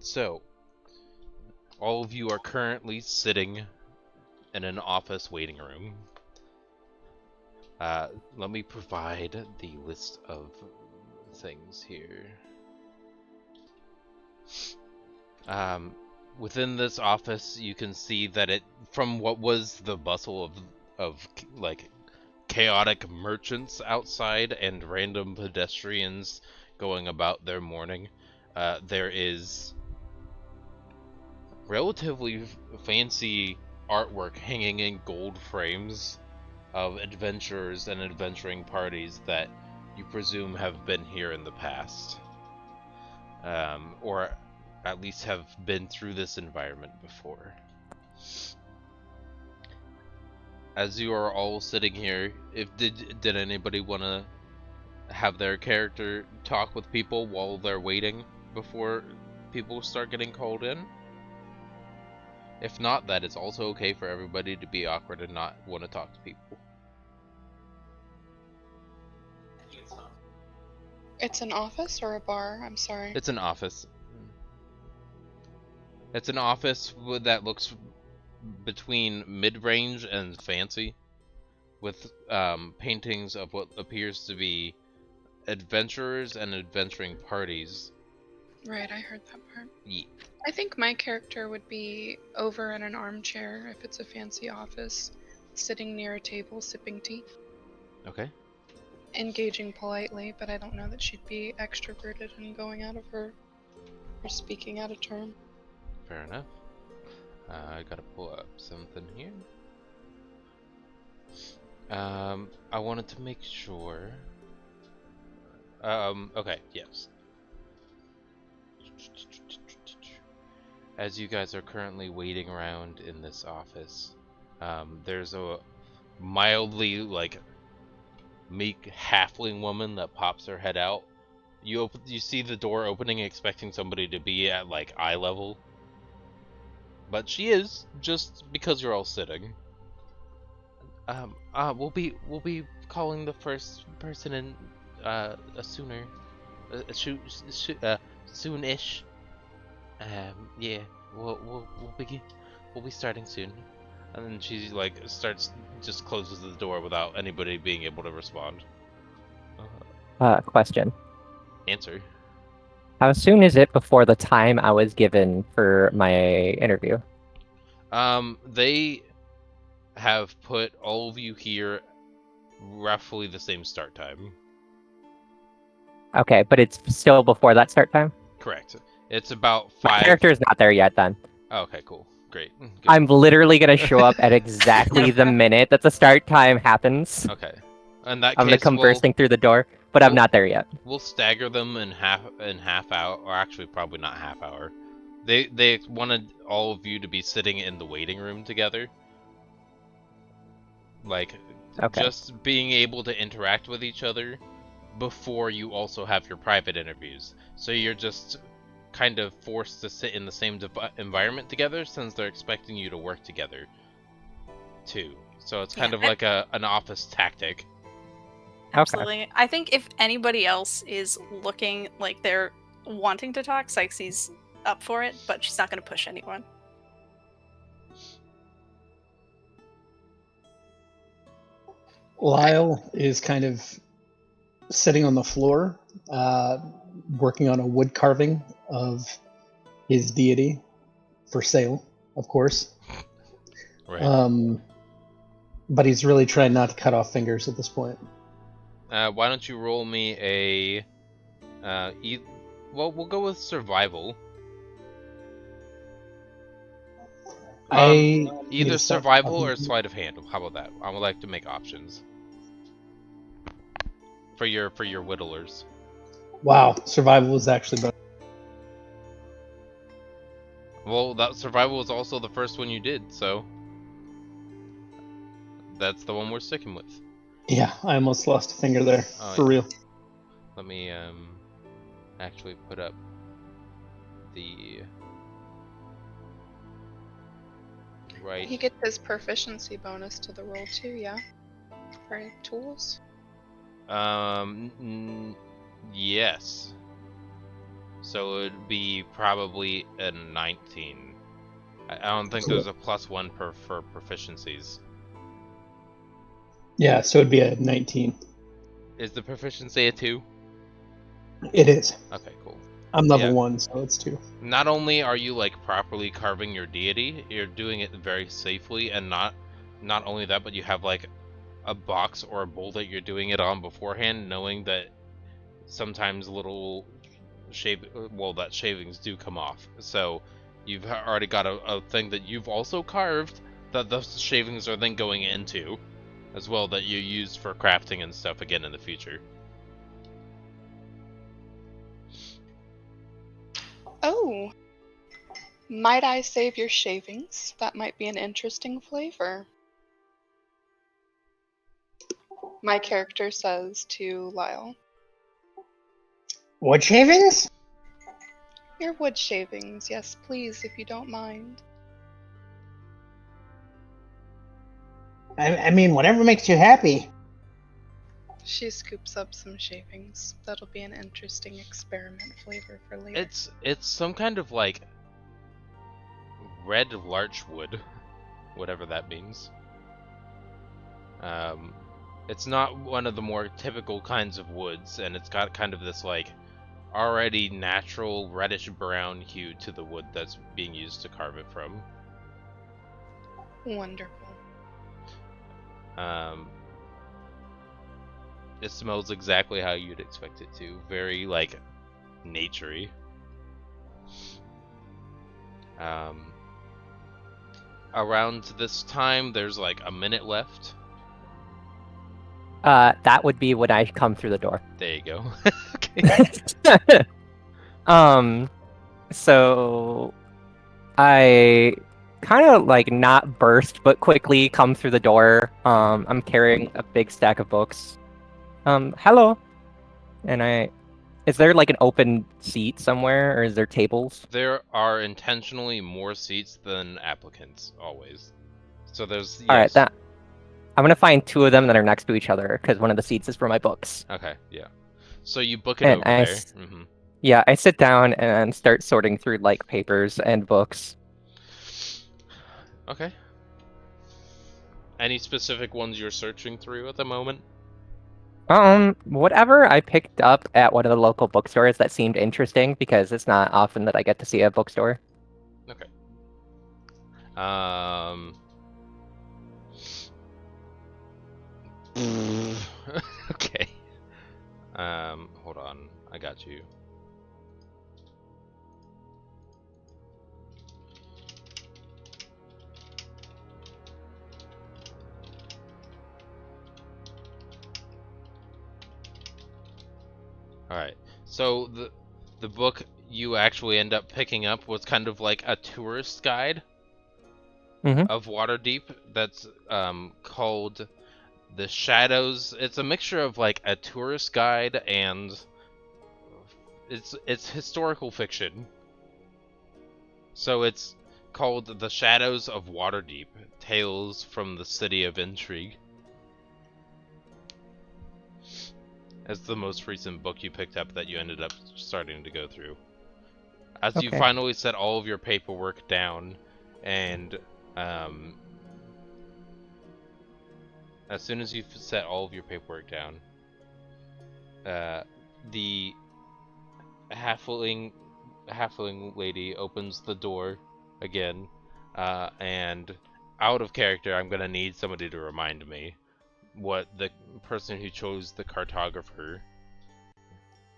So, all of you are currently sitting in an office waiting room. Let me provide the list of things here. Within this office, you can see that from what was the bustle of like chaotic merchants outside and random pedestrians going about their morning, there is relatively fancy artwork hanging in gold frames of adventurers and adventuring parties that you presume have been here in the past, or at least have been through this environment before. As you are all sitting here, did anybody want to have their character talk with people while they're waiting before people start getting called in? If not, that is also okay for everybody to be awkward and not want to talk to people. It's an office or a bar? I'm sorry. It's an office. It's an office that looks between mid-range and fancy, with paintings of what appears to be adventurers and adventuring parties. Right, I heard that part. Yeah. I think my character would be over in an armchair if it's a fancy office, sitting near a table sipping tea. Okay. Engaging politely, but I don't know that she'd be extroverted and going out of her or speaking out of turn. Fair enough. I gotta pull up something here. I wanted to make sure. Okay, yes. As you guys are currently waiting around in this office, there's a mildly, meek halfling woman that pops her head out. You see the door opening, expecting somebody to be at, eye level. But she is, just because you're all sitting. We'll be calling the first person in, sooner. Soon-ish. Yeah, we'll be starting soon. And then she just closes the door without anybody being able to respond. Question. Answer. How soon is it before the time I was given for my interview? They have put all of you here roughly the same start time. Okay, but it's still before that start time? Correct. It's about My 5. character's not there yet then. Oh, okay, cool. Great. Good. I'm literally gonna show up at exactly the minute that the start time happens. Okay. In that I'm gonna case, come bursting through the door, but I'm not there yet. We'll stagger them in half hour, or actually probably not half hour. They wanted all of you to be sitting in the waiting room together. Okay. Just being able to interact with each other before you also have your private interviews. So you're just kind of forced to sit in the same environment together, since they're expecting you to work together too. So it's kind of like an office tactic. Absolutely. Okay. I think if anybody else is looking like they're wanting to talk, Sykes's up for it, but she's not going to push anyone. Lyle is kind of sitting on the floor, working on a wood carving of his deity for sale, of course. Right. But he's really trying not to cut off fingers at this point. Why don't you roll me a... well, we'll go with survival. Either survival or sleight of hand. How about that? I would like to make options for your whittlers. Wow, survival is actually better. Well, that survival was also the first one you did, so that's the one we're sticking with. Yeah, I almost lost a finger there. For real. Let me actually put up the right. He gets his proficiency bonus to the roll too, yeah? For tools? Yes. So it would be probably a 19. I don't think there's a +1 for proficiencies. Yeah, so it'd be a 19. Is the proficiency a 2? It is. Okay, cool. I'm level Yeah. 1, so it's 2. Not only are you like properly carving your deity, you're doing it very safely, and not only that, but you have like a box or a bowl that you're doing it on beforehand, knowing that sometimes little that shavings do come off. So you've already got a thing that you've also carved that those shavings are then going into, as well, that you use for crafting and stuff again in the future. Oh, might I save your shavings? That might be an interesting flavor. My character says to Lyle. Wood shavings? Your wood shavings, yes, please, if you don't mind. I mean, whatever makes you happy. She scoops up some shavings. That'll be an interesting experiment flavor for later. It's some kind of like red larch wood, whatever that means. It's not one of the more typical kinds of woods, and it's got kind of this like already natural reddish brown hue to the wood that's being used to carve it from. Wonderful. It smells exactly how you'd expect it to. Very like naturey. Around this time, there's like a minute left. That would be when I come through the door. There you go. Okay. So I kind of like not burst, but quickly come through the door. I'm carrying a big stack of books. Hello. And is there like an open seat somewhere, or is there tables? There are intentionally more seats than applicants, always. So there's, yes. All right, I'm gonna find 2 of them that are next to each other because one of the seats is for my books. Okay, yeah. So you book it And over there. Mm-hmm. Yeah, I sit down and start sorting through like papers and books. Okay. Any specific ones you're searching through at the moment? Whatever I picked up at one of the local bookstores that seemed interesting, because it's not often that I get to see a bookstore. Okay. Okay. Hold on. I got you. Alright, so the book you actually end up picking up was kind of like a tourist guide of Waterdeep that's called The Shadows. It's a mixture of like a tourist guide and it's historical fiction. So it's called The Shadows of Waterdeep, Tales from the City of Intrigue. As the most recent book you picked up that you ended up starting to go through. As you finally set all of your paperwork down, and as soon as you've set all of your paperwork down, the halfling lady opens the door again, and out of character, I'm gonna need somebody to remind me what the person who chose the cartographer.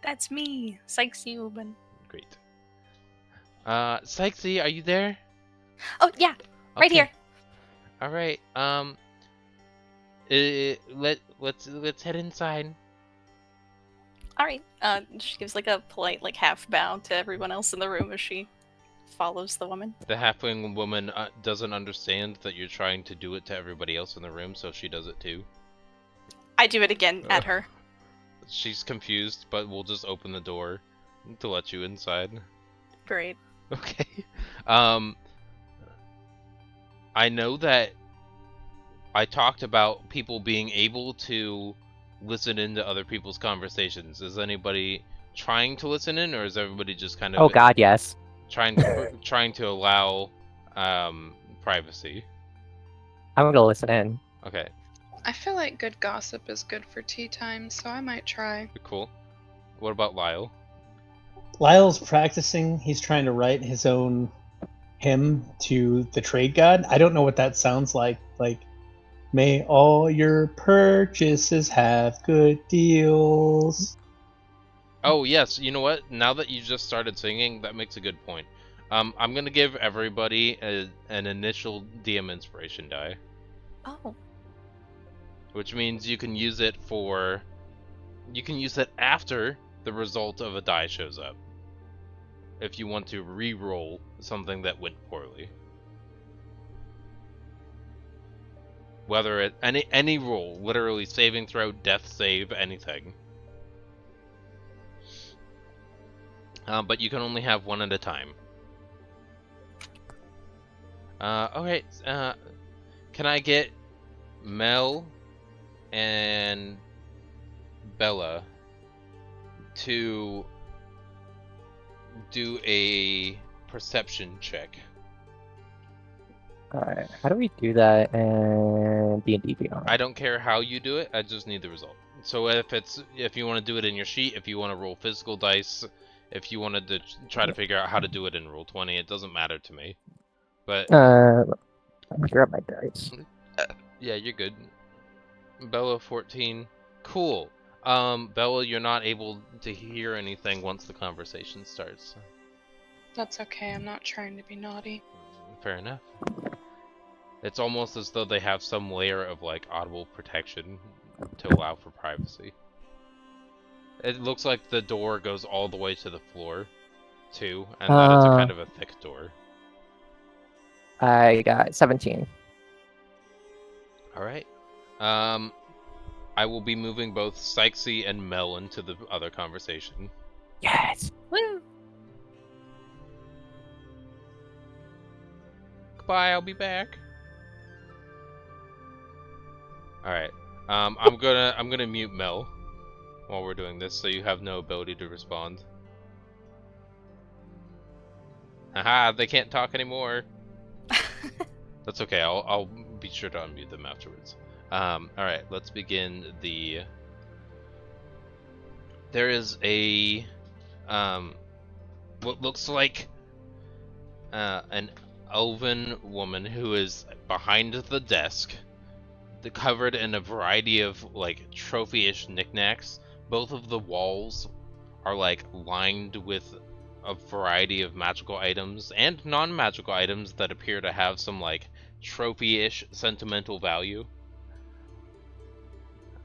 That's me, Sykesy Ubin. Great. Sykesy, are you there? Oh yeah, right here. All right. Let's head inside. All right. She gives like a polite like half bow to everyone else in the room as she follows the woman. The halfling woman doesn't understand that you're trying to do it to everybody else in the room, so she does it too. I do it again at her. She's confused, but we'll just open the door to let you inside. Great. Okay. I know that I talked about people being able to listen into other people's conversations. Is anybody trying to listen in, or is everybody just kind of Oh God, yes. trying to allow privacy? I'm gonna listen in. Okay, I feel like good gossip is good for tea time, so I might try. cool. What about Lyle? Lyle's practicing. He's trying to write his own hymn to the trade god. I don't know what that sounds like. Like, may all your purchases have good deals. Oh yes, you know what? Now that you just started singing, that makes a good point. I'm gonna give everybody an initial DM inspiration die, Oh. which means you can use it after the result of a die shows up. If you want to re-roll something that went poorly. Whether it any roll, literally saving throw, death save, anything. But you can only have one at a time. Okay. Can I get Mel and Bella to do a perception check? Alright, how do we do that in D&D Beyond? I don't care how you do it, I just need the result. So if you want to do it in your sheet, if you want to roll physical dice, if you wanted to try to figure out how to do it in Roll20, it doesn't matter to me. But let me grab my dice. yeah, you're good. Bella 14. Cool. Bella, you're not able to hear anything once the conversation starts. That's okay, I'm not trying to be naughty. Fair enough. It's almost as though they have some layer of like audible protection to allow for privacy. It looks like the door goes all the way to the floor, too, and that is a kind of a thick door. I got 17. Alright. I will be moving both Sykesy and Mel into the other conversation. Yes! Woo! Goodbye, I'll be back. Alright. I'm gonna mute Mel while we're doing this, so you have no ability to respond. Haha, they can't talk anymore. That's okay, I'll be sure to unmute them afterwards. Alright, let's begin the... There is a... what looks like an elven woman who is behind the desk, covered in a variety of like trophy-ish knickknacks. Both of the walls are like lined with a variety of magical items and non-magical items that appear to have some like trophy-ish sentimental value.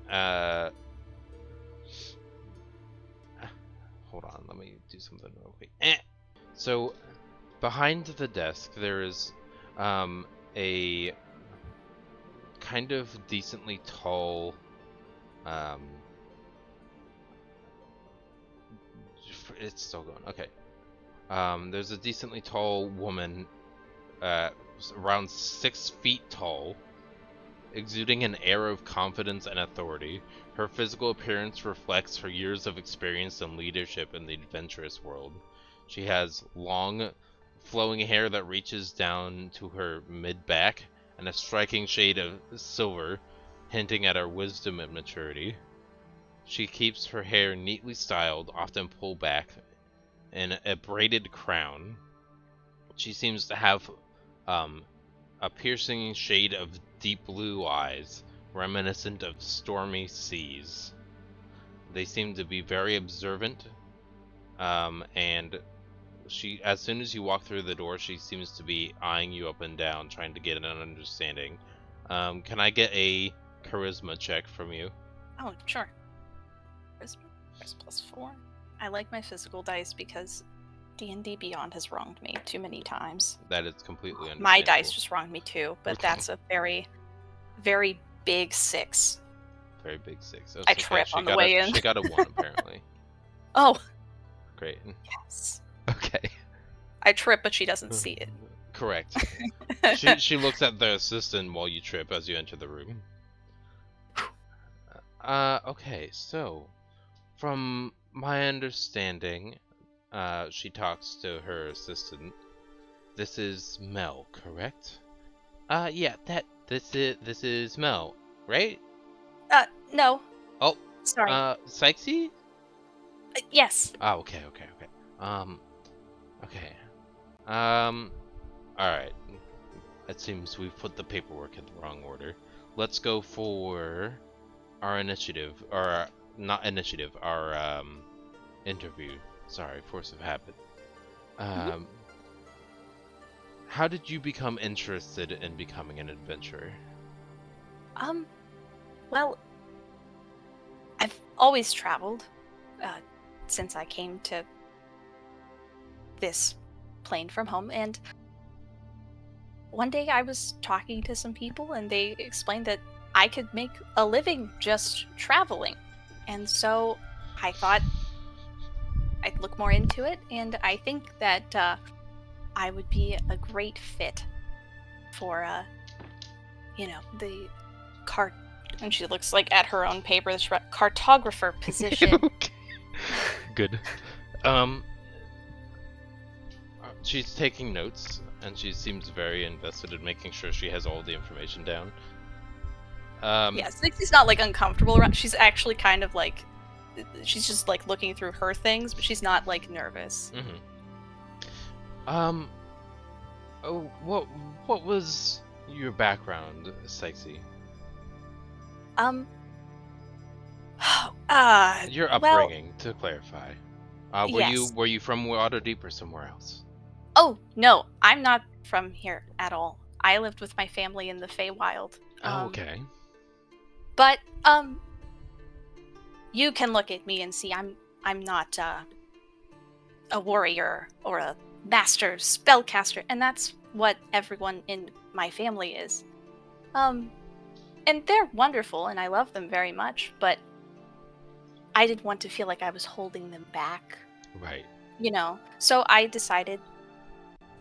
Hold on, let me do something real quick. So, behind the desk, there is a kind of decently tall, it's still going, okay. There's a decently tall woman, around 6 feet tall, exuding an air of confidence and authority. Her physical appearance reflects her years of experience and leadership in the adventurous world. She has long, flowing hair that reaches down to her mid-back, and a striking shade of silver, hinting at her wisdom and maturity. She keeps her hair neatly styled, often pulled back, in a braided crown. She seems to have a piercing shade of deep blue eyes, reminiscent of stormy seas. They seem to be very observant, and she, as soon as you walk through the door, she seems to be eyeing you up and down, trying to get an understanding. Can I get a charisma check from you? Oh, sure. Charisma +4. I like my physical dice because D&D Beyond has wronged me too many times. That is completely understandable. My dice just wronged me too, but Okay. that's a very, very big 6. Very big 6. I trip on the way in. She got a 1 apparently. Oh, Great. yes. Okay. I trip, but she doesn't see it. Correct. She looks at the assistant while you trip as you enter the room. Okay, so from my understanding, she talks to her assistant. This is Mel, correct? Yeah, this is Mel, right? No. Oh, Sorry. Sykesy? Yes. Oh, okay. Okay. Alright. It seems we've put the paperwork in the wrong order. Let's go for our initiative, or not initiative, our interview. Sorry, force of habit. How did you become interested in becoming an adventurer? Well, I've always traveled since I came to this plane from home, and one day I was talking to some people and they explained that I could make a living just traveling. And so I thought I'd look more into it, and I think that I would be a great fit for, the cart. And she looks like at her own paper, this cartographer position. Okay. Good. She's taking notes, and she seems very invested in making sure she has all the information down. Yeah, Sixty's not like uncomfortable around. She's actually kind of like, she's just like looking through her things, but she's not like nervous. Oh, what was your background, Sexy? Your upbringing, to clarify. Yes. Were you from Waterdeep or somewhere else? Oh, no, I'm not from here at all. I lived with my family in the Feywild. Okay. But, you can look at me and see I'm not, a warrior or a master spellcaster, and that's what everyone in my family is. And they're wonderful, and I love them very much, but I didn't want to feel like I was holding them back. Right. So I decided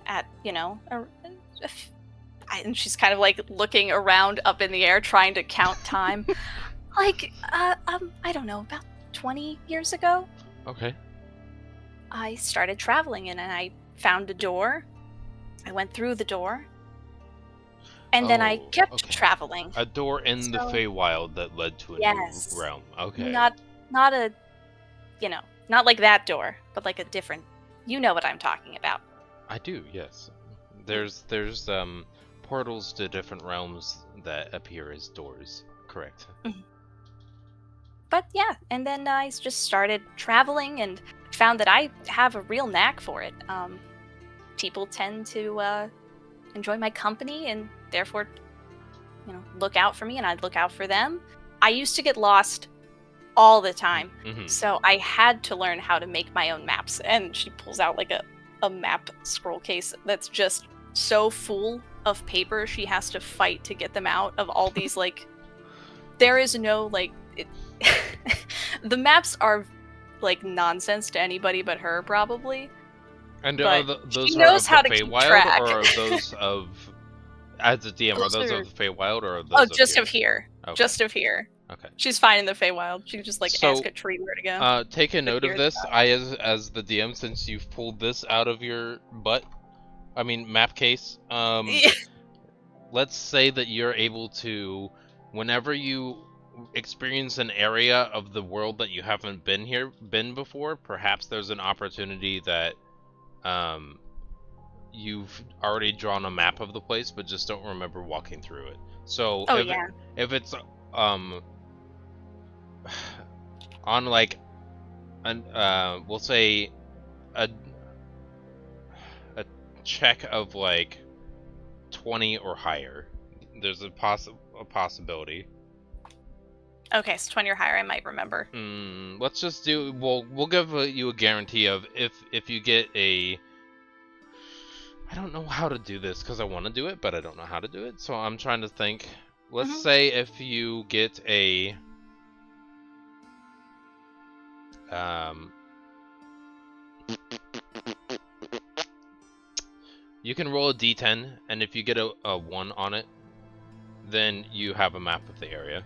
and she's kind of like looking around up in the air trying to count time. I don't know, about 20 years ago. Okay. I started traveling and I found a door. I went through the door. And then I kept traveling. A door in the Feywild that led to a new realm. Okay. Not like that door, but like a different. You know what I'm talking about. I do, yes. There's portals to different realms that appear as doors. Correct. Mm-hmm. But yeah, and then I just started traveling and found that I have a real knack for it. People tend to enjoy my company and therefore, look out for me, and I'd look out for them. I used to get lost all the time, so I had to learn how to make my own maps. And she pulls out like a map scroll case that's just so full of paper. She has to fight to get them out of all these like. There is no like. The maps are like nonsense to anybody but her, probably. And those she knows are how of the to keep Feywild, track. or are those of, as a DM, Those are those are- of the Feywild, or are those Oh, just of here. Okay. Just of here. Okay. She's fine in the Feywild. She just like So, ask a tree where to go. Take a note of here's this. that. I, as the DM, since you've pulled this out of your butt, map case. Let's say that you're able to, whenever you experience an area of the world that you haven't been before, perhaps there's an opportunity that, you've already drawn a map of the place, but just don't remember walking through it. So if it's on like we'll say a check of like 20 or higher, there's a possibility. Okay, so 20 or higher, I might remember. Let's just do. We'll give you a guarantee of if you get a. I don't know how to do this because I want to do it, but I don't know how to do it. So I'm trying to think. Let's say if you get a. You can roll a d10, and if you get a 1 on it, then you have a map of the area.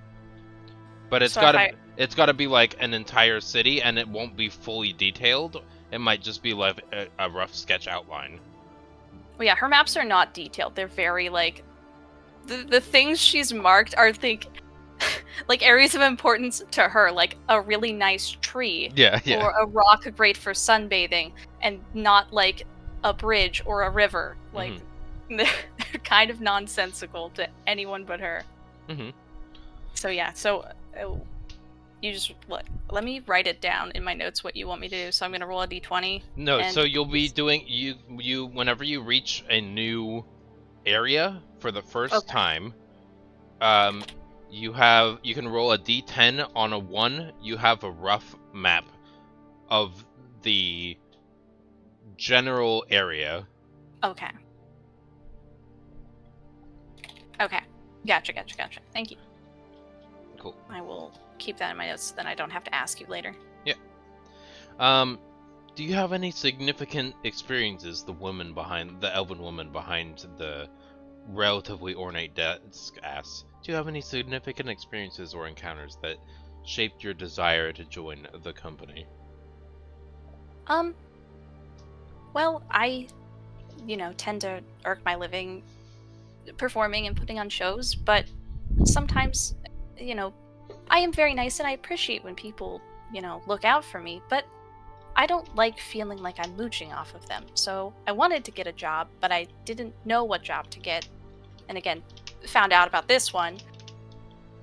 But So if I- it's gotta be like an entire city, and it won't be fully detailed. It might just be like a rough sketch outline. Well, yeah, her maps are not detailed. They're very like the things she's marked are like areas of importance to her, like a really nice tree Yeah, yeah. or a rock great for sunbathing, and not like a bridge or a river. Like they're kind of nonsensical to anyone but her. Mhm. So yeah, you just let me write it down in my notes what you want me to do. So I'm gonna roll a d20. No, and so you'll be doing you whenever you reach a new area for the first Okay. time. You can roll a d10 on a 1. You have a rough map of the general area. Okay. Okay. Gotcha. Thank you. Cool. I will keep that in my notes so then I don't have to ask you later. Do you have any significant experiences? The elven woman behind the relatively ornate desk asks. Do you have any significant experiences or encounters that shaped your desire to join the company? Well, I, tend to earn my living performing and putting on shows, but sometimes, I am very nice and I appreciate when people, look out for me, but I don't like feeling like I'm mooching off of them. So I wanted to get a job, but I didn't know what job to get. And again, found out about this one.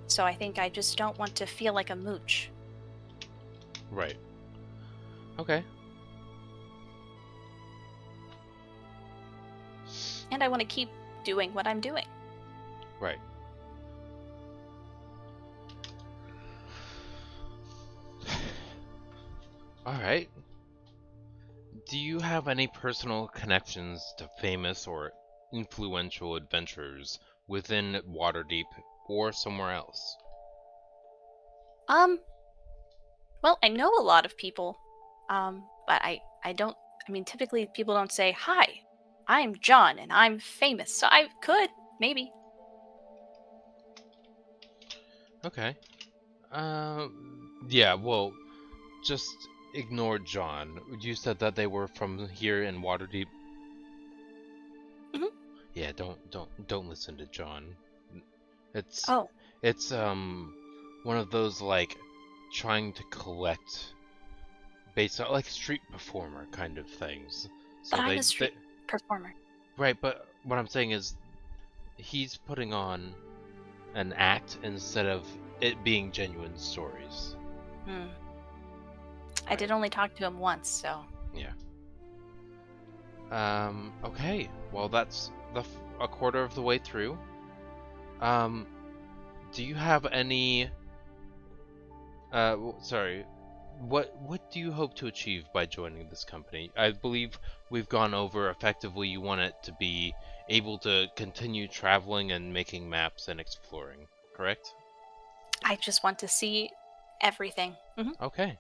So I think I just don't want to feel like a mooch. Right. Okay. And I want to keep doing what I'm doing. Right. Alright. Do you have any personal connections to famous or influential adventurers within Waterdeep or somewhere else? Well, I know a lot of people, but I don't, typically people don't say, "Hi, I'm John and I'm famous," so I could, maybe. Okay. Yeah, well, just ignore John. You said that they were from here in Waterdeep. Mhm. Yeah, don't listen to John. It's Oh, It's one of those like trying to collect based on like street performer kind of things. So but I'm a street performer. right, but what I'm saying is he's putting on an act instead of it being genuine stories. I did only talk to him once, so. Yeah. Okay. Well, that's a quarter of the way through. Do you have any sorry. What do you hope to achieve by joining this company? I believe we've gone over effectively you want it to be able to continue traveling and making maps and exploring, correct? I just want to see everything. Okay.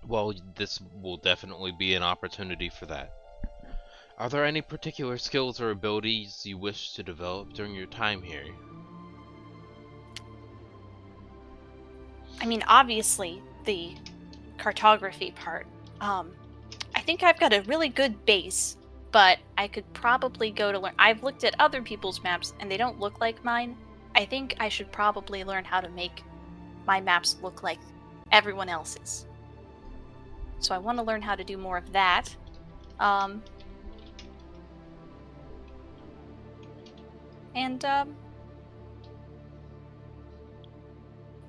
Well, this will definitely be an opportunity for that. Are there any particular skills or abilities you wish to develop during your time here? Obviously, the cartography part. I think I've got a really good base, but I could probably go to learn. I've looked at other people's maps and they don't look like mine. I think I should probably learn how to make my maps look like everyone else's. So I want to learn how to do more of that.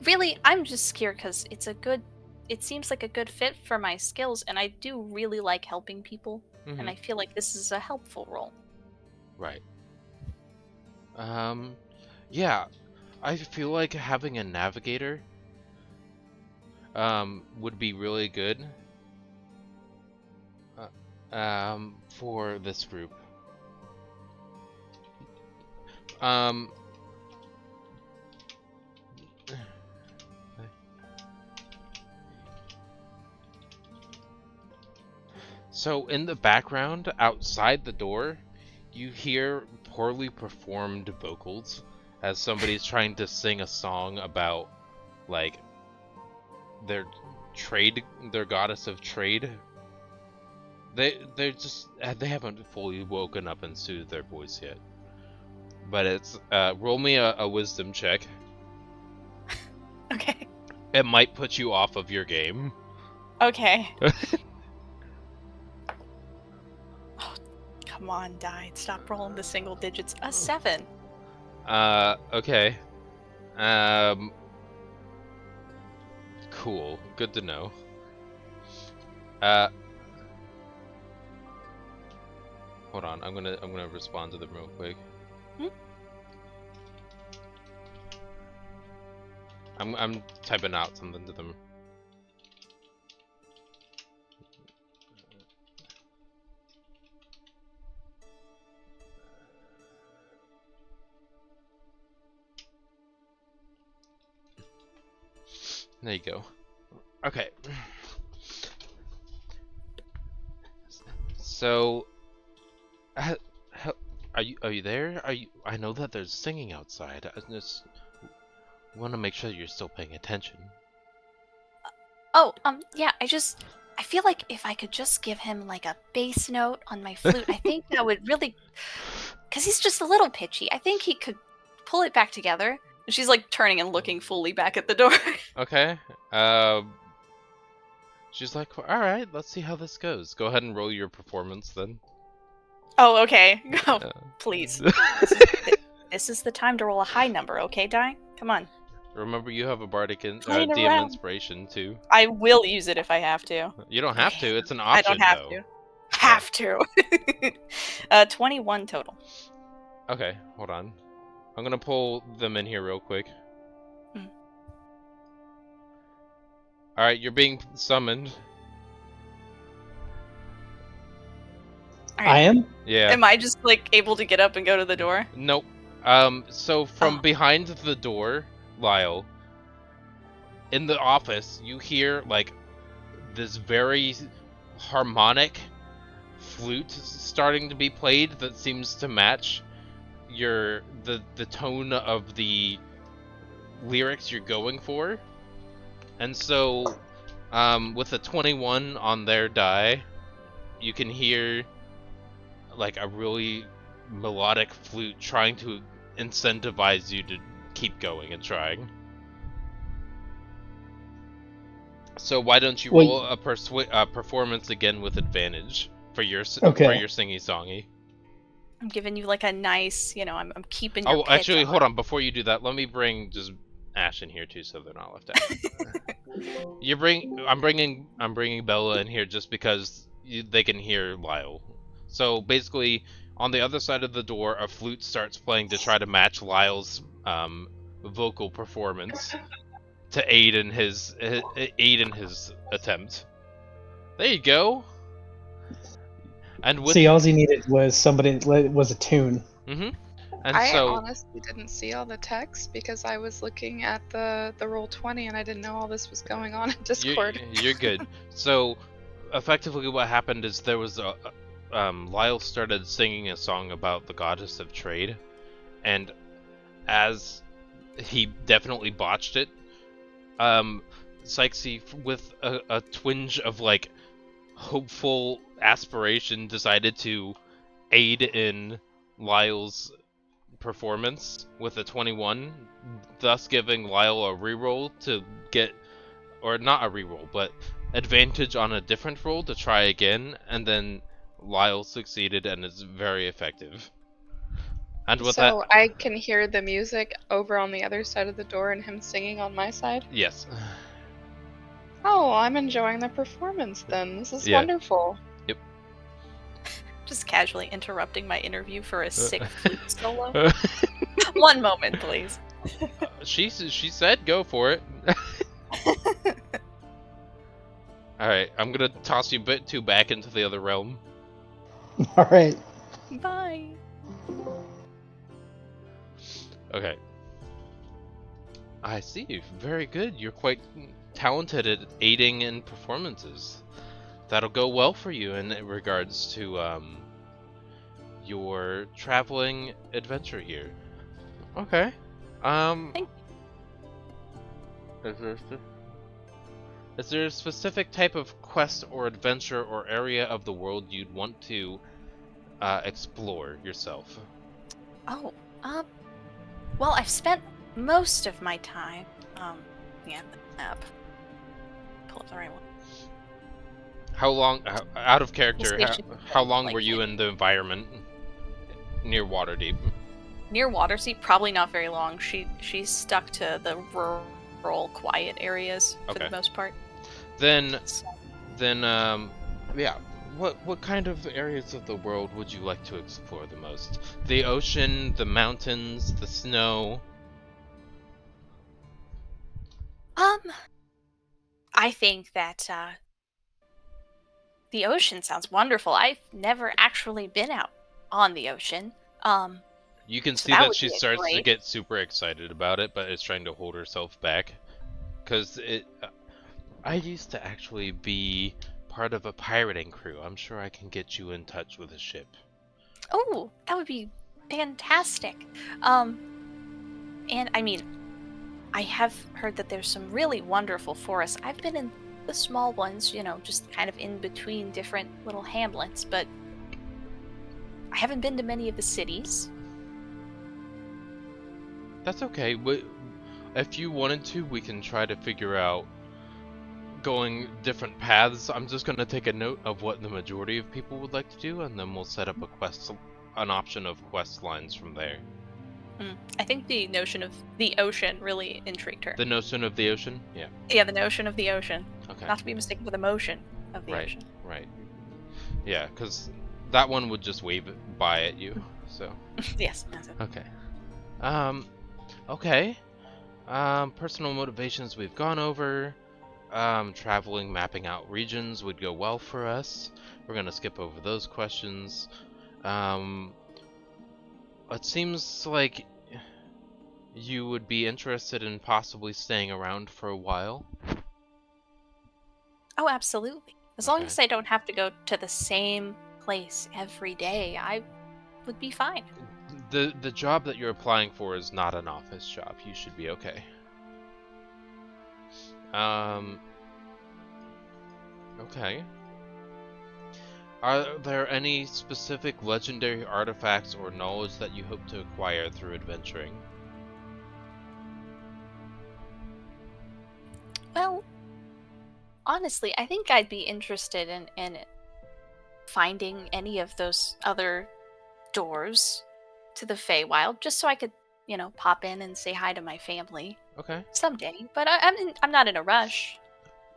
Really, I'm just scared because it seems like a good fit for my skills, and I do really like helping people, and I feel like this is a helpful role. Right. Yeah, I feel like having a navigator would be really good for this group. So in the background, outside the door, you hear poorly performed vocals as somebody's trying to sing a song about like their goddess of trade. They haven't fully woken up and soothed their voice yet. But it's roll me a wisdom check. Okay. It might put you off of your game. Okay. Oh, come on, die. Stop rolling the single digits. A 7. Okay. Cool. Good to know. Hold on. I'm gonna respond to them real quick. Hmm? I'm typing out something to them. There you go. Okay. So, are you there? I know that there's singing outside. I just want to make sure you're still paying attention. Oh, yeah, I feel like if I could just give him like a bass note on my flute, I think that would really, because he's just a little pitchy. I think he could pull it back together. And she's like turning and looking fully back at the door. Okay. She's like, all right, let's see how this goes. Go ahead and roll your performance then. Oh, okay. Oh, Uh, please. This is the time to roll a high number, okay, Di? Come on. Remember, you have a bardic Playing DM around. inspiration too. I will use it if I have to. You don't have to. It's an I option. don't have though. to. Have to. 21 total. Okay, hold on. I'm gonna pull them in here real quick. Hmm. Alright, you're being summoned. All I right. am. Yeah. Am I just like able to get up and go to the door? Nope. So from Oh. behind the door, Lyle, in the office, you hear like this very harmonic flute starting to be played that seems to match the tone of the lyrics you're going for. And so with a 21 on their die, you can hear like a really melodic flute trying to incentivize you to keep going and trying. So why don't you Wait. roll a performance again with advantage for your Okay. for your singy songy? I'm giving you like a nice, I'm keeping your Oh, pitch actually, on. hold on. Before you do that, let me bring just Ash in here too, so they're not left out. I'm bringing Bella in here just because they can hear Lyle. So basically, on the other side of the door, a flute starts playing to try to match Lyle's vocal performance to aid in his attempt. There you go. And with See, all he needed was was a tune. and I so honestly didn't see all the text because I was looking at the Roll20 and I didn't know all this was going on in Discord. You're good. So, effectively, what happened is there was Lyle started singing a song about the goddess of trade, and as he definitely botched it, Sykesy, with a twinge of like hopeful aspiration, decided to aid in Lyle's performance with a 21, thus giving Lyle a reroll to get, or not a reroll, but advantage on a different roll to try again, and then Lyle succeeded and is very effective. And with So I can hear the music over on the other side of the door and him singing on my side? that, yes. Oh, I'm enjoying the performance then. This is Yeah. wonderful. Just casually interrupting my interview for a sick flute solo. One moment, please. She said go for it. Alright, I'm gonna toss you a bit two back into the other realm. All right. Bye. Okay. I see. Very good. You're quite talented at aiding in performances. That'll go well for you in regards to your traveling adventure here. Okay. Thank Is there a specific type of quest or adventure or area of the world you'd want to explore yourself? Oh, well, I've spent most of my time, yeah, the map. Pull up the right one. How long, out of character, station how been, long like, were you in the environment near Waterdeep? Near Waterdeep, probably not very long. She's stuck to the rural, quiet areas for Okay. the most part. Then, So, yeah. What kind of areas of the world would you like to explore the most? The ocean, the mountains, the snow? I think that the ocean sounds wonderful. I've never actually been out on the ocean. You can So see that that would she be a starts to great- get super excited about it, but is trying to hold herself back. Because I used to actually be part of a pirating crew. I'm sure I can get you in touch with a ship. Oh, that would be fantastic. And I mean, I have heard that there's some really wonderful forests. I've been in the small ones, just kind of in between different little hamlets, but I haven't been to many of the cities. That's okay. If you wanted to, we can try to figure out going different paths. I'm just going to take a note of what the majority of people would like to do, and then we'll set up an option of quest lines from there. I think the notion of the ocean really intrigued her. The notion of the ocean? Yeah. Yeah, the notion of the ocean. Okay. Not to be mistaken with the motion of the Right. ocean. Right. Yeah, because that one would just wave it by at you. So. Yes, that's it. Okay. Okay. Personal motivations we've gone over. Traveling, mapping out regions would go well for us. We're gonna skip over those questions. It seems like you would be interested in possibly staying around for a while. Oh, absolutely. As long Okay. as I don't have to go to the same place every day, I would be fine. The job that you're applying for is not an office job. You should be okay. Okay. Are there any specific legendary artifacts or knowledge that you hope to acquire through adventuring? Well, honestly, I think I'd be interested in finding any of those other doors to the Feywild, just so I could, pop in and say hi to my family Okay. someday. But I'm not in a rush.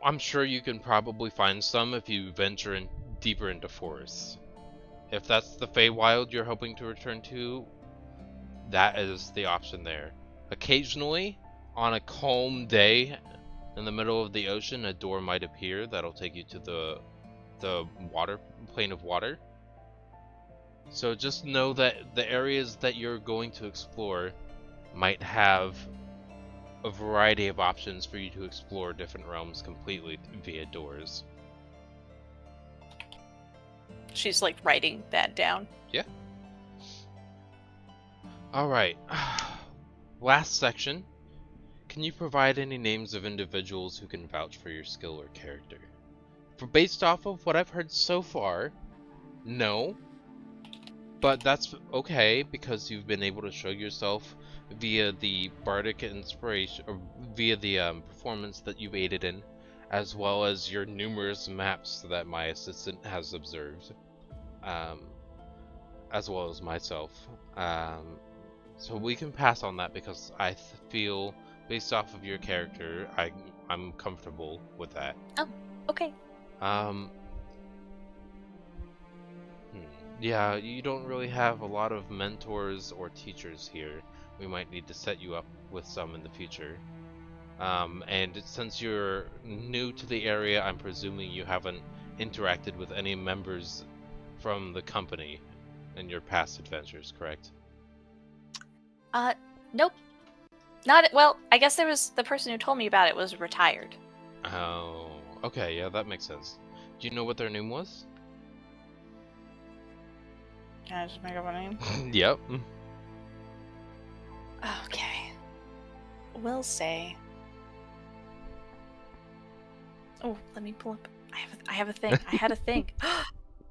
I'm sure you can probably find some if you venture deeper into forests. If that's the Feywild you're hoping to return to, that is the option there. Occasionally, on a calm day in the middle of the ocean, a door might appear that'll take you to the plane of water. So just know that the areas that you're going to explore might have a variety of options for you to explore different realms completely via doors. She's like writing that down. Yeah. Alright. Last section. Can you provide any names of individuals who can vouch for your skill or character? Based off of what I've heard so far, no. But that's okay, because you've been able to show yourself via the bardic inspiration, or via the performance that you've aided in, as well as your numerous maps that my assistant has observed, as well as myself. So we can pass on that because I feel, based off of your character, I'm comfortable with that. Oh, okay. Yeah, you don't really have a lot of mentors or teachers here. We might need to set you up with some in the future. And since you're new to the area, I'm presuming you haven't interacted with any members from the company in your past adventures, correct? Nope. Well, I guess there was the person who told me about it was retired. Oh, okay, yeah, that makes sense. Do you know what their name was? Can I just make up a name? Yep. Okay. We'll say Oh, let me pull up. I have a thing. I had a thing.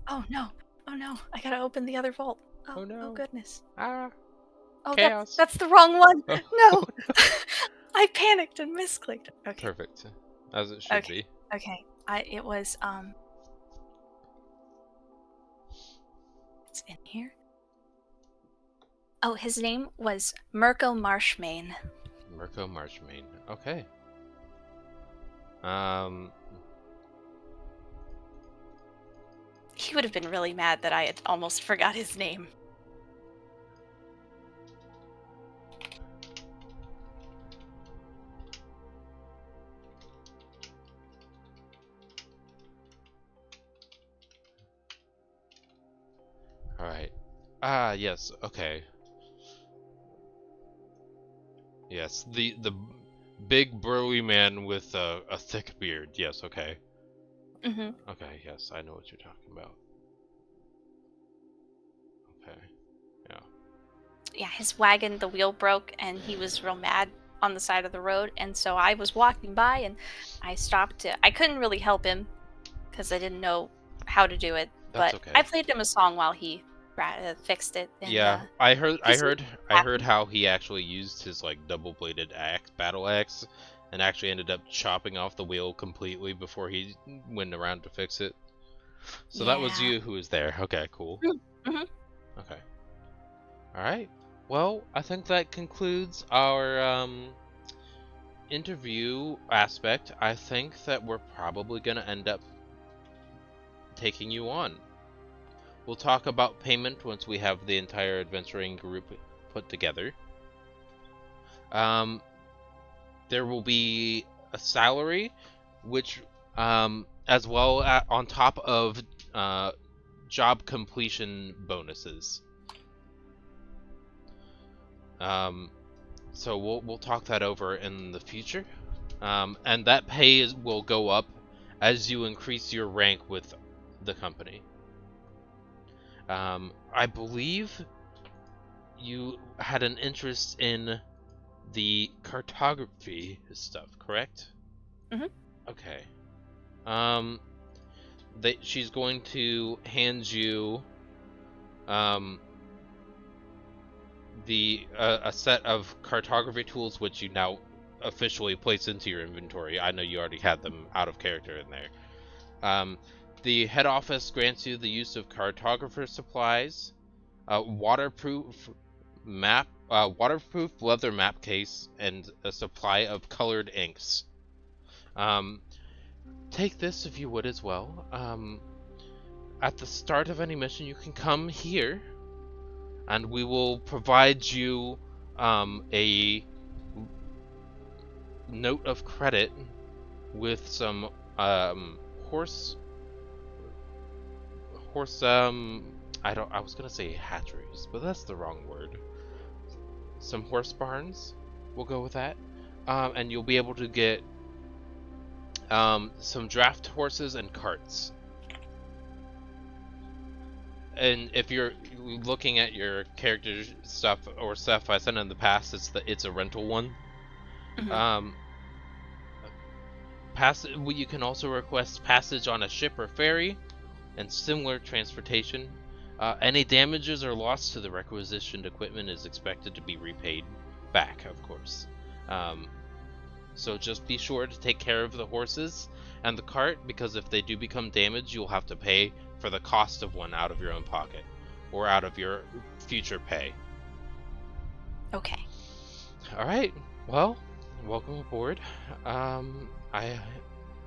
Oh no! Oh no! I gotta open the other vault. Oh, Oh no. goodness! Ah, Oh, chaos. that's the wrong one. Oh, No, I panicked and misclicked. Okay. Perfect, as it should Okay. be. Okay. It was It's in here. Oh, his name was Mirko Marshmain. Mirko Marshmain. Okay. He would have been really mad that I had almost forgot his name. All right. Ah, yes. Okay. Yes, the big burly man with a thick beard. Yes. Okay. Mm-hmm. Okay. Yes, I know what you're talking about. Okay. Yeah. Yeah, his wagon, the wheel broke, and he was real mad on the side of the road. And so I was walking by, and I stopped to. I couldn't really help him because I didn't know how to do it. That's But okay. I played him a song while he fixed it. And, Yeah, I heard happy. how he actually used his like double-bladed battle axe, and actually ended up chopping off the wheel completely before he went around to fix it. So that was Yeah. you who was there. Okay, cool. Mm-hmm. Okay. All right. Well, I think that concludes our interview aspect. I think that we're probably gonna end up taking you on. We'll talk about payment once we have the entire adventuring group put together. There will be a salary, which, as well on top of job completion bonuses. So we'll talk that over in the future, and that pay will go up as you increase your rank with the company. I believe you had an interest in the cartography stuff, correct? Mhm. Okay. She's going to hand you a set of cartography tools, which you now officially place into your inventory. I know you already had them out of character in there. The head office grants you the use of cartographer supplies, waterproof leather map case, and a supply of colored inks. Take this if you would as well. At the start of any mission, you can come here, and we will provide you a note of credit with some horse I was gonna say hatcheries, but that's the wrong word. Some horse barns, we'll go with that. And you'll be able to get some draft horses and carts. And if you're looking at your character stuff or stuff I sent in the past, it's a rental one. Mhm. You can also request passage on a ship or ferry and similar transportation. Any damages or loss to the requisitioned equipment is expected to be repaid back, of course. So just be sure to take care of the horses and the cart, because if they do become damaged, you'll have to pay for the cost of one out of your own pocket or out of your future pay. Okay. All right. Well, welcome aboard. I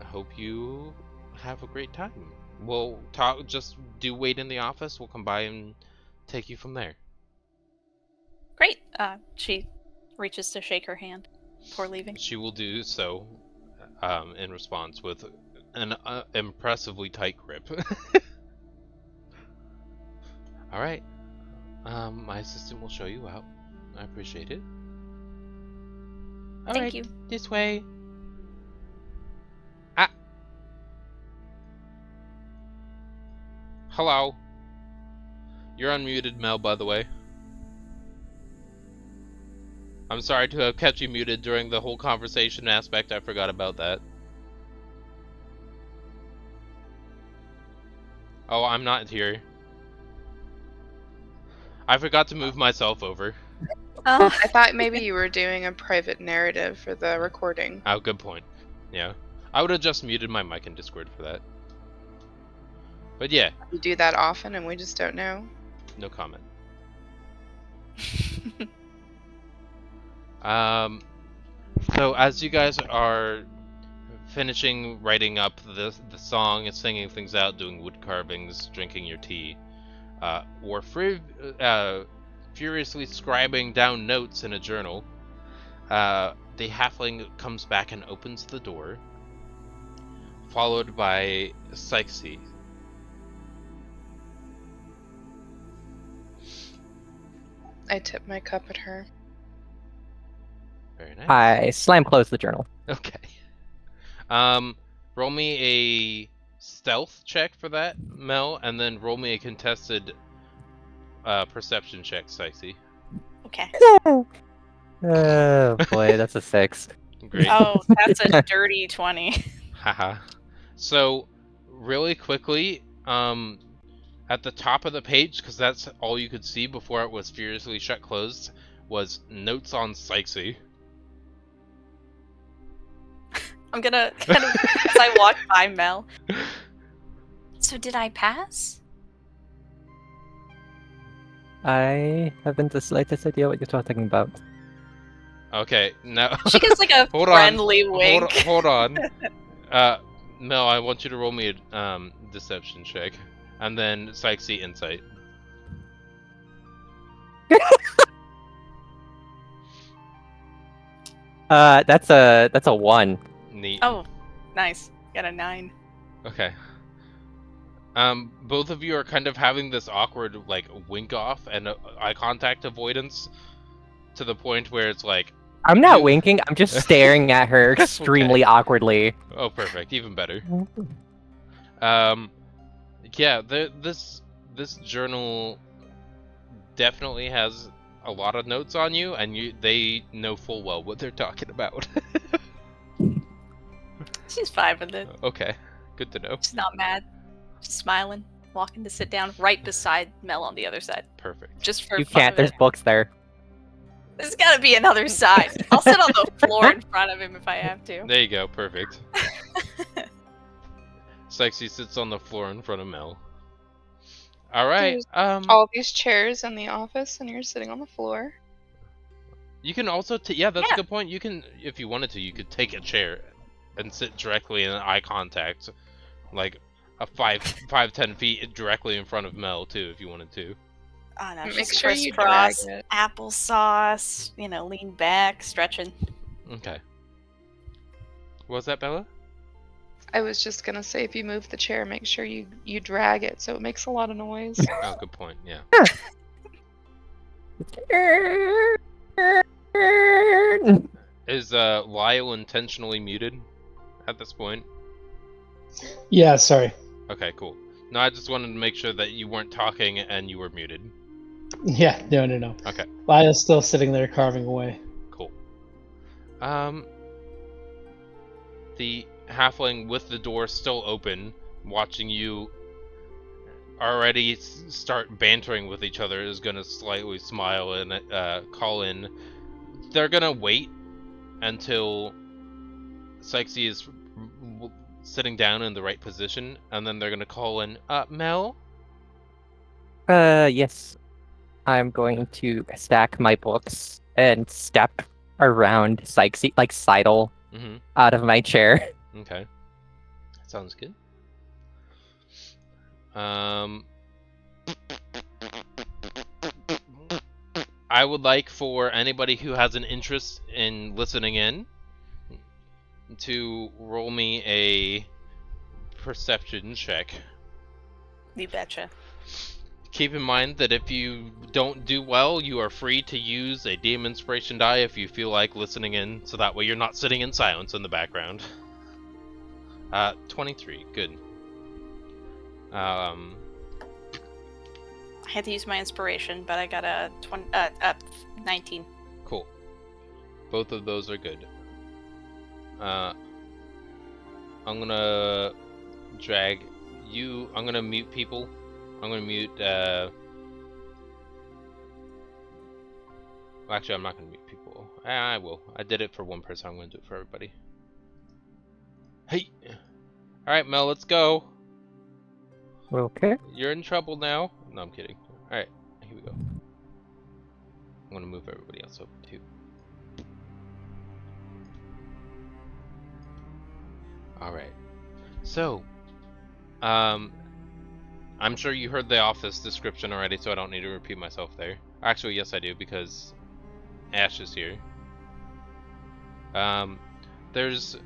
hope you have a great time. We'll talk. Just do wait in the office. We'll come by and take you from there. Great. She reaches to shake her hand before leaving. She will do so in response with an impressively tight grip. All right. My assistant will show you out. I appreciate it. All Thank right, you. this way. Hello. You're unmuted, Mel, by the way. I'm sorry to have kept you muted during the whole conversation aspect. I forgot about that. Oh, I'm not here. I forgot to move myself over. Oh, I thought maybe you were doing a private narrative for the recording. Oh, good point. Yeah. I would have just muted my mic in Discord for that. But yeah, You do that often and we just don't know. no comment. So as you guys are finishing writing up the song and singing things out, doing wood carvings, drinking your tea, or furiously scribing down notes in a journal, the halfling comes back and opens the door, followed by Psyche. I tip my cup at her. Very nice. I slam close the journal. Okay. Roll me a stealth check for that, Mel, and then roll me a contested perception check, Psyche. okay. Oh boy, that's a 6. Great. Oh, that's a dirty 20. Haha. So, really quickly, at the top of the page, because that's all you could see before it was furiously shut closed, was notes on Psyche. I'm gonna kind of, as I walk by Mel. So did I pass? I haven't the slightest idea what you're talking about. Okay, now She gives like a Hold on. friendly wink. hold on. Mel, I want you to roll me a deception check, and then Psyche insight. That's a 1. Neat. Oh, nice. Got a 9. Okay. Both of you are kind of having this awkward, like, wink off and eye contact avoidance to the point where it's like, I'm not You- winking. I'm just staring at her extremely awkwardly. oh, perfect, even better. Yeah, this journal definitely has a lot of notes on you, and they know full well what they're talking about. She's fine with it. Okay, good to know. She's not mad. She's smiling, walking to sit down right beside Mel on the other side. Perfect. Just for You fun can't. of There's it. books there. There's gotta be another side. I'll sit on the floor in front of him if I have to. There you go, perfect. Sexy sits on the floor in front of Mel. Alright, All these chairs in the office and you're sitting on the floor. you can also, yeah, that's Yeah. a good point. You can, if you wanted to, you could take a chair and sit directly in eye contact, like a 5-10 feet directly in front of Mel, too, if you wanted to. Oh no, Make she's sure you drag crisscross, it. applesauce, lean back, stretching. Okay. What was that, Bella? I was just gonna say, if you move the chair, make sure you drag it so it makes a lot of noise. Oh, good point, yeah. Is Lyle intentionally muted at this point? Yeah, sorry. Okay, cool. No, I just wanted to make sure that you weren't talking and you were muted. Yeah, no. Okay, Lyle's still sitting there carving away. cool. The halfling with the door still open, watching you already start bantering with each other, is gonna slightly smile and call in. They're gonna wait until Psyche is sitting down in the right position, and then they're gonna call in, Mel? Yes. I'm going to stack my books and step around Psyche, like sidle Mm-hmm. out of my chair. Okay. Sounds good. I would like for anybody who has an interest in listening in to roll me a perception check. You betcha. Keep in mind that if you don't do well, you are free to use a DM inspiration die if you feel like listening in, so that way you're not sitting in silence in the background. 23, good. I had to use my inspiration, but I got a 19. Cool. Both of those are good. I'm gonna drag I'm gonna mute people. I'm gonna mute. Well, actually, I'm not gonna mute people. I will. I did it for one person. I'm gonna do it for everybody. Hey. All right, Mel. Let's go. Okay. You're in trouble now. No, I'm kidding. All right. Here we go. I'm gonna move everybody else over too. All right. So, I'm sure you heard the office description already, so I don't need to repeat myself there. Actually, yes, I do, because Ash is here. There's a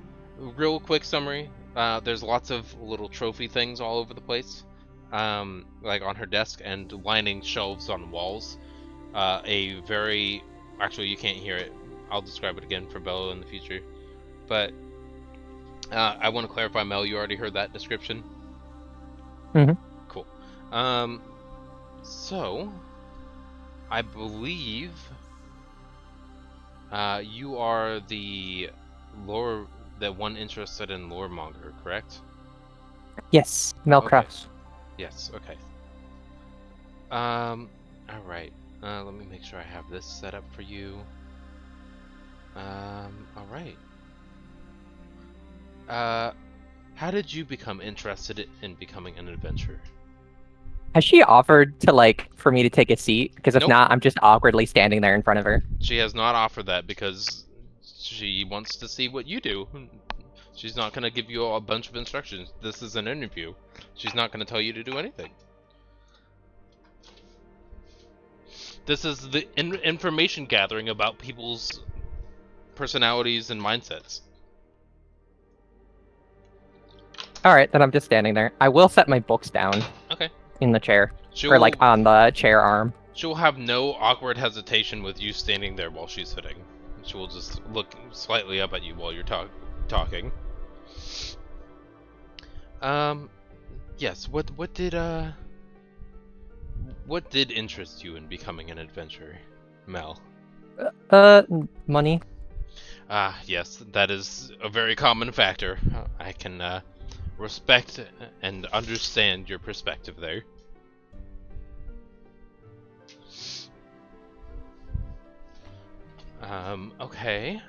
real quick summary. There's lots of little trophy things all over the place, like on her desk and lining shelves on walls. Actually, you can't hear it. I'll describe it again for Bella in the future. But I want to clarify, Mel, you already heard that description? Mhm. Cool. So, I believe you are the one interested in loremonger, correct? Yes, Melcraft. Yes, okay. Alright. Let me make sure I have this set up for you. Alright. How did you become interested in becoming an adventurer? Has she offered to for me to take a seat? Because if Nope. not, I'm just awkwardly standing there in front of her. She has not offered that because she wants to see what you do. She's not going to give you a bunch of instructions. This is an interview. She's not going to tell you to do anything. This is the information gathering about people's personalities and mindsets. All right, then I'm just standing there. I will set my books down. Okay. In the chair, She'll, or on the chair arm. She'll have no awkward hesitation with you standing there while she's sitting. She will just look slightly up at you while you're talking. Yes. What did interest you in becoming an adventurer, Mel? Money. Ah, yes, that is a very common factor. I can respect and understand your perspective there. Okay.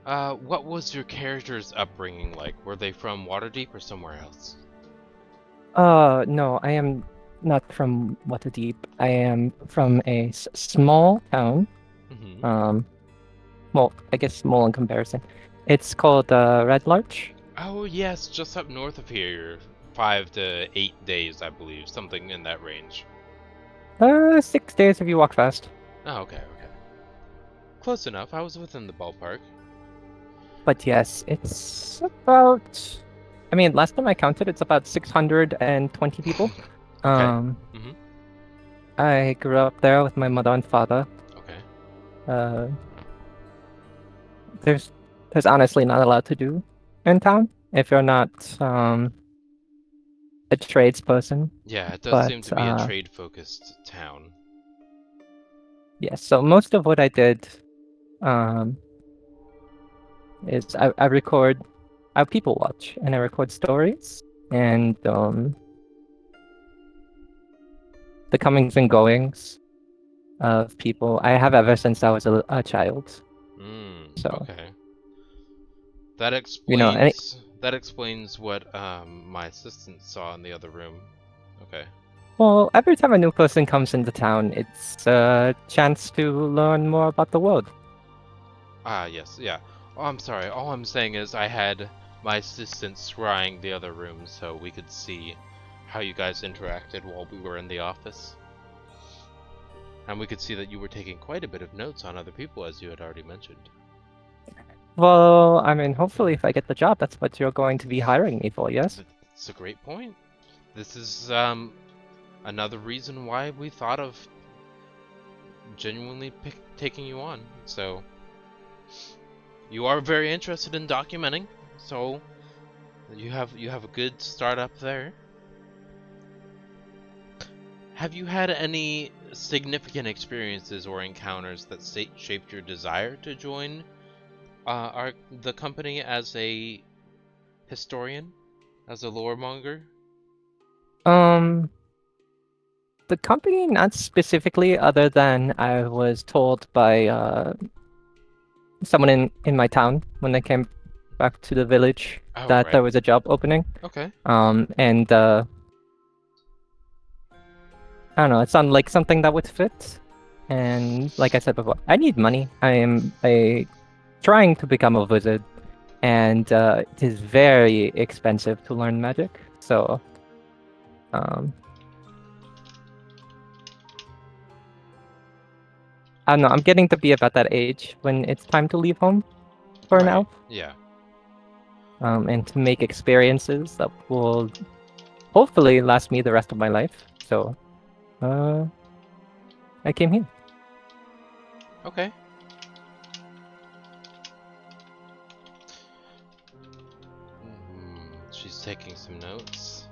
What was your character's upbringing like? Were they from Waterdeep or somewhere else? No, I am not from Waterdeep. I am from a small town. Mm-hmm. Well, I guess small in comparison. It's called Red Larch. Oh yes, just up north of here. 5 to 8 days, I believe, something in that range. 6 days if you walk fast. Oh, okay. Close enough. I was within the ballpark. But yes, it's about. I mean, last time I counted, it's about 620 people. Mm-hmm. I grew up there with my mother and father. Okay. There's honestly not a lot to do in town if you're not a tradesperson. Yeah, it does seem to be a trade-focused town. Yes, so most of what I did is I record, I people watch, and I record stories and the comings and goings of people I have ever since I was a child. So okay. That explains. You know, that explains what my assistant saw in the other room. Okay. Well, every time a new person comes into town, it's a chance to learn more about the world. Ah, yes, yeah. Oh, I'm sorry. All I'm saying is I had my assistant scrying the other room so we could see how you guys interacted while we were in the office. And we could see that you were taking quite a bit of notes on other people, as you had already mentioned. Well, I mean, hopefully if I get the job, that's what you're going to be hiring me for, yes? It's a great point. This is another reason why we thought of genuinely taking you on. So, you are very interested in documenting, so you have a good start up there. Have you had any significant experiences or encounters that shaped your desire to join the company as a historian, as a lore monger? Um, the company, not specifically, other than I was told by someone in my town when I came back to the village Oh, that there right. was a job opening. Okay. And I don't know, it sounded like something that would fit. And like I said before, I need money. I am trying to become a wizard, and it is very expensive to learn magic. So, um, I don't know. I'm getting to be about that age when it's time to leave home for Right. now, Yeah. and to make experiences that will hopefully last me the rest of my life. So, I came here. Okay. She's taking some notes.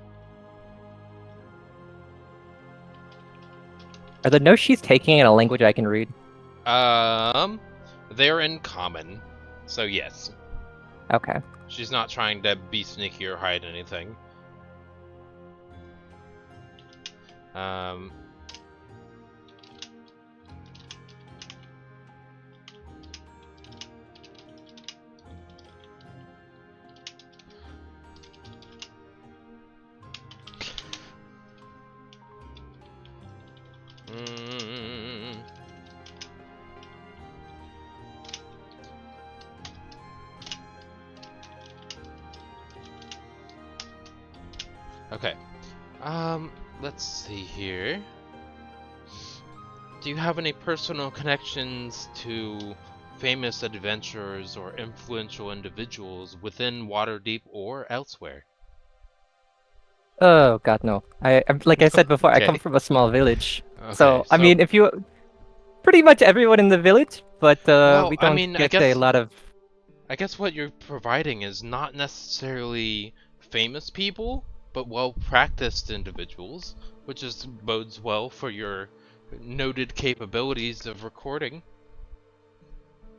Are the notes she's taking in a language I can read? They're in common, so yes. Okay. She's not trying to be sneaky or hide anything. Um. mm, Okay. Let's see here. Do you have any personal connections to famous adventurers or influential individuals within Waterdeep or elsewhere? Oh God, no. Like I said before, I come Okay. from a small village. Okay, So I so mean, if you pretty much everyone in the village, but well, we I don't mean, get a lot of. I guess what you're providing is not necessarily famous people, but well-practiced individuals, which is bodes well for your noted capabilities of recording.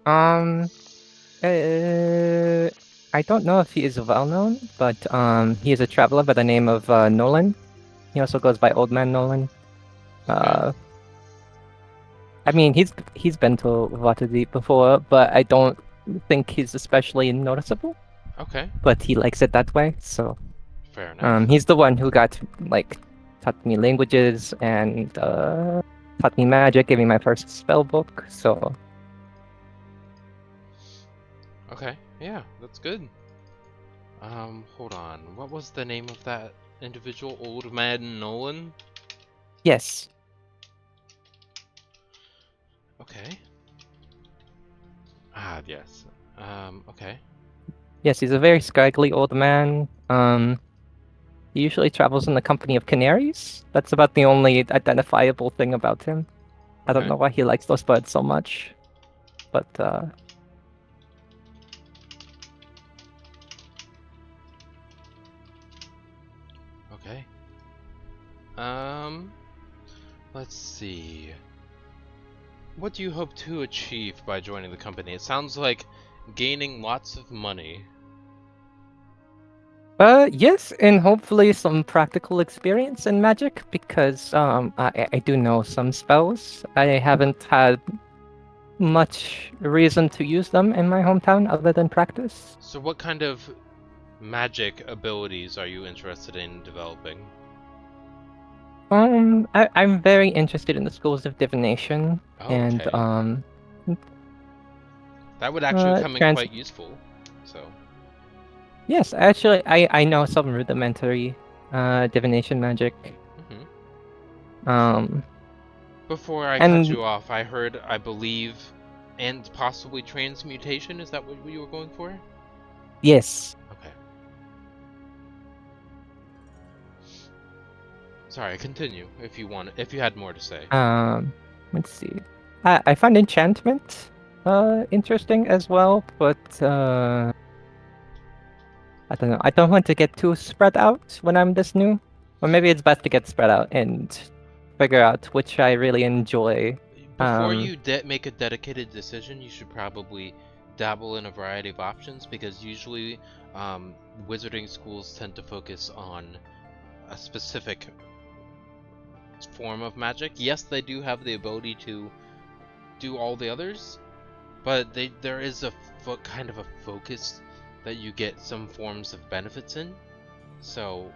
Um, I don't know if he is well known, but he is a traveler by the name of Nolan. He also goes by Old Man Nolan. Okay. I mean, he's been to Waterdeep before, but I don't think he's especially noticeable. Okay. But he likes it that way, so Fair enough. he's the one who got like taught me languages and taught me magic, gave me my first spell book. So Okay. Yeah, that's good. Hold on. What was the name of that individual? Old Man Nolan? yes, Okay. Ah, yes. Okay. yes, he's a very scraggly old man. He usually travels in the company of canaries. That's about the only identifiable thing about him. I don't Okay. know why he likes those birds so much, but Okay. Let's see. What do you hope to achieve by joining the company? It sounds like gaining lots of money. yes, and hopefully some practical experience in magic because I do know some spells. I haven't had much reason to use them in my hometown other than practice. So what kind of magic abilities are you interested in developing? I'm very interested in the schools of divination Oh, and okay. That would actually come in trans. quite useful. So, Yes, actually, I know some rudimentary divination magic. Um, before I cut and you off, I heard, I believe, and possibly transmutation. Is that what you were going for? yes, Okay. Sorry, continue if you want. If you had more to say. let's see. I find enchantment interesting as well, but I don't know. I don't want to get too spread out when I'm this new. Or maybe it's best to get spread out and figure out which I really enjoy. Before you make a dedicated decision, you should probably dabble in a variety of options because usually wizarding schools tend to focus on a specific form of magic. Yes, they do have the ability to do all the others, but there is a kind of a focus that you get some forms of benefits in. So,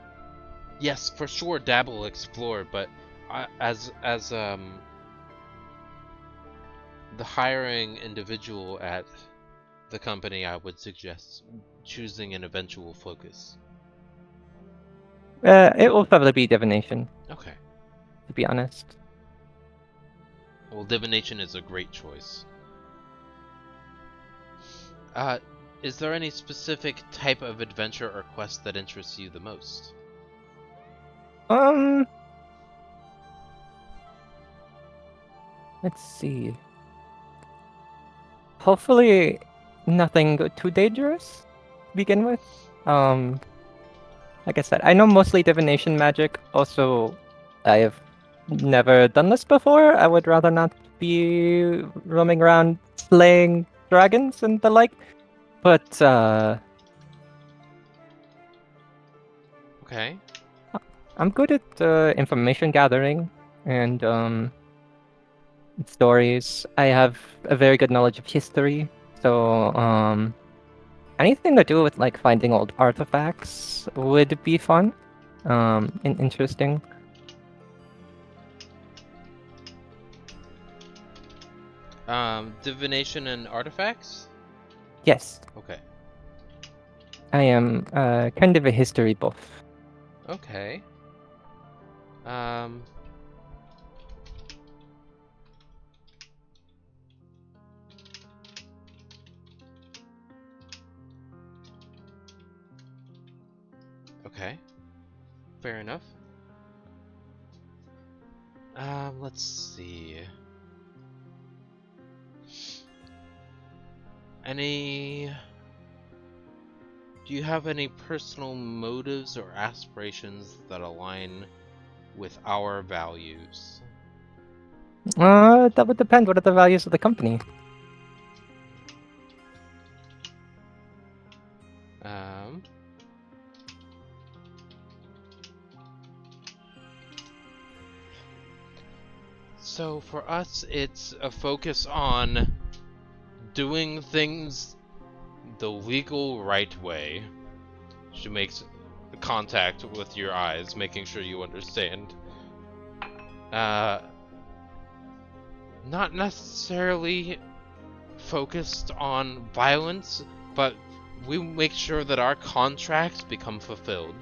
yes, for sure, dabble, explore, but as the hiring individual at the company, I would suggest choosing an eventual focus. It will probably be divination, Okay. to be honest. Well, divination is a great choice. Is there any specific type of adventure or quest that interests you the most? Let's see. Hopefully, nothing too dangerous to begin with. Like I said, I know mostly divination magic. Also, I have never done this before. I would rather not be roaming around slaying dragons and the like. But Okay. I'm good at information gathering and stories. I have a very good knowledge of history, so anything to do with like finding old artifacts would be fun, and interesting. Divination and artifacts? Yes, Okay. I am kind of a history buff. Okay. Okay. Fair enough. Let's see. Do you have any personal motives or aspirations that align with our values? That would depend. What are the values of the company? So for us, it's a focus on doing things the legal right way. She makes contact with your eyes, making sure you understand. Not necessarily focused on violence, but we make sure that our contracts become fulfilled.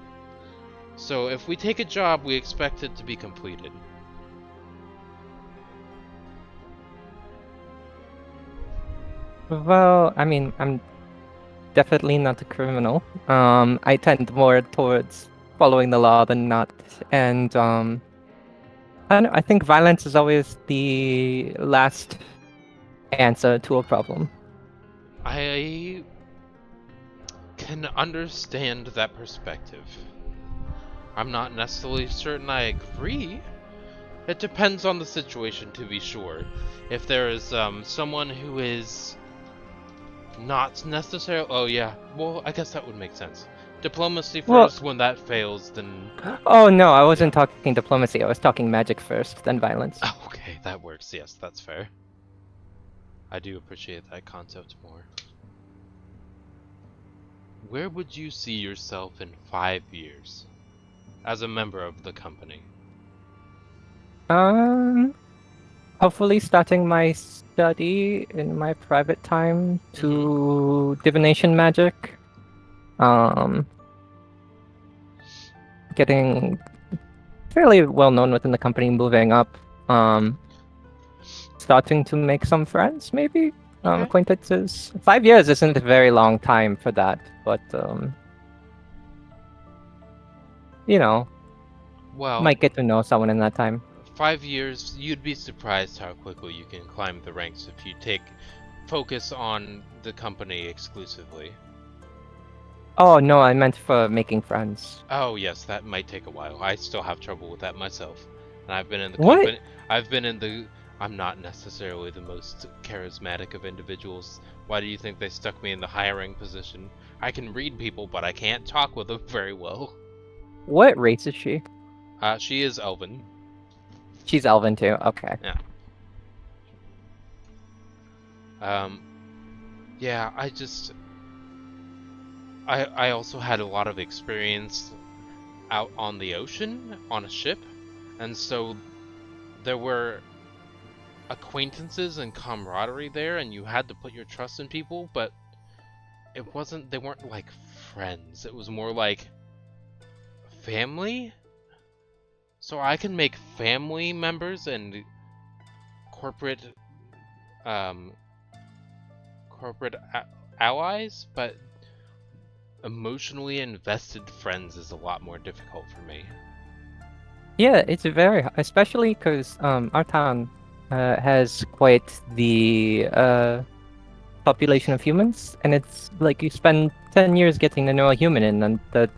So if we take a job, we expect it to be completed. Well, I mean, I'm definitely not a criminal. I tend more towards following the law than not, and I don't know, I think violence is always the last answer to a problem. I can understand that perspective. I'm not necessarily certain I agree. It depends on the situation, to be sure. If there is someone who is not necessarily... Oh yeah, well, I guess that would make sense. Diplomacy first, when that fails, then... Oh no, I wasn't talking diplomacy, I was talking magic first, then violence. Oh, okay, that works, yes, that's fair. I do appreciate that concept more. Where would you see yourself in 5 years? As a member of the company? Hopefully starting my study in my private time to divination magic. Getting fairly well known within the company, moving up. Starting to make some friends, maybe? Okay. Acquaintances. 5 years isn't a very long time for that, but you know, Well, might get to know someone in that time. 5 years, you'd be surprised how quickly you can climb the ranks if you focus on the company exclusively. Oh no, I meant for making friends. Oh yes, that might take a while. I still have trouble with that myself. And I've been in the What? company. I'm not necessarily the most charismatic of individuals. Why do you think they stuck me in the hiring position? I can read people, but I can't talk with them very well. What race is she? She is elven. She's elven too. Okay. Yeah, I also had a lot of experience out on the ocean on a ship, and so there were acquaintances and camaraderie there, and you had to put your trust in people, but they weren't like friends. It was more like family. So I can make family members and corporate allies, but emotionally invested friends is a lot more difficult for me. Yeah, it's especially because our town has quite the population of humans, and it's like you spend 10 years getting to know a human, and then they're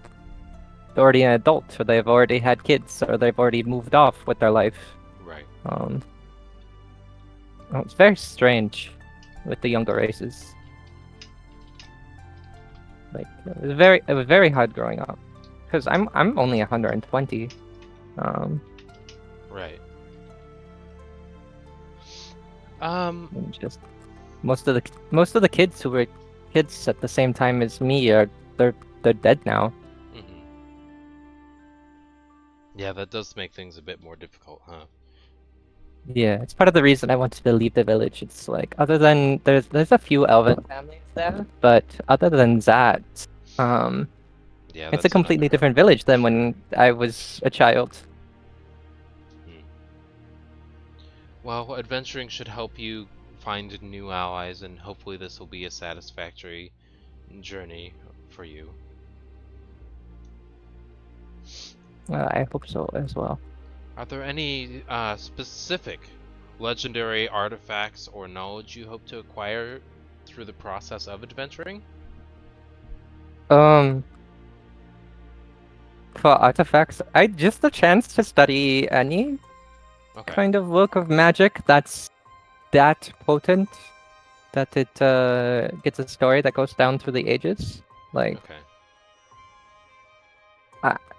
already an adult, or they've already had kids, or they've already moved off with their life. Right. It's very strange with the younger races. Like it was very hard growing up, because I'm only 120. Right. And just most of the kids who were kids at the same time as me they're dead now. Mhm. Yeah, that does make things a bit more difficult, huh? Yeah, it's part of the reason I wanted to leave the village. It's like other than there's a few elven families there, but other than that, Yeah, it's a that's completely another different village than when I was a child. Well, adventuring should help you find new allies, and hopefully this will be a satisfactory journey for you. I hope so as well. Are there any specific legendary artifacts or knowledge you hope to acquire through the process of adventuring? For artifacts, I just the chance to study any Okay. kind of work of magic that's that potent that it gets a story that goes down through the ages. Like Okay.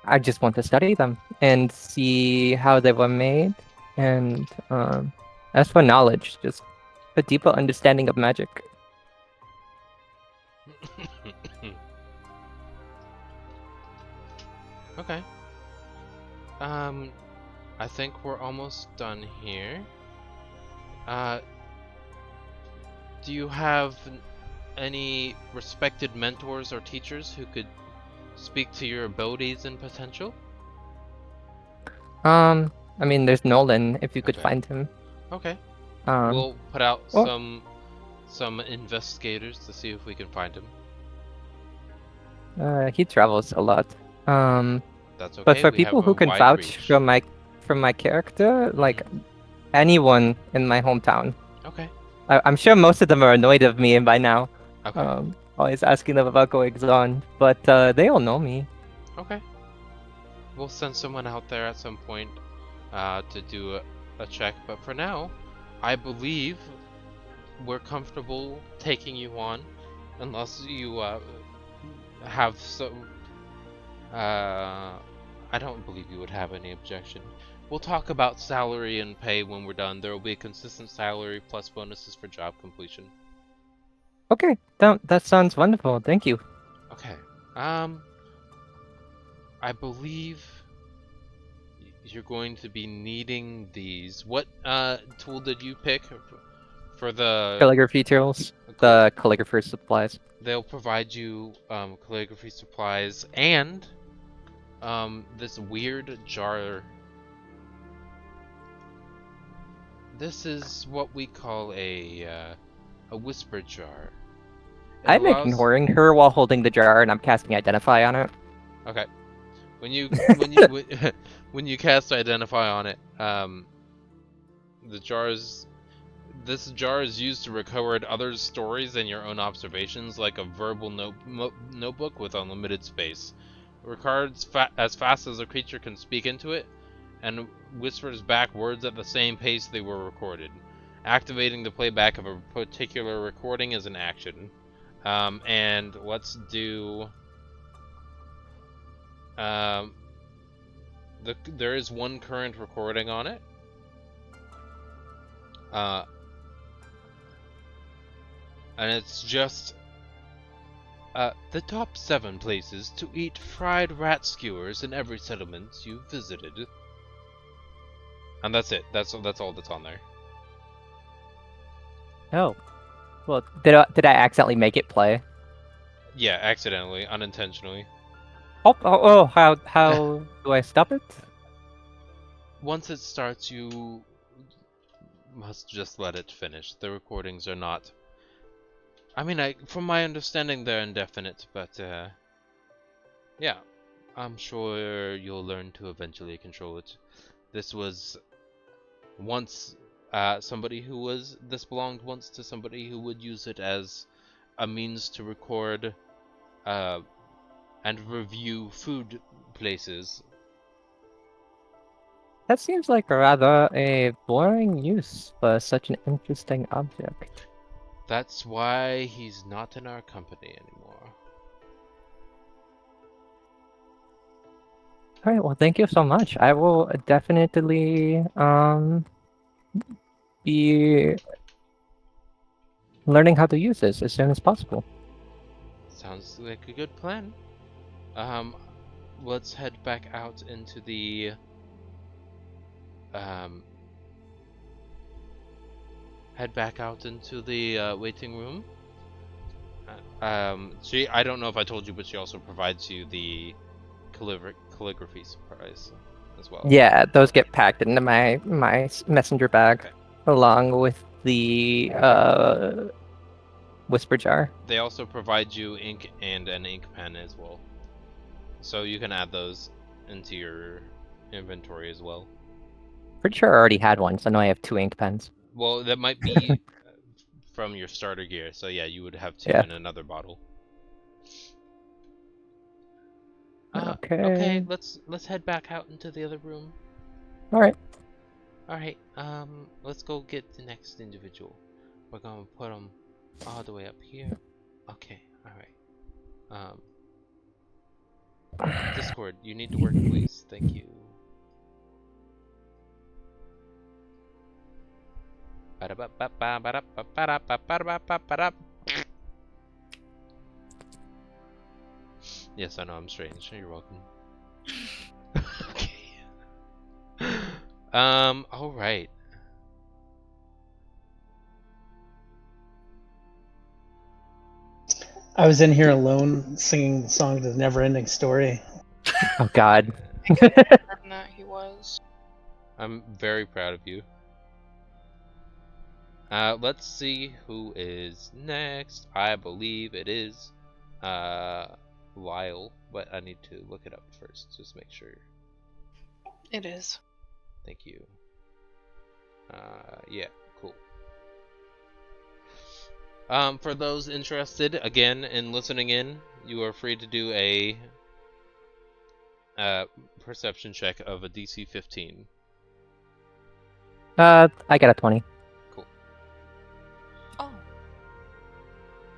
I just want to study them and see how they were made, and as for knowledge, just a deeper understanding of magic. Okay. I think we're almost done here. Do you have any respected mentors or teachers who could speak to your abilities and potential? I mean, there's Nolan if you could Okay. find him. Okay. Um, We'll put out well- some investigators to see if we can find him. he travels a lot. That's okay. But for we people have a who can wide vouch reach. for my character, like anyone in my hometown, Okay. I'm sure most of them are annoyed of me by now. Okay. Always asking them about goings on, but they all know me. Okay. We'll send someone out there at some point to do a check, but for now, I believe we're comfortable taking you on, unless you have some. I don't believe you would have any objection. We'll talk about salary and pay when we're done. There will be a consistent salary plus bonuses for job completion. Okay, that sounds wonderful. Thank you. Okay. I believe you're going to be needing these. What tool did you pick for the Calligraphy tools, the calligrapher's supplies. They'll provide you calligraphy supplies and this weird jar. This is what we call a whisper jar. I'm ignoring her while holding the jar, and I'm casting Identify on it. Okay. When you when you cast Identify on it, this jar is used to record others' stories and your own observations, like a verbal notebook with unlimited space. It records as fast as a creature can speak into it, and whispers back words at the same pace they were recorded. Activating the playback of a particular recording is an action. And let's do. There is one current recording on it. And it's just the top 7 places to eat fried rat skewers in every settlement you've visited. And that's it. That's all that's on there. Oh. Well, did I accidentally make it play? Yeah, accidentally, unintentionally. How do I stop it? Once it starts, you must just let it finish. The recordings are not... I mean, from my understanding, they're indefinite, but, yeah. I'm sure you'll learn to eventually control it. This was once this belonged once to somebody who would use it as a means to record, and review food places. That seems like rather a boring use for such an interesting object. That's why he's not in our company anymore. Alright, well thank you so much. I will definitely be learning how to use this as soon as possible. Sounds like a good plan. Let's head back out into the waiting room. I don't know if I told you, but she also provides you the calligraphy surprise as well. Yeah, those get packed into my messenger bag, Okay. along with the whisper jar. They also provide you ink and an ink pen as well, so you can add those into your inventory as well. Pretty sure I already had one, so now I have 2 ink pens. Well, that might be from your starter gear, so yeah, you would have 2 Yeah. in another bottle. Okay. Okay, let's head back out into the other room. Alright. Alright, let's go get the next individual. We're gonna put them all the way up here. Okay, alright. Discord, you need to work, please. Thank you. Yes, I know I'm strange. You're welcome. Okay. All right. I was in here alone singing the song to the Never Ending Story. Oh god. And that he was. I'm very proud of you. Let's see who is next. I believe it is Lyle, but I need to look it up first, just make sure. It is. Thank you. Yeah, cool. For those interested, again, in listening in, you are free to do a perception check of a DC 15. I got a 20. Cool. Oh.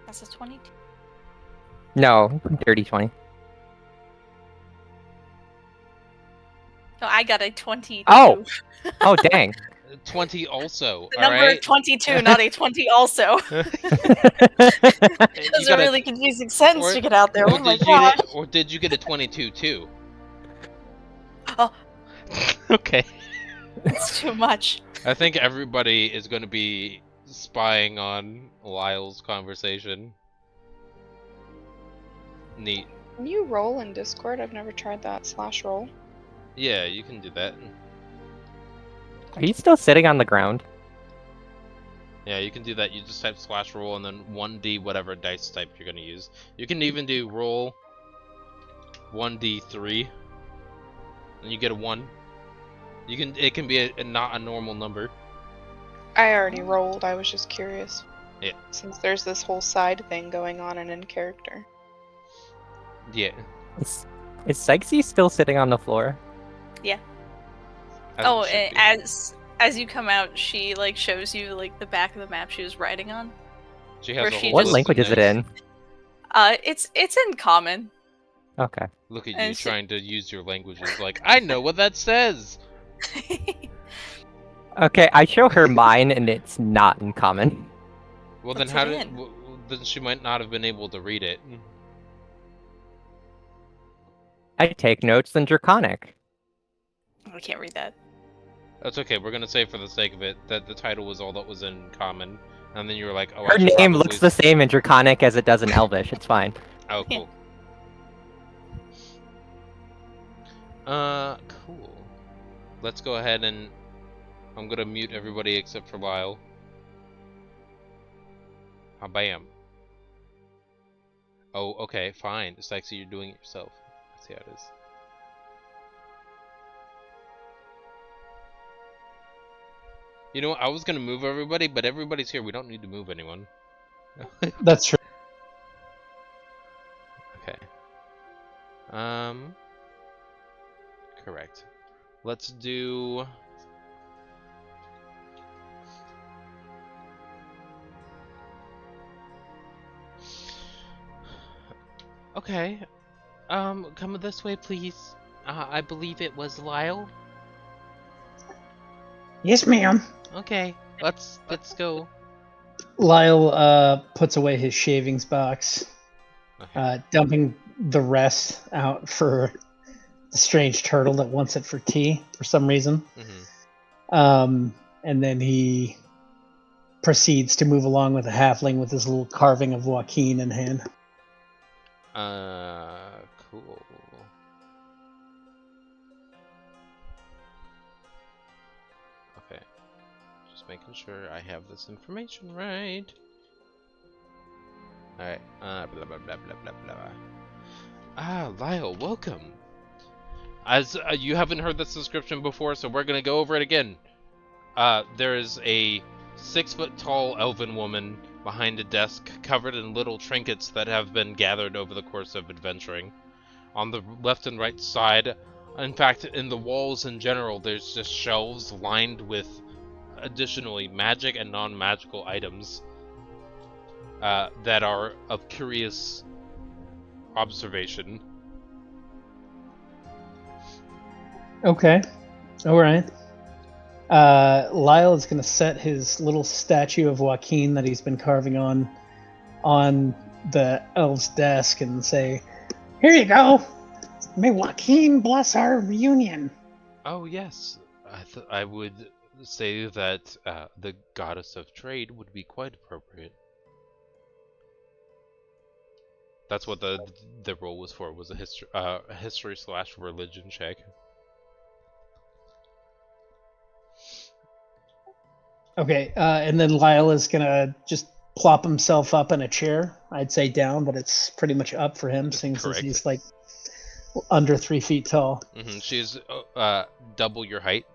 That's a 22. No, dirty 20. No, I got a 22. Oh! Oh, dang. 20 also, The number alright? 22, not a 20 also. You That's a gotta- really confusing sentence or- to get out there. or Oh my did you god. or did you get a 22 too? Oh. Okay. It's too much. I think everybody is going to be spying on Lyle's conversation. Neat. Can you roll in Discord? I've never tried that. /roll. Yeah, you can do that. Are you still sitting on the ground? Yeah, you can do that. You just type /roll and then 1d whatever dice type you're going to use. You can even do roll 1d3 and you get a 1. It can be not a normal number. I already rolled. I was just curious. Yeah. Since there's this whole side thing going on and in character. Yeah. Is Sykesy still sitting on the floor? As Oh, it should be. as you come out, she like shows you like the back of the map she was writing on. She has where a she whole What list of language is it names. in? It's in common. Okay. Look at you And she- trying to use your languages. Like, I know what that says. Okay, I show her mine, and it's not in common. Well, then What's how it did? in? Then she might not have been able to read it. I take notes in Draconic. I can't read that. That's okay. We're gonna say for the sake of it that the title was all that was in common, and then you were like, "Oh, I Her should name probably looks the same in Draconic as it does in Elvish. It's fine. Oh, Yeah. cool. Cool. Let's go ahead and I'm gonna mute everybody except for Lyle. Ah, bam. Oh, okay, fine. Sexy, you're doing it yourself. I see how it is. You know what? I was gonna move everybody, but everybody's here. We don't need to move anyone. That's true. Okay. Correct. Let's do. Okay. Come this way, please. I believe it was Lyle. Yes, ma'am. Okay. Let's go. Lyle puts away his shavings box, Okay. dumping the rest out for the strange turtle that wants it for tea for some reason. And then he proceeds to move along with the halfling with his little carving of Joaquin in hand. Cool. Okay. Just making sure I have this information right. Alright, blah blah blah blah blah blah. Ah, Lyle, welcome. As you haven't heard this description before, so we're gonna go over it again. There is a 6-foot-tall elven woman behind a desk covered in little trinkets that have been gathered over the course of adventuring. On the left and right side, in fact, in the walls in general, there's just shelves lined with additionally magic and non-magical items that are of curious observation. Okay. All right. Lyle is going to set his little statue of Joaquin that he's been carving on the elf's desk and say, "Here you go. May Joaquin bless our reunion." Oh yes, I would say that the goddess of trade would be quite appropriate. That's what the roll was for. Was a history / religion check. Okay, and then Lyle is gonna just plop himself up in a chair. I'd say down, but it's pretty much up for him, since Correct. he's like under 3 feet tall. She's double your height.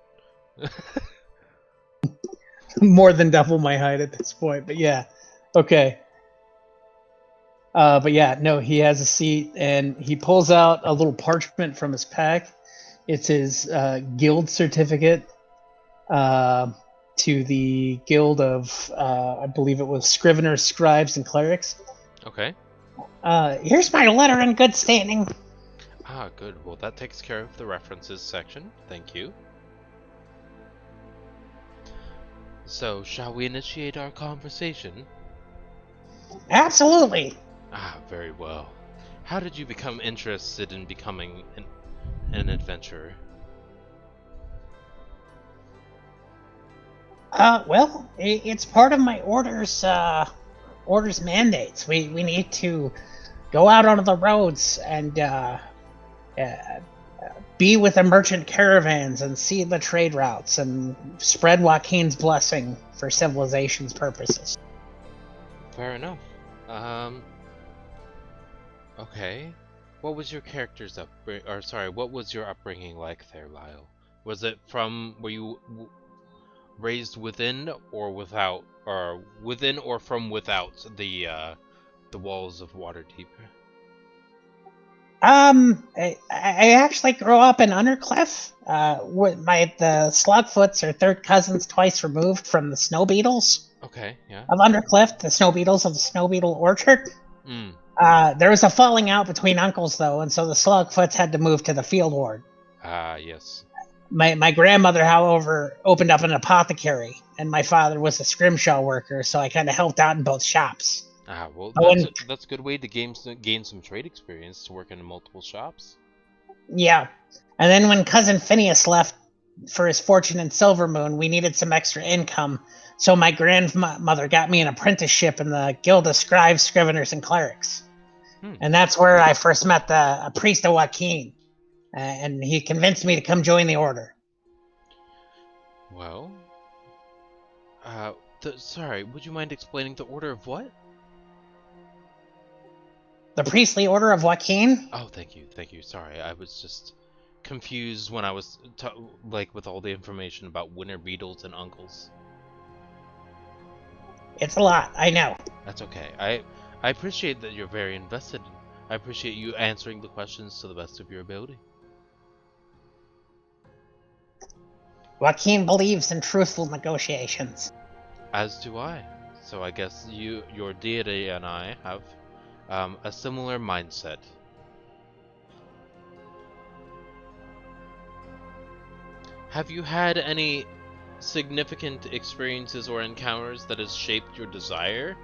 More than double my height at this point, but yeah. Okay. But yeah, no, he has a seat, and he pulls out a little parchment from his pack. It's his guild certificate to the guild of, I believe it was Scriveners, Scribes, and Clerics. Okay. Here's my letter in good standing. Ah, good. Well, that takes care of the references section. Thank you. So, shall we initiate our conversation? Absolutely. Ah, very well. How did you become interested in becoming an adventurer? Well, it's part of my order's mandates. We need to go out onto the roads and be with the merchant caravans and see the trade routes and spread Joaquin's blessing for civilization's purposes. Fair enough. Okay. What was your character's what was your upbringing like there, Lyle? Was it were you raised within or without, or within or from without the walls of Waterdeep? I actually grew up in Undercliff. The Slugfoots are third cousins twice removed from the Snow Beetles Okay, yeah. of Undercliff, the Snow Beetles of the Snow Beetle Orchard. There was a falling out between uncles, though, and so the Slugfoots had to move to the field ward. Ah, yes. My grandmother, however, opened up an apothecary, and my father was a scrimshaw worker, so I kind of helped out in both shops. Ah, well, But when- that's a good way to gain some trade experience to work in multiple shops. Yeah. And then when cousin Phineas left for his fortune in Silvermoon, we needed some extra income, so my grandmother got me an apprenticeship in the Guild of Scribes, Scriveners, and Clerics. And that's where I first met a priest of Joaquin, and he convinced me to come join the order. Well, sorry, would you mind explaining the order of what? The priestly order of Joaquin? Oh, thank you. Sorry, I was just confused when I was with all the information about winter beetles and uncles. It's a lot, I know. That's okay. I appreciate that you're very invested. I appreciate you answering the questions to the best of your ability. Joaquin believes in truthful negotiations. As do I. So I guess your deity and I have a similar mindset. Have you had any significant experiences or encounters that has shaped your desire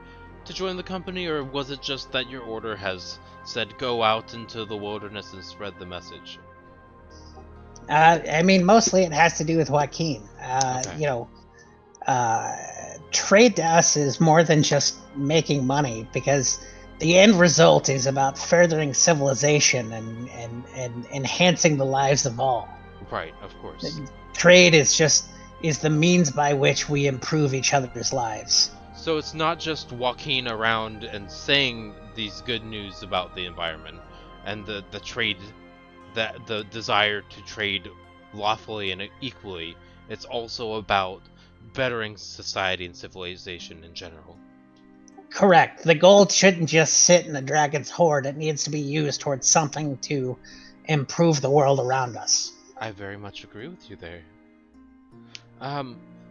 to join the company, or was it just that your order has said go out into the wilderness and spread the message? I mean, mostly it has to do with Joaquin. Okay. Trade to us is more than just making money, because the end result is about furthering civilization and enhancing the lives of all. Right, of course. Trade is the means by which we improve each other's lives. So it's not just walking around and saying these good news about the environment and the trade, that the desire to trade lawfully and equally. It's also about bettering society and civilization in general. Correct. The gold shouldn't just sit in the dragon's hoard. It needs to be used towards something to improve the world around us. I very much agree with you there.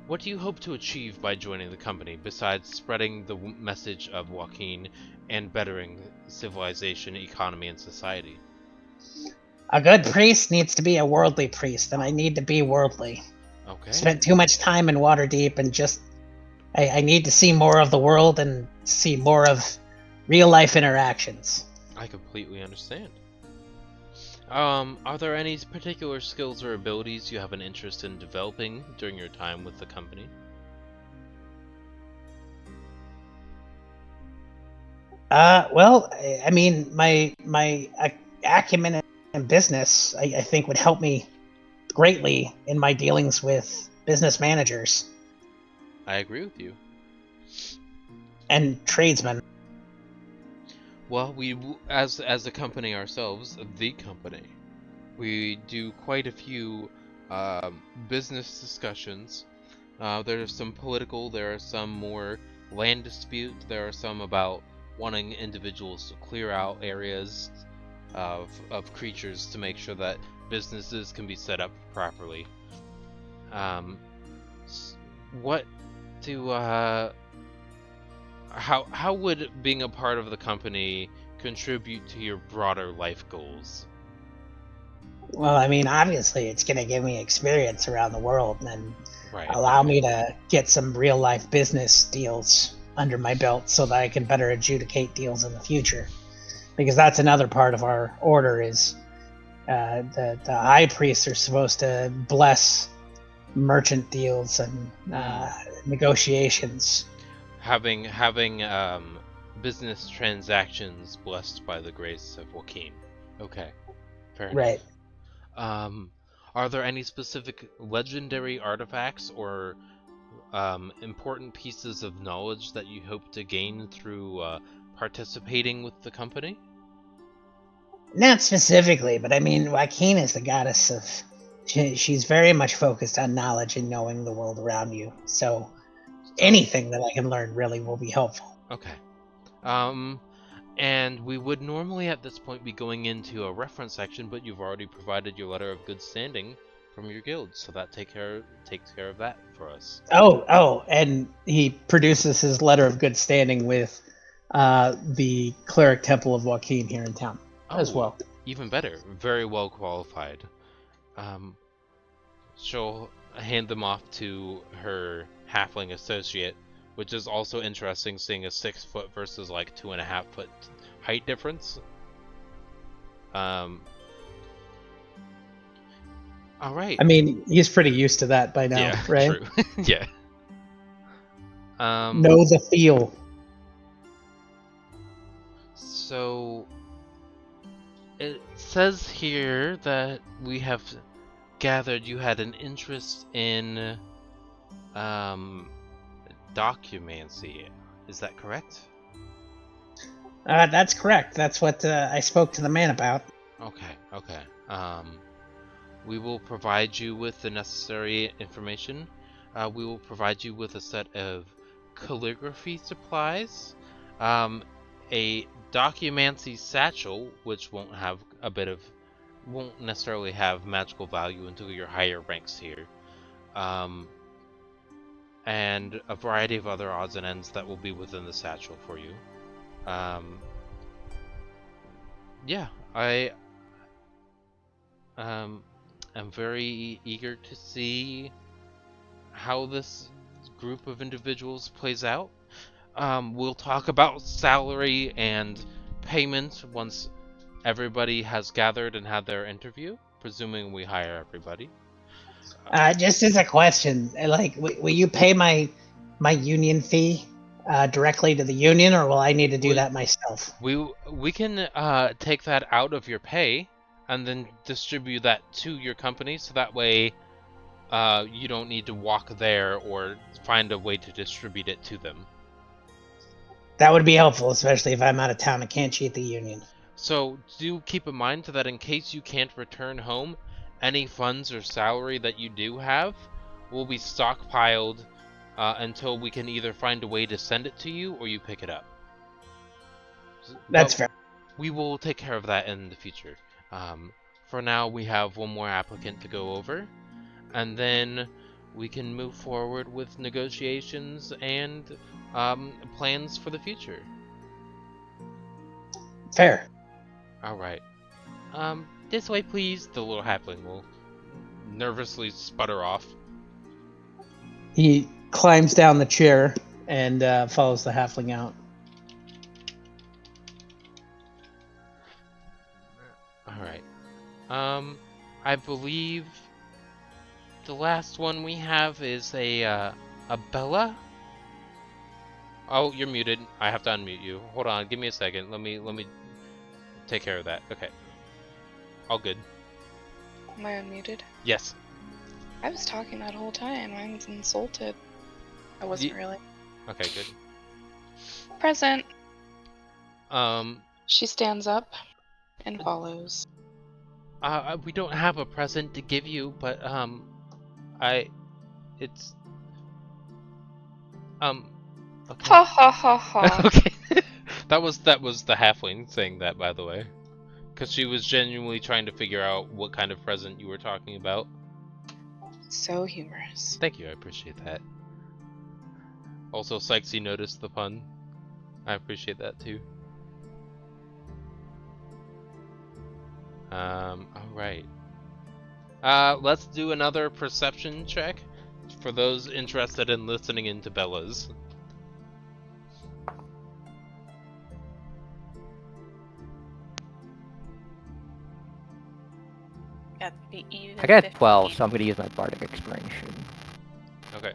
What do you hope to achieve by joining the company, besides spreading the message of Joaquin and bettering civilization, economy, and society? A good priest needs to be a worldly priest, and I need to be worldly. Okay. Spent too much time in Waterdeep, and I need to see more of the world and see more of real-life interactions. I completely understand. Are there any particular skills or abilities you have an interest in developing during your time with the company? Well, I mean, my acumen in business, I think, would help me greatly in my dealings with business managers. I agree with you. And tradesmen. Well, as a company ourselves, the company, we do quite a few business discussions. There are some political, there are some more land dispute, there are some about wanting individuals to clear out areas of creatures to make sure that businesses can be set up properly. What do how would being a part of the company contribute to your broader life goals? Well, I mean, obviously, it's going to give me experience around the world and Right. allow me to get some real life business deals under my belt so that I can better adjudicate deals in the future. Because that's another part of our order is the high priests are supposed to bless merchant deals and negotiations. Having business transactions blessed by the grace of Joaquin. Okay, fair enough. Right. Are there any specific legendary artifacts or important pieces of knowledge that you hope to gain through participating with the company? Not specifically, but I mean, Joaquin is the goddess of. She's very much focused on knowledge and knowing the world around you. So anything that I can learn really will be helpful. Okay. And we would normally at this point be going into a reference section, but you've already provided your letter of good standing from your guild, so that takes care of that for us. Oh, and he produces his letter of good standing with the cleric temple of Joaquin here in town as well. Even better. Very well qualified. She'll hand them off to her halfling associate, which is also interesting, seeing a 6 foot versus like 2.5 foot height difference. All right. I mean, he's pretty used to that by now, yeah, right? True. Yeah. Know the feel. So it says here that we have gathered you had an interest in documancy. Is that correct? That's correct. That's what I spoke to the man about. Okay. We will provide you with the necessary information. We will provide you with a set of calligraphy supplies, a documancy satchel, which won't necessarily have magical value until your higher ranks here, and a variety of other odds and ends that will be within the satchel for you. Yeah, I am very eager to see how this group of individuals plays out. We'll talk about salary and payment once everybody has gathered and had their interview, presuming we hire everybody. Just as a question, like, will you pay my union fee directly to the union, or will I need to do that myself? We can take that out of your pay and then distribute that to your company, so that way you don't need to walk there or find a way to distribute it to them. That would be helpful, especially if I'm out of town and can't cheat the union. So do keep in mind that in case you can't return home, any funds or salary that you do have will be stockpiled until we can either find a way to send it to you or you pick it up. That's fair. We will take care of that in the future. For now, we have one more applicant to go over, and then we can move forward with negotiations and plans for the future. Fair. All right. This way, please. The little halfling will nervously sputter off. He climbs down the chair and follows the halfling out. All right. I believe the last one we have is a Bella. Oh, you're muted. I have to unmute you. Hold on. Give me a second. Let me take care of that. Okay. All good. Am I unmuted? Yes. I was talking that whole time. I was insulted. I wasn't really. Okay, good. Present. Um, She stands up and follows. we don't have a present to give you, but it's okay. Ha ha ha ha. Okay. that was the halfling saying that, by the way, because she was genuinely trying to figure out what kind of present you were talking about. So humorous. Thank you, I appreciate that. Also, Sykesy noticed the pun. I appreciate that too. Alright. Let's do another perception check for those interested in listening into Bella's. I got 12, so I'm gonna use my bardic inspiration. Okay.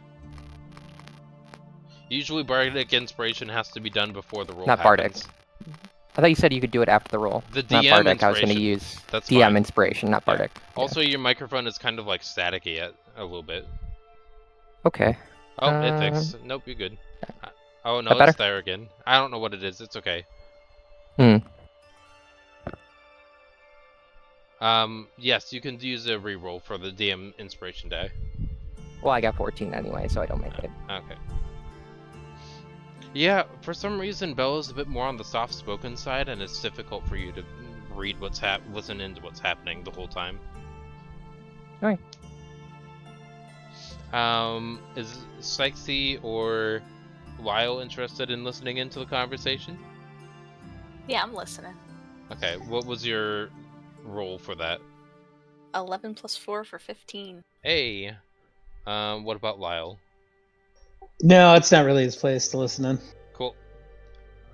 Usually bardic inspiration has to be done before the roll Not happens. bardic. I thought you said you could do it after the roll. The Not DM bardic. I was gonna inspiration. use That's DM fine. inspiration, not bardic. Also, your microphone is kind of like staticky a little bit. Okay. Oh, it fixed. Nope, you're good. Oh no, That better? it's there again. I don't know what it is. It's okay. Yes, you can use a reroll for the DM inspiration die. Well, I got 14 anyway, so I don't make it. Okay. Yeah, for some reason Bella's a bit more on the soft-spoken side, and it's difficult for you to read listen into what's happening the whole time. Alright. Is Sykesy or Lyle interested in listening into the conversation? Yeah, I'm listening. Okay, what was your roll for that? 11 plus 4 for 15. Hey, what about Lyle? No, it's not really his place to listen in. Cool.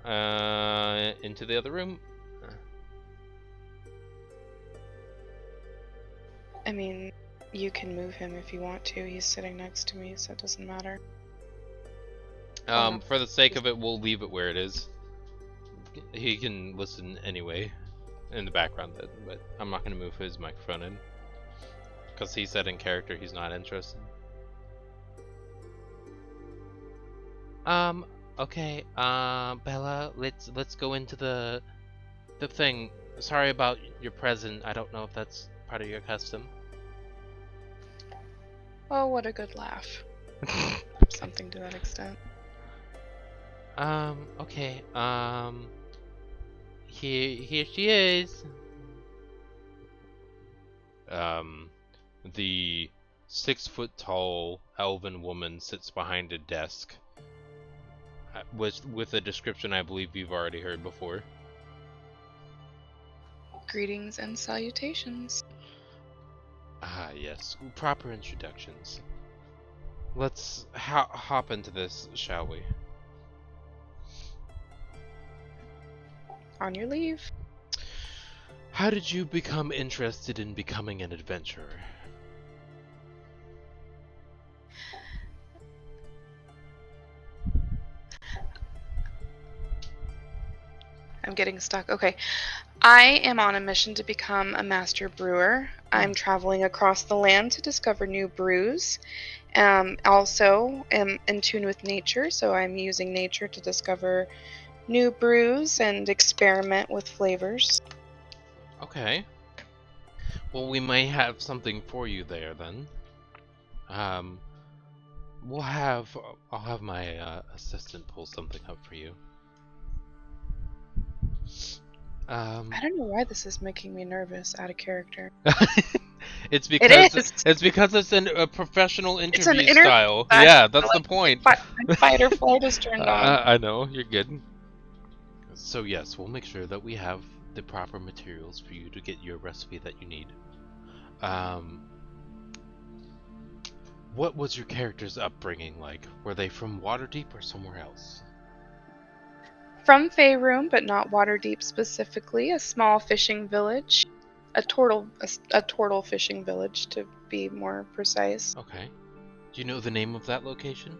Into the other room. I mean, you can move him if you want to. He's sitting next to me, so it doesn't matter. No. For the sake of it, we'll leave it where it is. He can listen anyway, in the background then, but I'm not gonna move his microphone in. Because he said in character he's not interested. Okay, Bella, let's go into the thing. Sorry about your present. I don't know if that's part of your custom. Oh, what a good laugh. Something to that extent. Okay, here she is. The 6-foot-tall elven woman sits behind a desk. With a description I believe you've already heard before. Greetings and salutations. Ah, yes, proper introductions. Let's hop into this, shall we? On your leave. How did you become interested in becoming an adventurer? I'm getting stuck. Okay. I am on a mission to become a master brewer. I'm traveling across the land to discover new brews. Also am in tune with nature, so I'm using nature to discover new brews and experiment with flavors. Okay. Well, we may have something for you there then. I'll have my assistant pull something up for you. I don't know why this is making me nervous, out of character. It's because is. it's because it's a professional It's an interview interview style. style, Yeah, that's the like, point. Fight or flight is turned on. I know, you're good. So yes, we'll make sure that we have the proper materials for you to get your recipe that you need. What was your character's upbringing like? Were they from Waterdeep or somewhere else? From Faerun, but not Waterdeep specifically, a small fishing village. A turtle fishing village, to be more precise. Okay. Do you know the name of that location?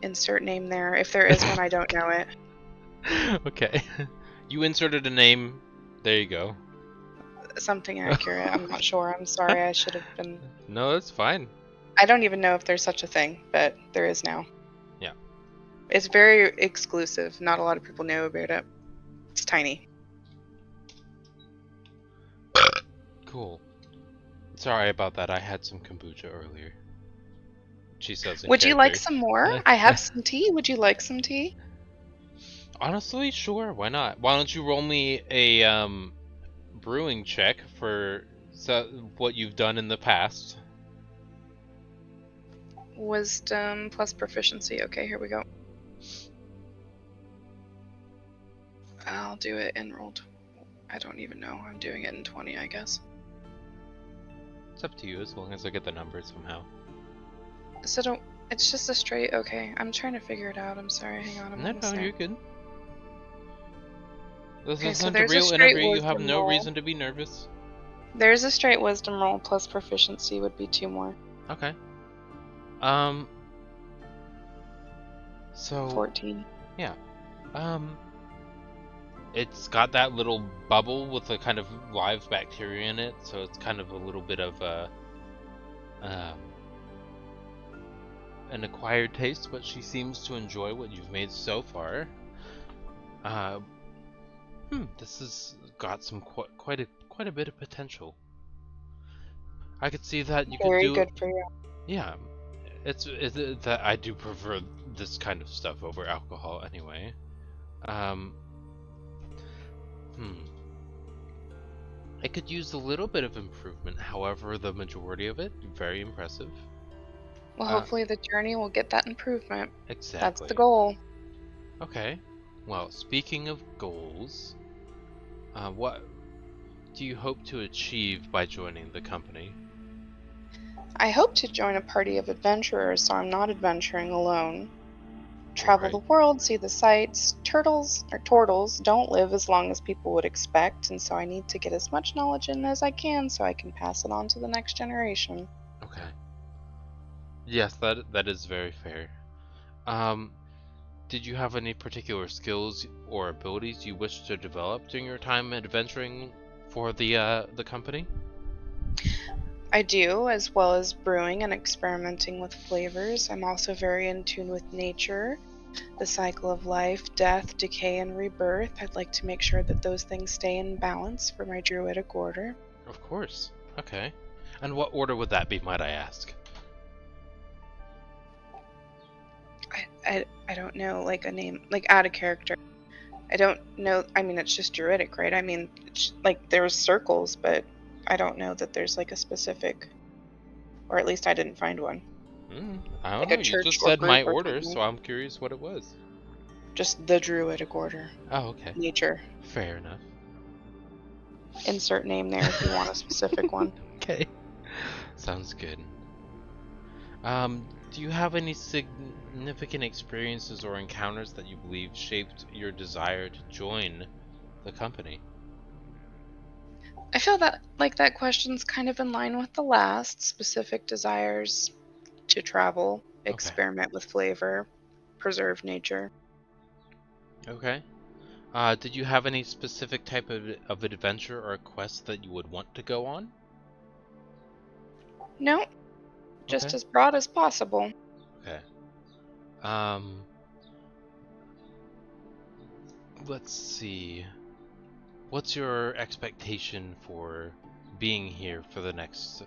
Insert name there. If there is one, I don't know it. Okay. You inserted a name. There you go. Something accurate. I'm not sure. I'm sorry. I should have been. No, that's fine. I don't even know if there's such a thing, but there is now. Yeah. It's very exclusive. Not a lot of people know about it. It's tiny. Cool. Sorry about that. I had some kombucha earlier. She says in Would you like character. some more? I have some tea. Would you like some tea? Honestly, sure. Why not? Why don't you roll me a brewing check for what you've done in the past? Wisdom plus proficiency. Okay, here we go. I'll do it in rolled. I don't even know. I'm doing it in 20, I guess. It's up to you as long as I get the numbers somehow. So don't. It's just a straight. Okay, I'm trying to figure it out. I'm sorry. Hang on. I'm No, almost there. you're good. This Okay, so isn't a there's a real straight interview. You have wisdom no roll. reason to be nervous. There's a straight wisdom roll plus proficiency would be 2 more. Okay. So 14. It's got that little bubble with a kind of live bacteria in it, so it's kind of a little bit of a an acquired taste, but she seems to enjoy what you've made so far. This has got some quite a bit of potential. I could see that you could Very do. good for you. Yeah, it's that I do prefer this kind of stuff over alcohol anyway. I could use a little bit of improvement, however, the majority of it, very impressive. Well, Uh, hopefully the journey will get that improvement. Exactly. That's the goal. Okay. Well, speaking of goals, what do you hope to achieve by joining the company? I hope to join a party of adventurers so I'm not adventuring alone. Travel the Right. world, see the sights. Turtles don't live as long as people would expect, and so I need to get as much knowledge in as I can so I can pass it on to the next generation. Okay. Yes, that is very fair. Um, did you have any particular skills or abilities you wish to develop during your time adventuring for the company? I do, as well as brewing and experimenting with flavors. I'm also very in tune with nature, the cycle of life, death, decay, and rebirth. I'd like to make sure that those things stay in balance for my druidic order. Of course. Okay. And what order would that be, might I ask? I don't know, like a name, like add a character. I don't know. I mean, it's just druidic, right? I mean, like there's circles, but I don't know that there's like a specific, or at least I didn't find one, I don't like know. a You church just or said group my or order, something. so I'm curious what it was. Just the druidic order, Oh, okay. nature. Fair enough. Insert name there if you want a specific one. Okay. Sounds good. Do you have any significant experiences or encounters that you believe shaped your desire to join the company? I feel that like that question's kind of in line with the last specific desires to travel, Okay. experiment with flavor, preserve nature. Okay. Did you have any specific type of adventure or quest that you would want to go on? No, just Okay. as broad as possible. Okay. Um, let's see. What's your expectation for being here for the next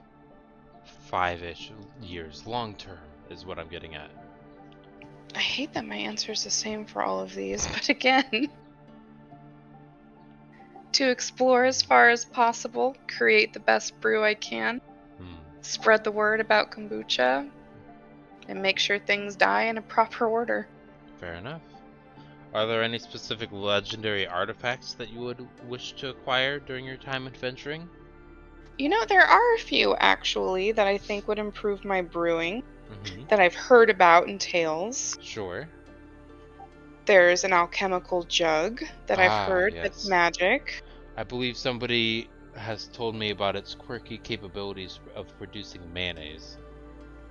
5-ish years? Long term is what I'm getting at. I hate that my answer is the same for all of these, but again, to explore as far as possible, create the best brew I can, spread the word about kombucha, and make sure things die in a proper order. Fair enough. Are there any specific legendary artifacts that you would wish to acquire during your time adventuring? You know, there are a few actually that I think would improve my brewing Mm-hmm. that I've heard about in tales. Sure. There's an alchemical jug that I've heard that's Yes. magic. I believe somebody has told me about its quirky capabilities of producing mayonnaise.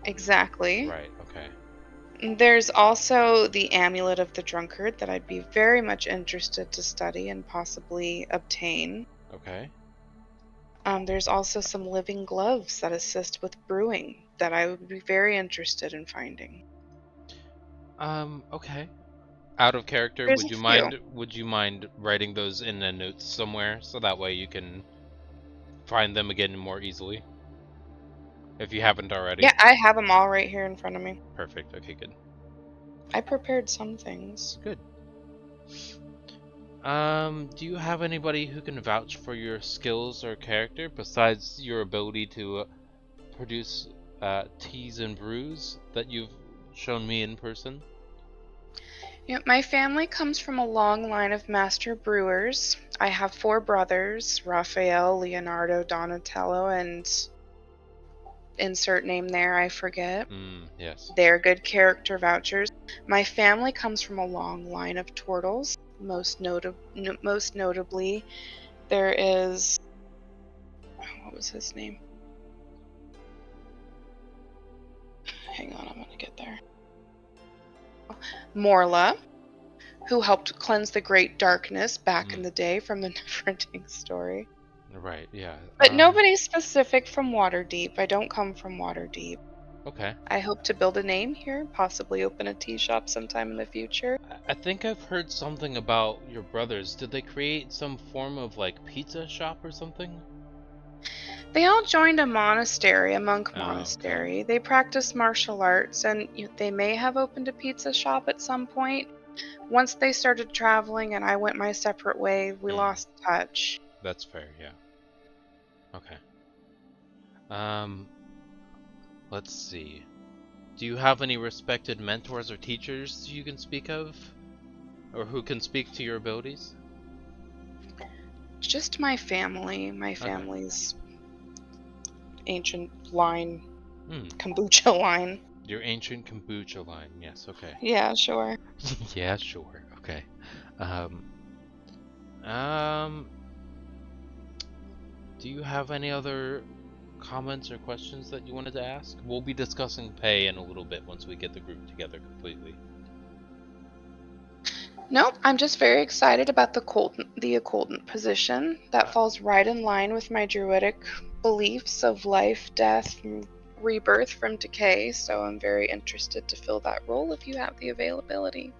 Exactly. Right, okay. There's also the Amulet of the Drunkard that I'd be very much interested to study and possibly obtain. Okay. There's also some living gloves that assist with brewing that I would be very interested in finding. Okay. Out of character, There's a few. would you mind writing those in the notes somewhere so that way you can find them again more easily? If you haven't already. Yeah, I have them all right here in front of me. Perfect. Okay, good. I prepared some things. Good. Do you have anybody who can vouch for your skills or character besides your ability to produce teas and brews that you've shown me in person? Yeah, my family comes from a long line of master brewers. I have 4 brothers, Raphael, Leonardo, Donatello, and insert name there, I forget. Yes. They're good character vouchers. My family comes from a long line of turtles. Most notably, there is what was his name? Hang on, I'm gonna get there. Morla, who helped cleanse the Great Darkness back in the day from the Neverending Story. Right, yeah. But nobody's specific from Waterdeep. I don't come from Waterdeep. Okay. I hope to build a name here, possibly open a tea shop sometime in the future. I think I've heard something about your brothers. Did they create some form of like pizza shop or something? They all joined a monastery, a monk Oh, monastery. They practiced martial arts, and they may have opened a pizza shop at some point. Once they started traveling and I went my separate way, we lost touch. That's fair, yeah. Okay. Let's see. Do you have any respected mentors or teachers you can speak of? Or who can speak to your abilities? Just my family. My family's ancient line, kombucha line. Your ancient kombucha line, yes, okay. Yeah, sure. Yeah, sure, okay. Do you have any other comments or questions that you wanted to ask? We'll be discussing pay in a little bit once we get the group together completely. Nope, I'm just very excited about the occultant position. That falls right in line with my druidic beliefs of life, death, and rebirth from decay, so I'm very interested to fill that role if you have the availability.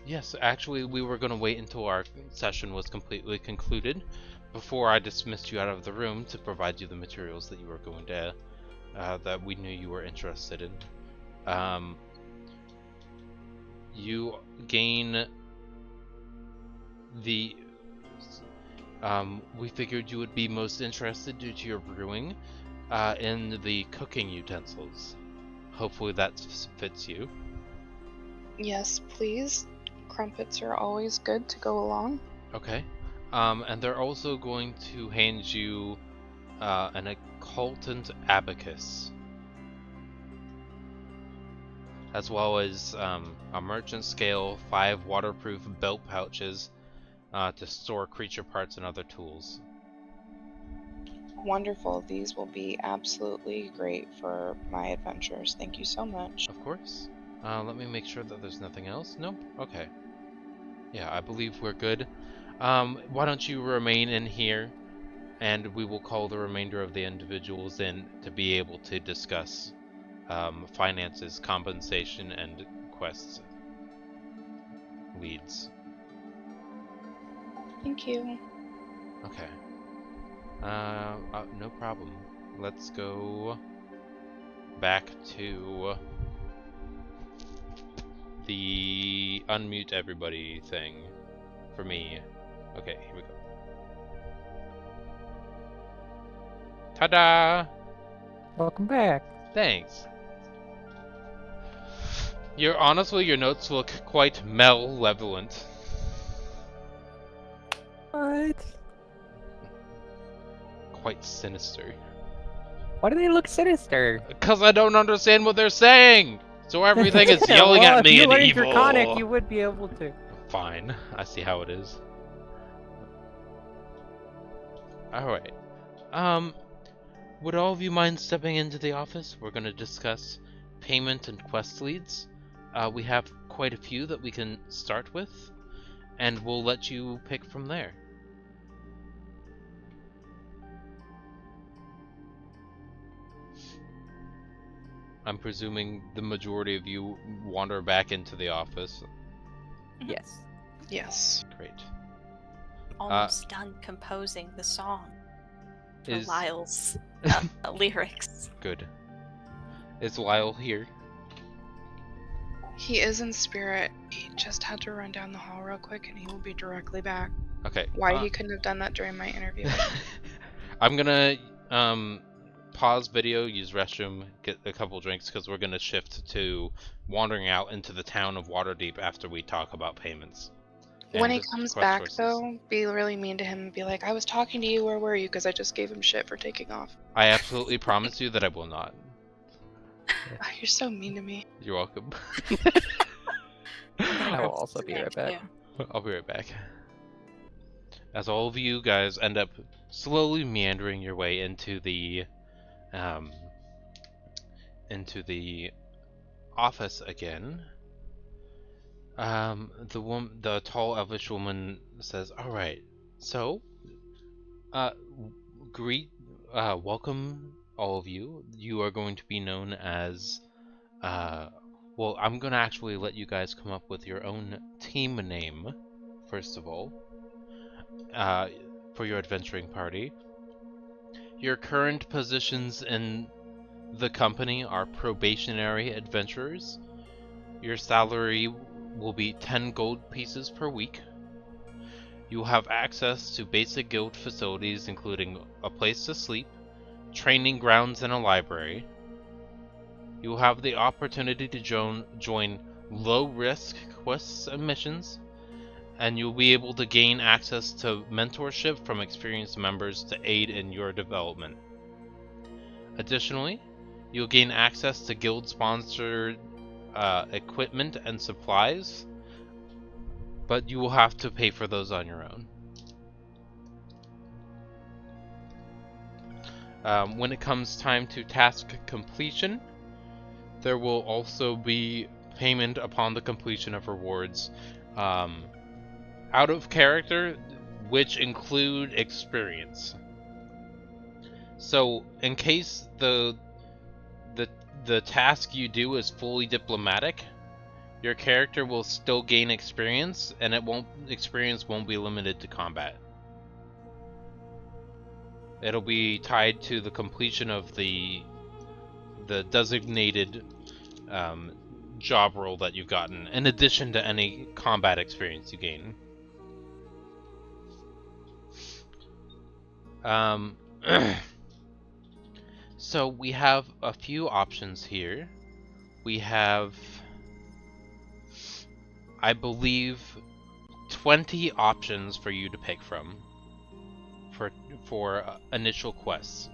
Yes, actually, we were going to wait until our session was completely concluded before I dismissed you out of the room to provide you the materials that you were going to, that we knew you were interested in. You gain the, we figured you would be most interested due to your brewing, in the cooking utensils. Hopefully that fits you. Yes, please. Crumpets are always good to go along. Okay. And they're also going to hand you an occultant abacus, as well as a merchant scale, 5 waterproof belt pouches to store creature parts and other tools. Wonderful. These will be absolutely great for my adventures. Thank you so much. Of course. Let me make sure that there's nothing else. Nope. Okay. Yeah, I believe we're good. Why don't you remain in here, and we will call the remainder of the individuals in to be able to discuss finances, compensation, and quests leads. Thank you. Okay. No problem. Let's go back to the unmute everybody thing for me. Okay, here we go. Ta-da! Welcome back. Thanks. Honestly, your notes look quite malevolent. What? Quite sinister. Why do they look sinister? Because I don't understand what they're saying! So everything is yelling Well, at me if you in learned evil! Draconic, you would be able to. Fine, I see how it is. Alright. Would all of you mind stepping into the office? We're gonna discuss payment and quest leads. We have quite a few that we can start with, and we'll let you pick from there. I'm presuming the majority of you wander back into the office. Yes. Yes. Great. Almost done composing the song for Is Lyle's lyrics. good. Is Lyle here? He is in spirit. He just had to run down the hall real quick, and he will be directly back. Okay. Why he couldn't have done that during my interview? I'm gonna pause video, use restroom, get a couple drinks, because we're gonna shift to wandering out into the town of Waterdeep after we talk about payments. When and he comes quest back, sources. though, be really mean to him and be like, I was talking to you, where were you? Because I just gave him shit for taking off. I absolutely promise you that I will not. Oh, you're so mean to me. You're welcome. I will also be right back. I'll be right back. As all of you guys end up slowly meandering your way into the office again, the tall elvish woman says, "All right, so, welcome all of you. You are going to be known as, well, I'm gonna actually let you guys come up with your own team name, first of all, for your adventuring party. Your current positions in the company are probationary adventurers. Your salary will be 10 gold pieces per week. You will have access to basic guild facilities, including a place to sleep, training grounds, and a library. You will have the opportunity to join low-risk quests and missions, and you'll be able to gain access to mentorship from experienced members to aid in your development. Additionally, you'll gain access to guild-sponsored equipment and supplies, but you will have to pay for those on your own. When it comes time to task completion, there will also be payment upon the completion of rewards out of character, which include experience. So, in case the task you do is fully diplomatic, your character will still gain experience, and experience won't be limited to combat. It'll be tied to the completion of the designated job role that you've gotten, in addition to any combat experience you gain. So we have a few options here. We have, I believe, 20 options for you to pick from for initial quests.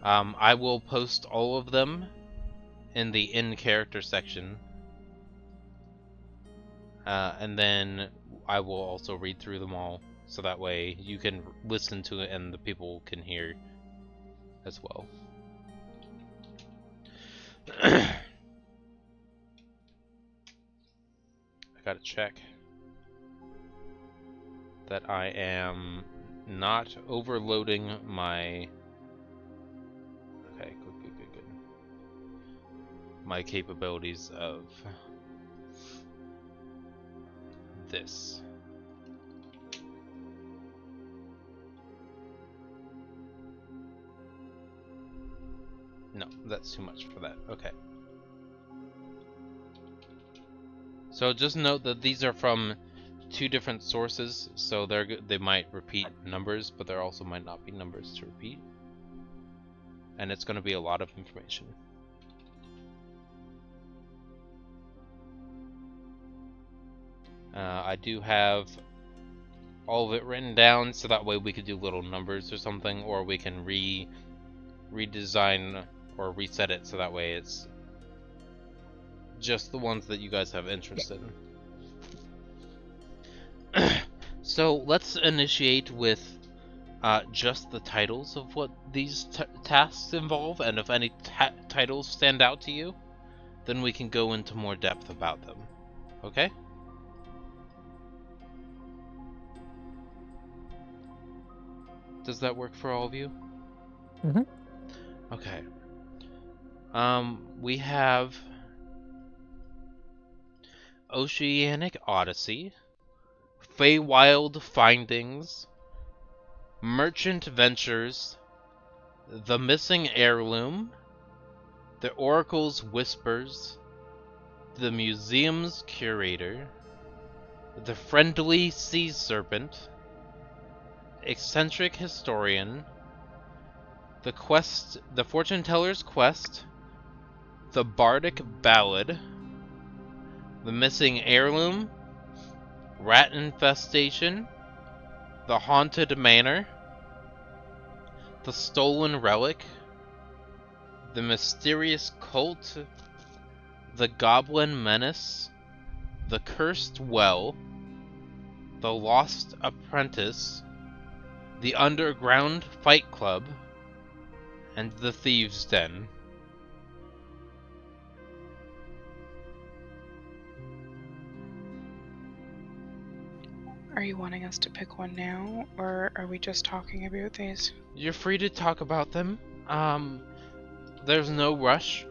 I will post all of them in the in-character section, and then I will also read through them all, so that way you can listen to it and the people can hear as well. I gotta check that I am not overloading my... Okay, good. My capabilities of this. No, that's too much for that. Okay. So just note that these are from 2 different sources, so they might repeat numbers, but there also might not be numbers to repeat. And it's going to be a lot of information. I do have all of it written down, so that way we could do little numbers or something, or we can redesign or reset it so that way it's just the ones that you guys have interest in. So let's initiate with just the titles of what these tasks involve, and if any titles stand out to you, then we can go into more depth about them. Okay? Does that work for all of you? Mm-hmm. Okay. We have Oceanic Odyssey, Feywild Findings, Merchant Ventures, The Missing Heirloom, The Oracle's Whispers, The Museum's Curator, The Friendly Sea Serpent, Eccentric Historian, The Fortune Teller's Quest, The Bardic Ballad, The Missing Heirloom, Rat Infestation, The Haunted Manor, The Stolen Relic, The Mysterious Cult, The Goblin Menace, The Cursed Well, The Lost Apprentice, The Underground Fight Club, and The Thieves' Den. Are you wanting us to pick one now, or are we just talking about these? You're free to talk about them. There's no rush,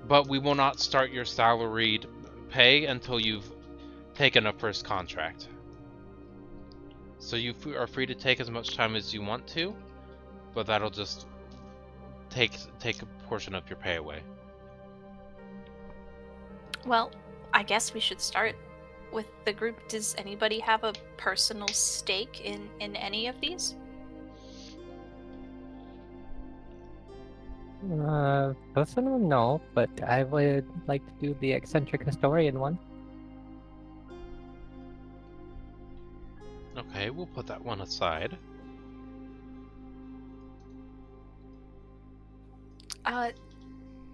but we will not start your salaried pay until you've taken a first contract. So you are free to take as much time as you want to, but that'll just take a portion of your pay away. Well, I guess we should start with the group. Does anybody have a personal stake in any of these? Personal, no, but I would like to do the eccentric historian one. Okay, we'll put that one aside.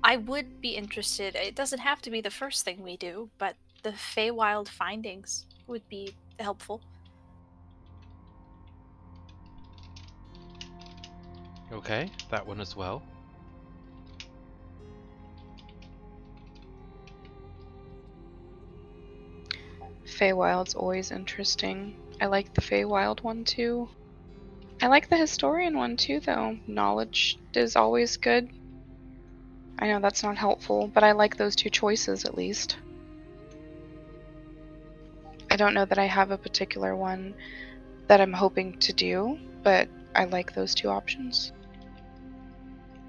I would be interested. It doesn't have to be the first thing we do, but the Feywild findings would be helpful. Okay, that one as well. Feywild's always interesting. I like the Feywild one too. I like the historian one too, though. Knowledge is always good. I know that's not helpful, but I like those two choices at least. I don't know that I have a particular one that I'm hoping to do, but I like those two options.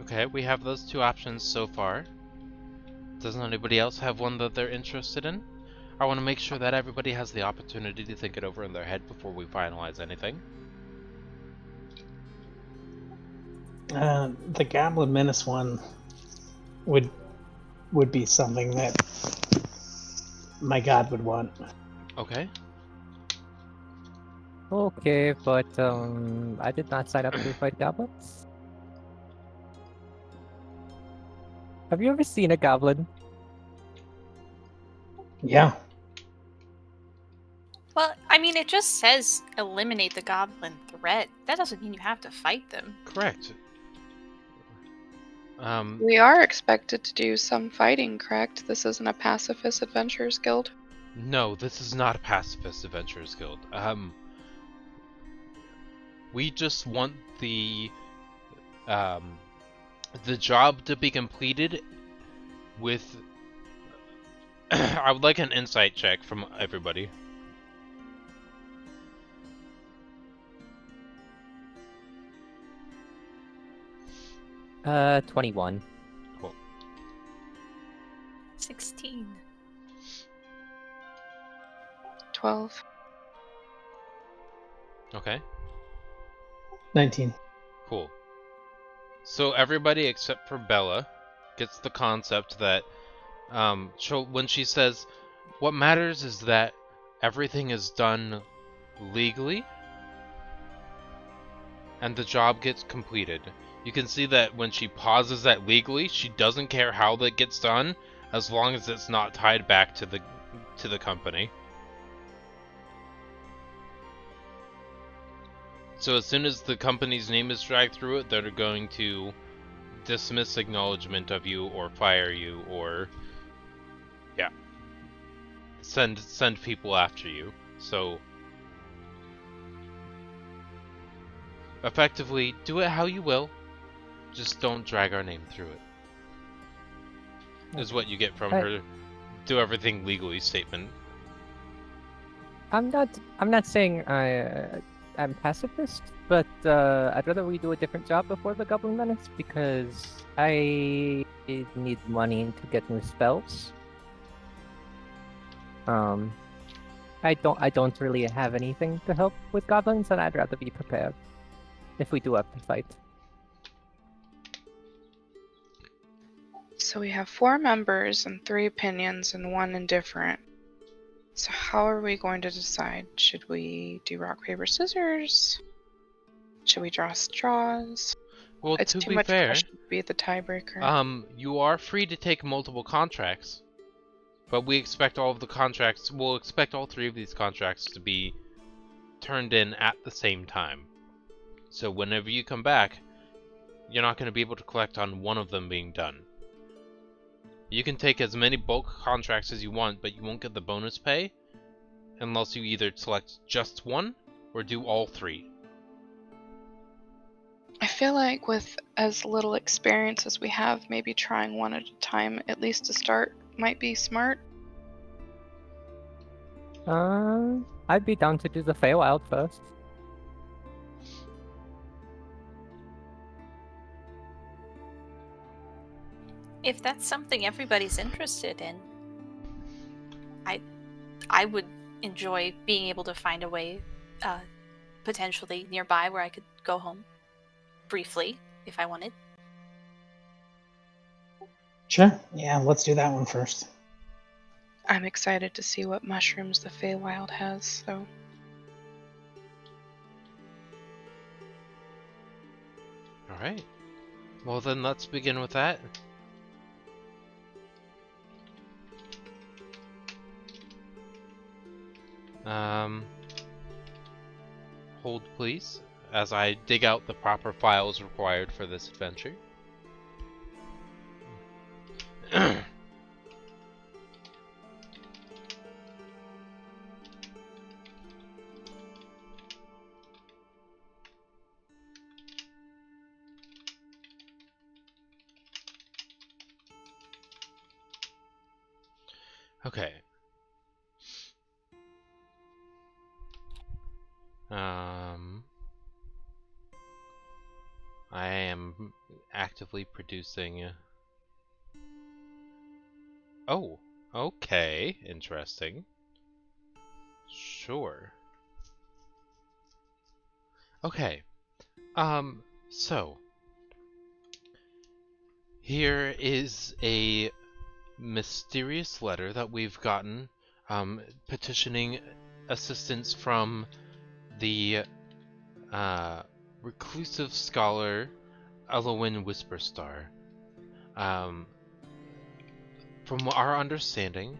Okay, we have those two options so far. Doesn't anybody else have one that they're interested in? I want to make sure that everybody has the opportunity to think it over in their head before we finalize anything. The Goblin Menace one would be something that my god would want. Okay. Okay, but I did not sign up to fight goblins. Have you ever seen a goblin? Yeah. Well, I mean, it just says eliminate the goblin threat. That doesn't mean you have to fight them. Correct. We are expected to do some fighting, correct? This isn't a pacifist adventurers guild. No, this is not a pacifist adventurers guild. We just want the job to be completed with. I would like an insight check from everybody. 21. Cool. 16. 12. Okay. 19. Cool. So everybody except for Bella gets the concept that when she says, what matters is that everything is done legally and the job gets completed. You can see that when she pauses at legally, she doesn't care how that gets done as long as it's not tied back to the company. So as soon as the company's name is dragged through it, they're going to dismiss acknowledgement of you or fire you or send people after you. So effectively, do it how you will. Just don't drag our name through it. Is what you get from her do everything legally statement. I'm not saying I'm pacifist, but I'd rather we do a different job before the Goblin Menace because I need money to get new spells. I don't really have anything to help with goblins, and I'd rather be prepared if we do have to fight. So we have 4 members and 3 opinions and 1 indifferent. So how are we going to decide? Should we do rock, paper, scissors? Should we draw straws? Well, It's to too be much fair, pressure to be the tiebreaker. you are free to take multiple contracts, but we expect all of the contracts. We'll expect all 3 of these contracts to be turned in at the same time. So whenever you come back, you're not going to be able to collect on one of them being done. You can take as many bulk contracts as you want, but you won't get the bonus pay unless you either select just one or do all 3. I feel like with as little experience as we have, maybe trying one at a time, at least to start, might be smart. I'd be down to do the Feywild first. If that's something everybody's interested in, I would enjoy being able to find a way, potentially nearby where I could go home briefly if I wanted. Sure. Yeah, let's do that one first. I'm excited to see what mushrooms the Feywild has, so. Alright. Well then, let's begin with that. Hold please, as I dig out the proper files required for this adventure. Okay. I am actively producing. Oh, okay, interesting. Sure. Okay. So here is a mysterious letter that we've gotten, petitioning assistance from the reclusive scholar Elowin Whisperstar. From our understanding,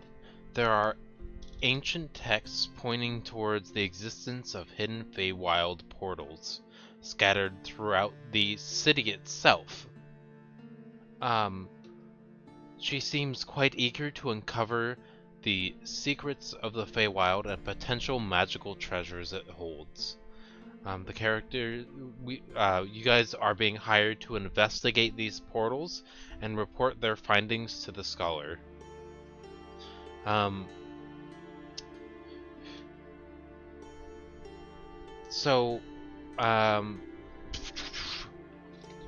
there are ancient texts pointing towards the existence of hidden Feywild portals scattered throughout the city itself. She seems quite eager to uncover the secrets of the Feywild and potential magical treasures it holds. The character, you guys are being hired to investigate these portals and report their findings to the scholar.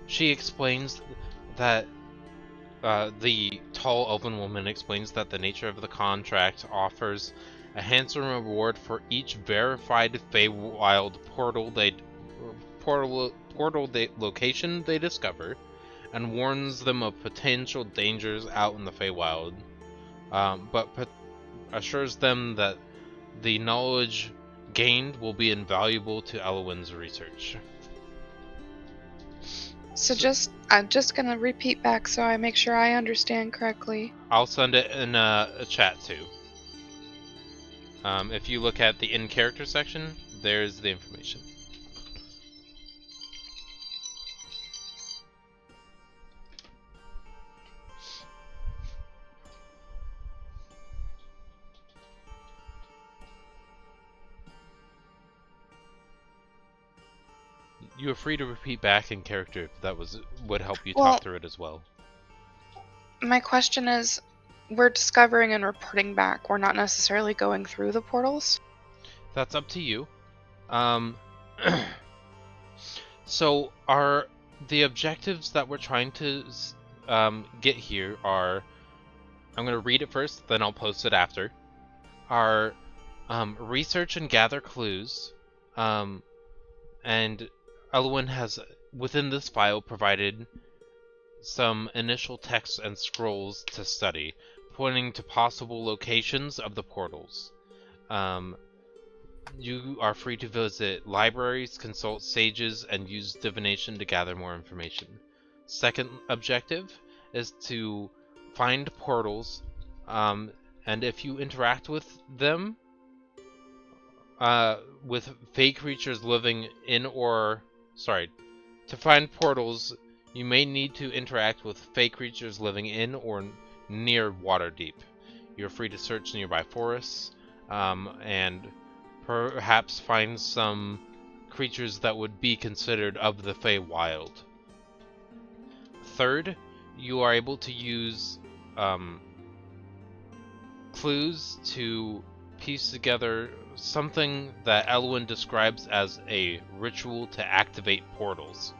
She explains that the tall elven woman explains that the nature of the contract offers a handsome reward for each verified Feywild portal location they discover, and warns them of potential dangers out in the Feywild, but assures them that the knowledge gained will be invaluable to Elowin's research. So I'm just gonna repeat back so I make sure I understand correctly. I'll send it in a chat too. If you look at the in-character section, there's the information. You are free to repeat back in character if that would help you talk through it as well. My question is, we're discovering and reporting back. We're not necessarily going through the portals. That's up to you. So the objectives that we're trying to get here are, I'm going to read it first, then I'll post it after, are research and gather clues, and Elowin has, within this file, provided some initial texts and scrolls to study, pointing to possible locations of the portals. You are free to visit libraries, consult sages, and use divination to gather more information. Second objective is to find portals, and if you interact with them, with fey creatures living in to find portals, you may need to interact with fey creatures living in or near Waterdeep. You're free to search nearby forests, and perhaps find some creatures that would be considered of the Feywild. Third, you are able to use clues to piece together something that Elowin describes as a ritual to activate portals.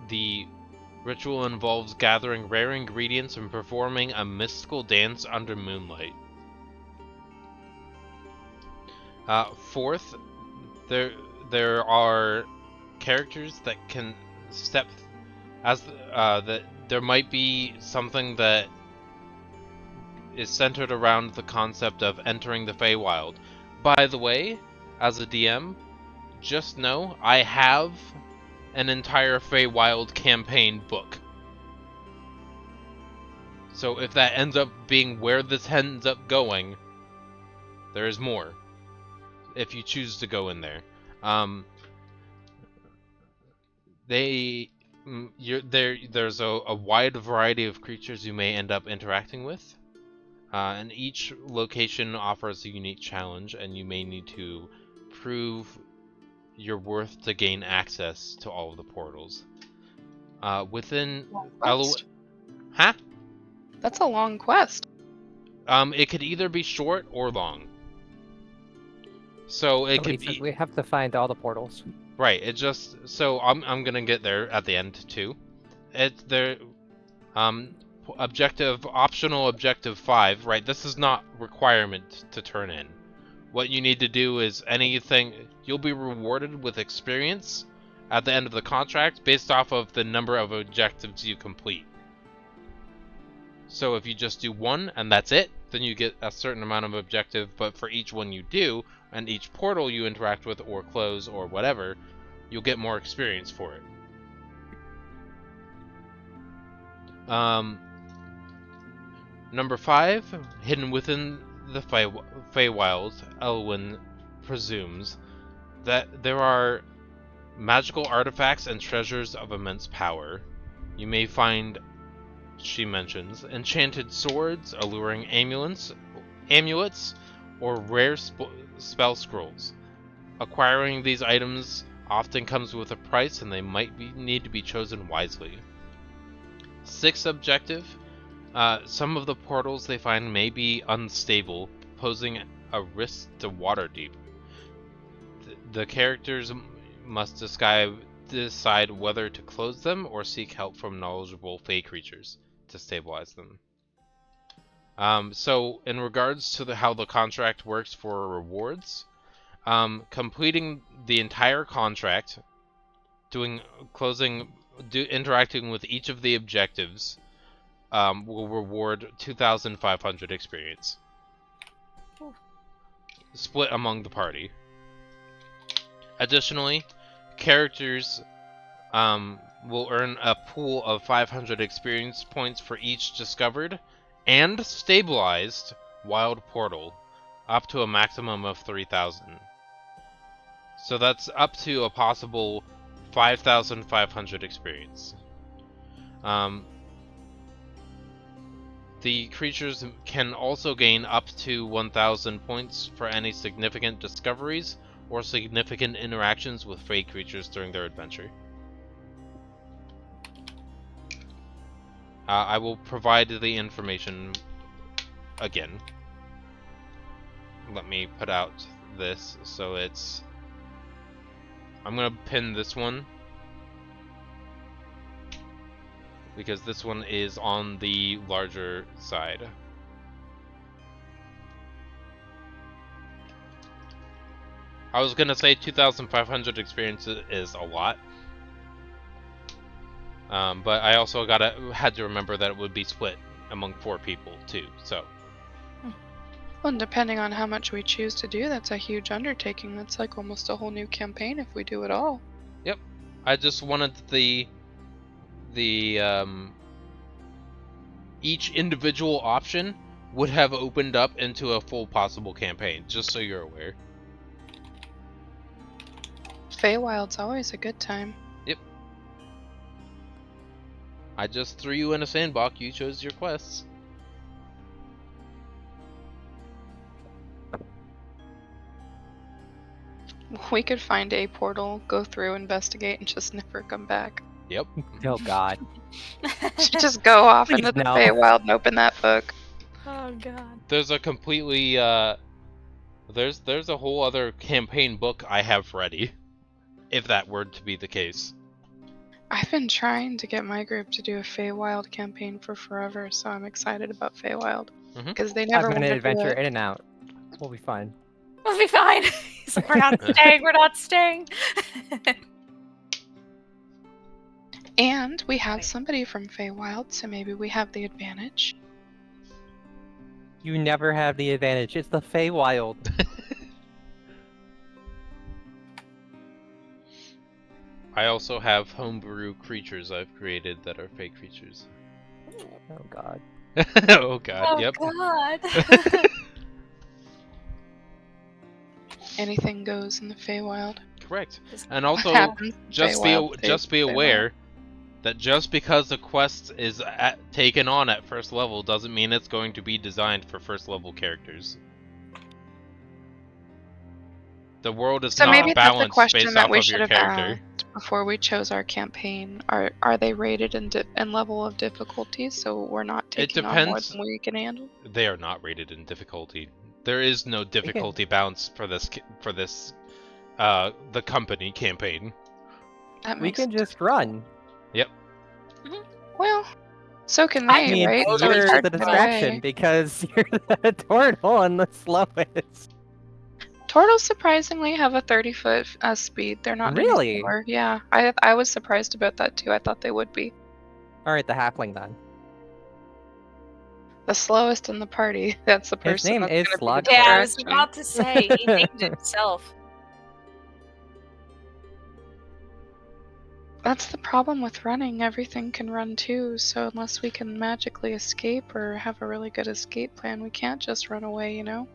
The ritual involves gathering rare ingredients and performing a mystical dance under moonlight. Fourth, there are characters that can step as there might be something that is centered around the concept of entering the Feywild. By the way, as a DM, just know I have an entire Feywild campaign book. So if that ends up being where this ends up going, there is more. If you choose to go in there. There's a wide variety of creatures you may end up interacting with. And each location offers a unique challenge, and you may need to prove your worth to gain access to all of the portals. Within Quest. Huh? That's a long quest. It could either be short or long. So it could be We have to find all the portals. right. It just so I'm gonna get there at the end too. It's there. Optional objective 5. Right. This is not requirement to turn in. What you need to do is anything. You'll be rewarded with experience at the end of the contract based off of the number of objectives you complete. So if you just do one and that's it, then you get a certain amount of objective, but for each one you do, and each portal you interact with or close or whatever, you'll get more experience for it. Number 5, hidden within the Feywild, Elwyn presumes that there are magical artifacts and treasures of immense power. You may find, she mentions, enchanted swords, alluring amulets, or rare spell scrolls. Acquiring these items often comes with a price, and they might need to be chosen wisely. 6th objective. Some of the portals they find may be unstable, posing a risk to Waterdeep. The characters must decide whether to close them or seek help from knowledgeable Fey creatures to stabilize them. So in regards to how the contract works for rewards, completing the entire contract, interacting with each of the objectives, will reward 2,500 experience. Ooh. Split among the party. Additionally, characters will earn a pool of 500 experience points for each discovered and stabilized wild portal, up to a maximum of 3,000. So that's up to a possible 5,500 experience. The creatures can also gain up to 1,000 points for any significant discoveries or significant interactions with Fey creatures during their adventure. I will provide the information again. Let me put out this so it's... I'm gonna pin this one, because this one is on the larger side. I was gonna say 2,500 experience is a lot, but I also had to remember that it would be split among 4 people too. So, Well, and depending on how much we choose to do, that's a huge undertaking. That's like almost a whole new campaign if we do it all. yep. I just wanted each individual option would have opened up into a full possible campaign, just so you're aware. Feywild's always a good time. Yep. I just threw you in a sandbox, you chose your quests. We could find a portal, go through, investigate, and just never come back. Yep. Oh god. Just go off into the No. Feywild and open that book. Oh god. There's a completely, there's a whole other campaign book I have ready, if that were to be the case. I've been trying to get my group to do a Feywild campaign for forever, so I'm excited about Feywild. Mhm. Because they never 5-minute wanted to do adventure it. in and out. We'll be fine. We'll be fine. He's like, we're not staying. We're not staying. And we have Right. somebody from Feywild, so maybe we have the advantage. You never have the advantage. It's the Feywild. I also have homebrew creatures I've created that are fake creatures. Oh god. Oh god, Oh yep. God. Anything goes in the Feywild. Correct. Just And What also, happens in just Feywild be stays Feywild. aware that just because the quest is taken on at first level doesn't mean it's going to be designed for first level characters. The world is So not maybe that's a balanced question based that off we of should your have character. asked before we chose our campaign. Are they rated in level of difficulty, so we're not taking on more depends. than we can handle? They are not rated in difficulty. There is no difficulty balance for this the company campaign. That We makes can just run. well. So can I they, mean, right? So it's you're hard the to get distraction away. because you're the turtle and the slowest. Turtles surprisingly have a 30-foot speed. They're not any Really? slower. Yeah, I was surprised about that too. I thought they would be Alright, the halfling then. the slowest in the party. That's the His person name that's is gonna be Slug. the Yeah, I was distraction. about to say he named it himself. That's the problem with running. Everything can run too, so unless we can magically escape or have a really good escape plan, we can't just run away, you know?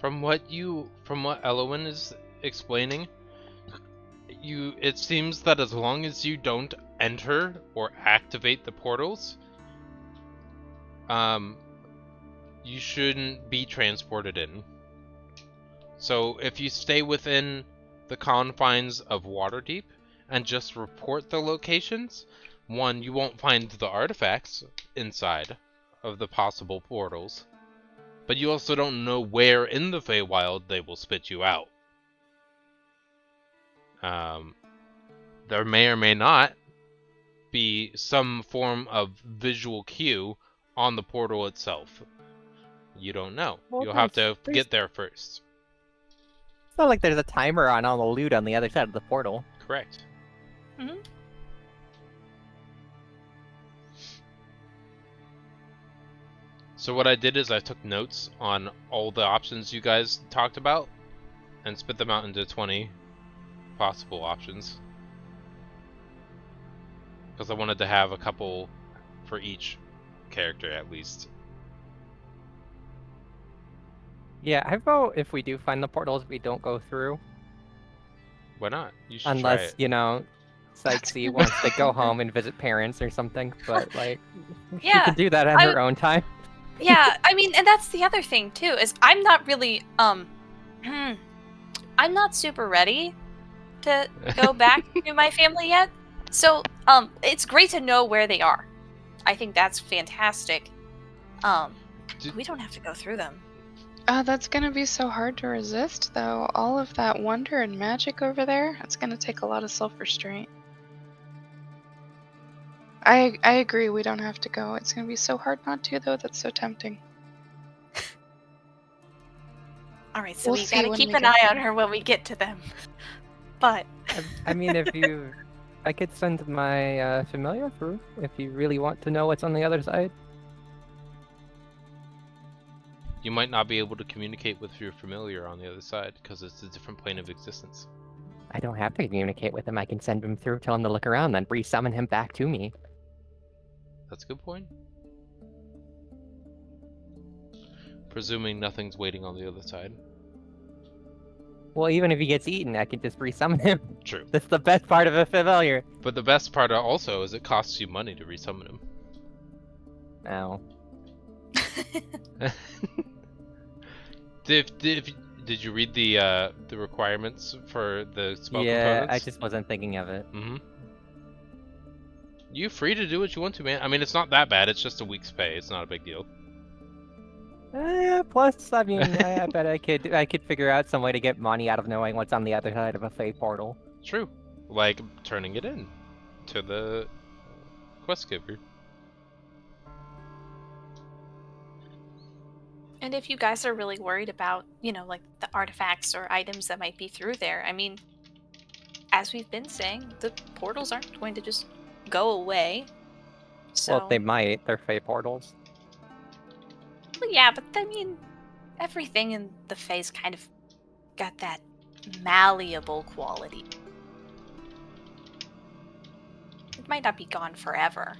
From what Elowin is explaining, it seems that as long as you don't enter or activate the portals, you shouldn't be transported in. So if you stay within the confines of Waterdeep and just report the locations, one, you won't find the artifacts inside of the possible portals, but you also don't know where in the Feywild they will spit you out. There may or may not be some form of visual cue on the portal itself. You don't know. Well, You'll have to there's- get there first. It's not like there's a timer on all the loot on the other side of the portal. Correct. Mhm. So what I did is I took notes on all the options you guys talked about and spit them out into 20 possible options. Because I wanted to have a couple for each character at least. Yeah, how about if we do find the portals, we don't go through? Why not? You should try Unless, it. you know, Sykesy wants to go home and visit parents or something, but, like, she Yeah, can do that on her own time. Yeah, I mean, and that's the other thing too, is I'm not really I'm not super ready to go back to my family yet. So, it's great to know where they are. I think that's fantastic. We don't have to go through them. That's gonna be so hard to resist, though. All of that wonder and magic over there, it's gonna take a lot of self-restraint. I agree, we don't have to go. It's gonna be so hard not to, though. That's so tempting. All right, so We'll we see gotta when keep we an get eye there. on her when we get to them. But I mean, I could send my familiar through if you really want to know what's on the other side. You might not be able to communicate with your familiar on the other side because it's a different plane of existence. I don't have to communicate with him. I can send him through, tell him to look around, then re-summon him back to me. That's a good point. Presuming nothing's waiting on the other side. Well, even if he gets eaten, I can just re-summon him. True. That's the best part of a familiar. But the best part also is it costs you money to resummon him. Ow. Did you read the requirements for the spell Yeah, components? I just wasn't thinking of it. Mm-hmm. You're free to do what you want to, man. I mean, it's not that bad. It's just a week's pay. It's not a big deal. Plus, I mean, I bet I could figure out some way to get money out of knowing what's on the other side of a Fey portal. True. Like turning it in to the quest giver. and if you guys are really worried about, like the artifacts or items that might be through there, I mean, as we've been saying, the portals aren't going to just, go away. So, Well, they might. They're Fey portals. well, yeah, but I mean, everything in the Fae's kind of got that malleable quality. It might not be gone forever.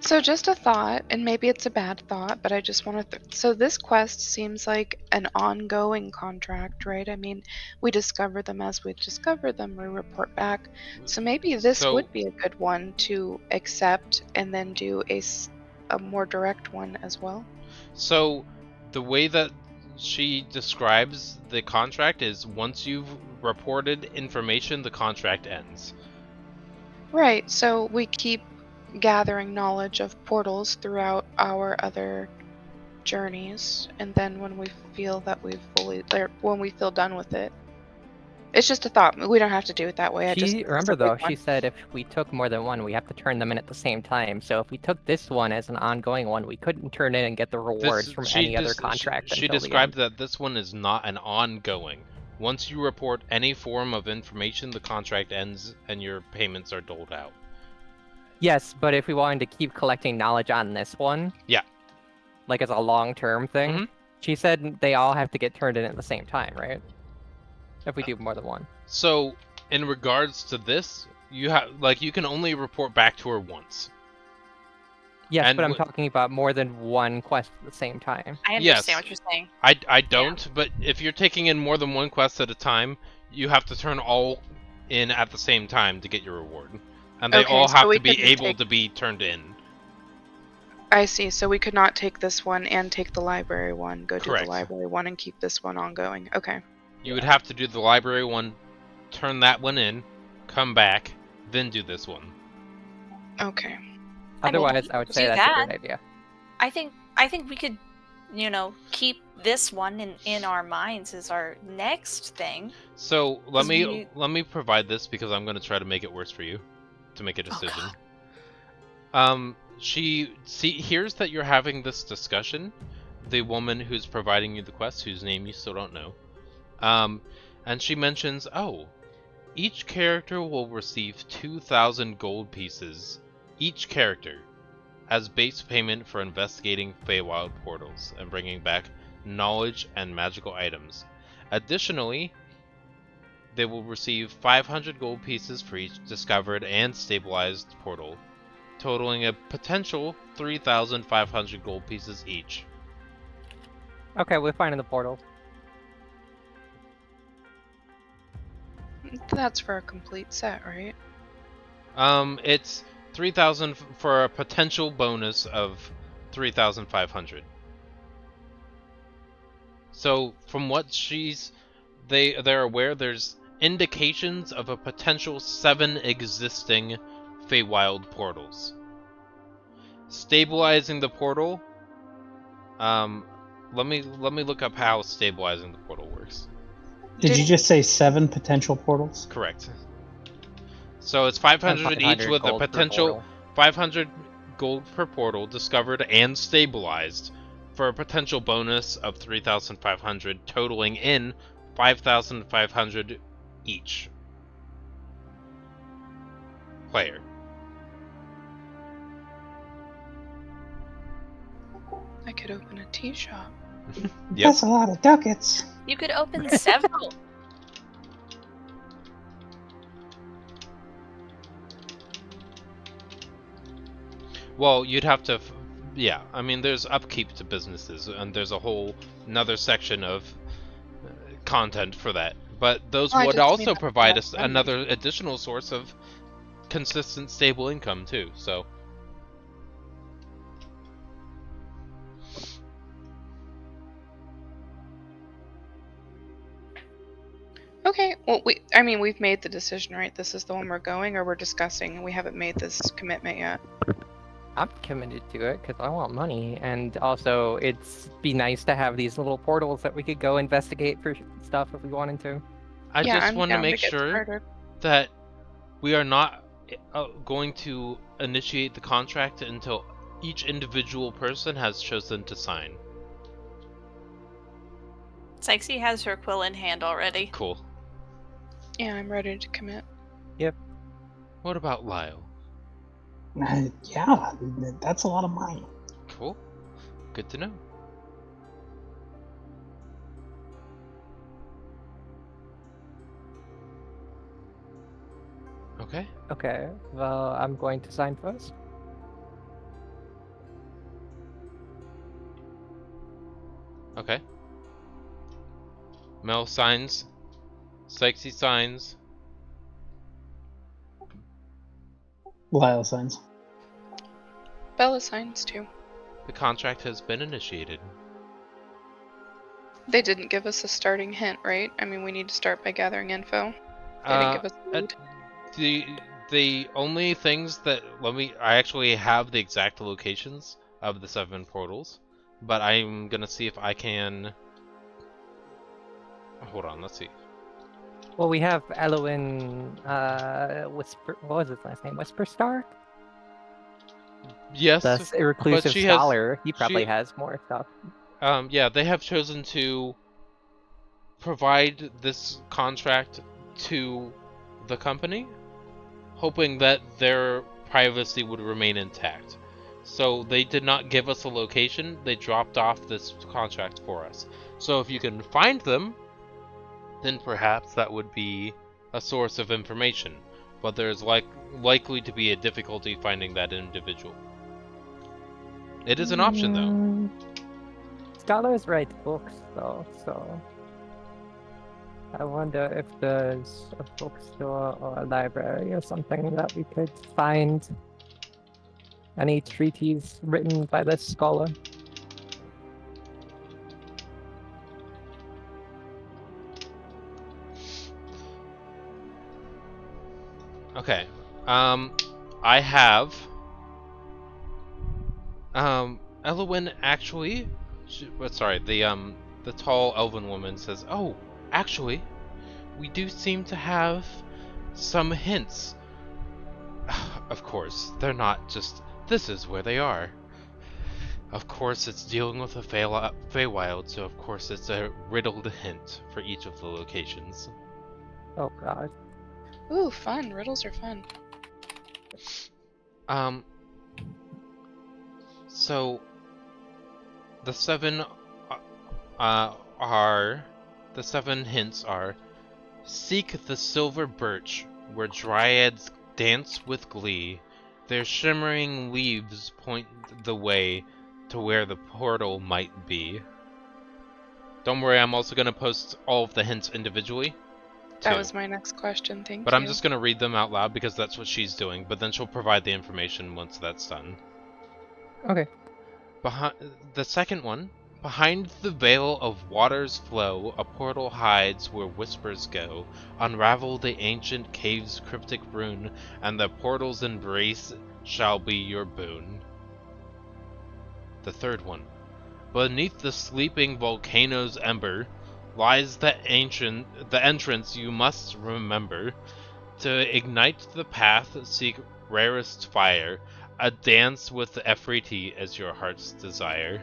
So just a thought, and maybe it's a bad thought, but I just want to. So this quest seems like an ongoing contract, right? I mean, we discover them as we discover them, we report back. So maybe this So- would be a good one to accept and then do a more direct one as well. So, the way that she describes the contract is once you've reported information, the contract ends. Right. So we keep gathering knowledge of portals throughout our other journeys, and then when we feel that we've when we feel done with it, it's just a thought. We don't have to do it that way. Remember though, she said if we took more than one, we have to turn them in at the same time. So if we took this one as an ongoing one, we couldn't turn in and get the rewards from any other contract. She described that this one is not an ongoing. Once you report any form of information, the contract ends and your payments are doled out. Yes, but if we wanted to keep collecting knowledge on this one, Yeah. like as a long-term thing, Mhm. she said they all have to get turned in at the same time, right? If we do more than one. So, in regards to this, you can only report back to her once. Yes, And but I'm wh- talking about more than one quest at the same time. I Yes. understand what you're saying. I don't, but if you're taking in more than one quest at a time, you have to turn all in at the same time to get your reward. And they Okay, all so have we to be couldn't able take- to be turned in. I see. So we could not take this one and take the library one, go do Correct. the library one, and keep this one ongoing. Okay. You would have to do the library one, turn that one in, come back, then do this one. Okay. I mean, Otherwise, we I would could say do that's a that. great idea. I think we could, keep this one in our minds as our next thing. So let 'Cause me provide this because I'm going to try to make it worse for you to make a Oh, decision. God. She hears that you're having this discussion, the woman who's providing you the quest, whose name you still don't know. And she mentions, each character will receive 2,000 gold pieces, each character, as base payment for investigating Feywild portals and bringing back knowledge and magical items. Additionally, they will receive 500 gold pieces for each discovered and stabilized portal, totaling a potential 3,500 gold pieces each. Okay, we're finding the portal. That's for a complete set, right? It's 3,000 for a potential bonus of 3,500. So, from what they're aware, there's indications of a potential 7 existing Feywild portals. Stabilizing the portal. Let me look up how stabilizing the portal works. Did you Did- just say 7 potential portals? Correct. So it's 500 each 500 with a gold per potential portal. 500 gold per portal discovered and stabilized for a potential bonus of 3,500, totaling in 5,500 each player. I could open a tea shop. Yep. That's a lot of ducats. You could open several. Well, you'd have to, yeah. I mean, there's upkeep to businesses, and there's a whole another section of content for that. But those Oh, I would just also mean provide that's us money. another additional source of consistent, stable income too. So, Okay. Well, we've made the decision, right? This is the one we're going, or we're discussing, and we haven't made this commitment yet. I'm committed to it because I want money, and also it's be nice to have these little portals that we could go investigate for stuff if we wanted to. I Yeah, just I'm want to down make get sure started. that we are not going to initiate the contract until each individual person has chosen to sign. Sexy has her quill in hand already. Cool. Yeah, I'm ready to commit. Well, What about Lyle? Yeah, that's a lot of money. Cool. Good to know. Okay. Okay, well, I'm going to sign first. Okay. Mel signs. Sexy signs. Lyle signs. Bella signs too. The contract has been initiated. They didn't give us a starting hint, right? I mean, we need to start by gathering info. They didn't give us a lead. The only things that I actually have the exact locations of the 7 portals, but I'm gonna see if I can. Hold on, let's see. Well, we have Elwin, Whisper. What was his last name? Whisperstar? Yes, The reclusive she has- scholar. He probably she- has more stuff. yeah, they have chosen to provide this contract to the company, hoping that their privacy would remain intact. So they did not give us a location, they dropped off this contract for us. So if you can find them, then perhaps that would be a source of information. But there's likely to be a difficulty finding that individual. It is an option, though. Scholars write books, though, so I wonder if there's a bookstore or a library or something that we could find any treatise written by this scholar. Okay. I have. Elwin actually. Sorry, the tall elven woman says, "Oh, actually, we do seem to have some hints. Of course, they're not just. This is where they are. Of course, it's dealing with a Feywild, so of course it's a riddled hint for each of the locations." Oh god. Ooh, fun. Riddles are fun. So the 7 the 7 hints are: seek the silver birch where dryads dance with glee. Their shimmering leaves point the way to where the portal might be. Don't worry, I'm also going to post all of the hints individually. That too. was my next question. Thank But you. I'm just going to read them out loud because that's what she's doing, but then she'll provide the information once that's done. Okay. The second one: behind the veil of water's flow, a portal hides where whispers go. Unravel the ancient cave's cryptic rune, and the portal's embrace shall be your boon. The third one: beneath the sleeping volcano's ember lies the entrance you must remember. To ignite the path, seek rarest fire. A dance with Efreeti as your heart's desire.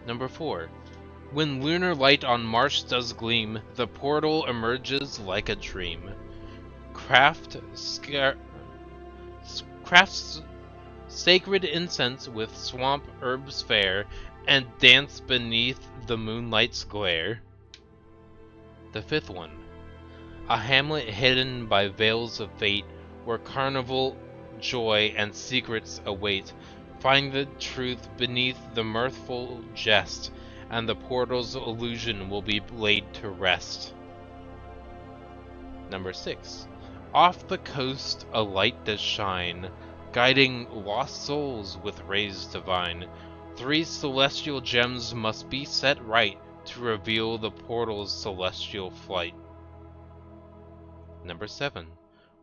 Number 4. When lunar light on marsh does gleam, the portal emerges like a dream. Crafts sacred incense with swamp herbs fair, and dance beneath the moonlight's glare. The fifth one: a hamlet hidden by veils of fate, where carnival joy and secrets await. Find the truth beneath the mirthful jest, and the portal's illusion will be laid to rest. Number 6. Off the coast a light does shine, guiding lost souls with rays divine. 3 celestial gems must be set right to reveal the portal's celestial flight. Number 7.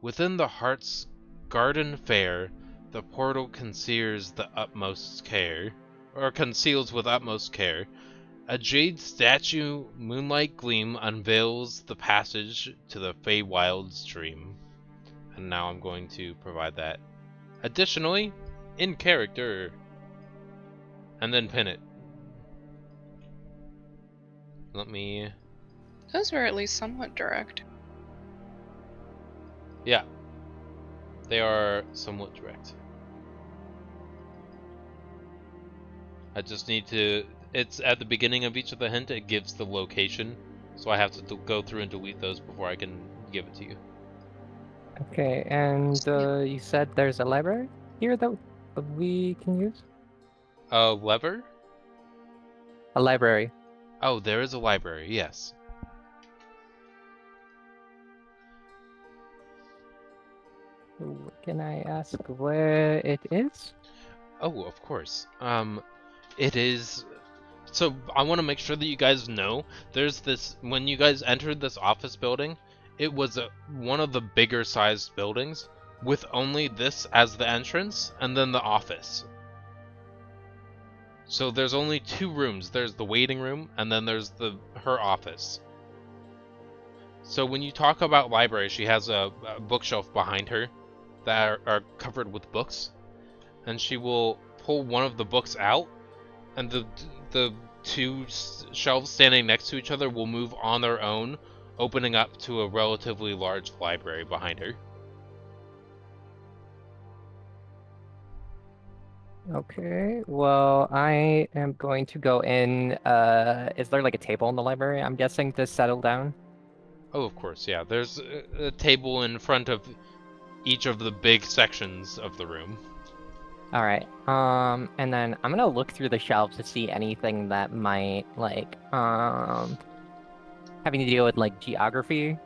Within the heart's garden fair, the portal conceals with utmost care. A jade statue moonlight gleam unveils the passage to the Feywild's dream. And now I'm going to provide that additionally in character, and then pin it. Let me. Those were at least somewhat direct. Yeah. They are somewhat direct. I just need to... It's at the beginning of each of the hint, it gives the location. So I have to go through and delete those before I can give it to you. Okay, and you said there's a library here that we can use? Lever? A library. Oh, there is a library, yes. Can I ask where it is? Oh, of course. It is... So, I want to make sure that you guys know, there's this... When you guys entered this office building, it was one of the bigger sized buildings, with only this as the entrance, and then the office. So there's only 2 rooms. There's the waiting room, and then there's her office. So when you talk about library, she has a bookshelf behind her that are covered with books, and she will pull one of the books out, and the 2 shelves standing next to each other will move on their own, opening up to a relatively large library behind her. Okay, well, I am going to go in. Is there like a table in the library, I'm guessing, to settle down? Oh, of course, yeah. There's a table in front of each of the big sections of the room. All right. And then I'm gonna look through the shelves to see anything that might like having to deal with like geography,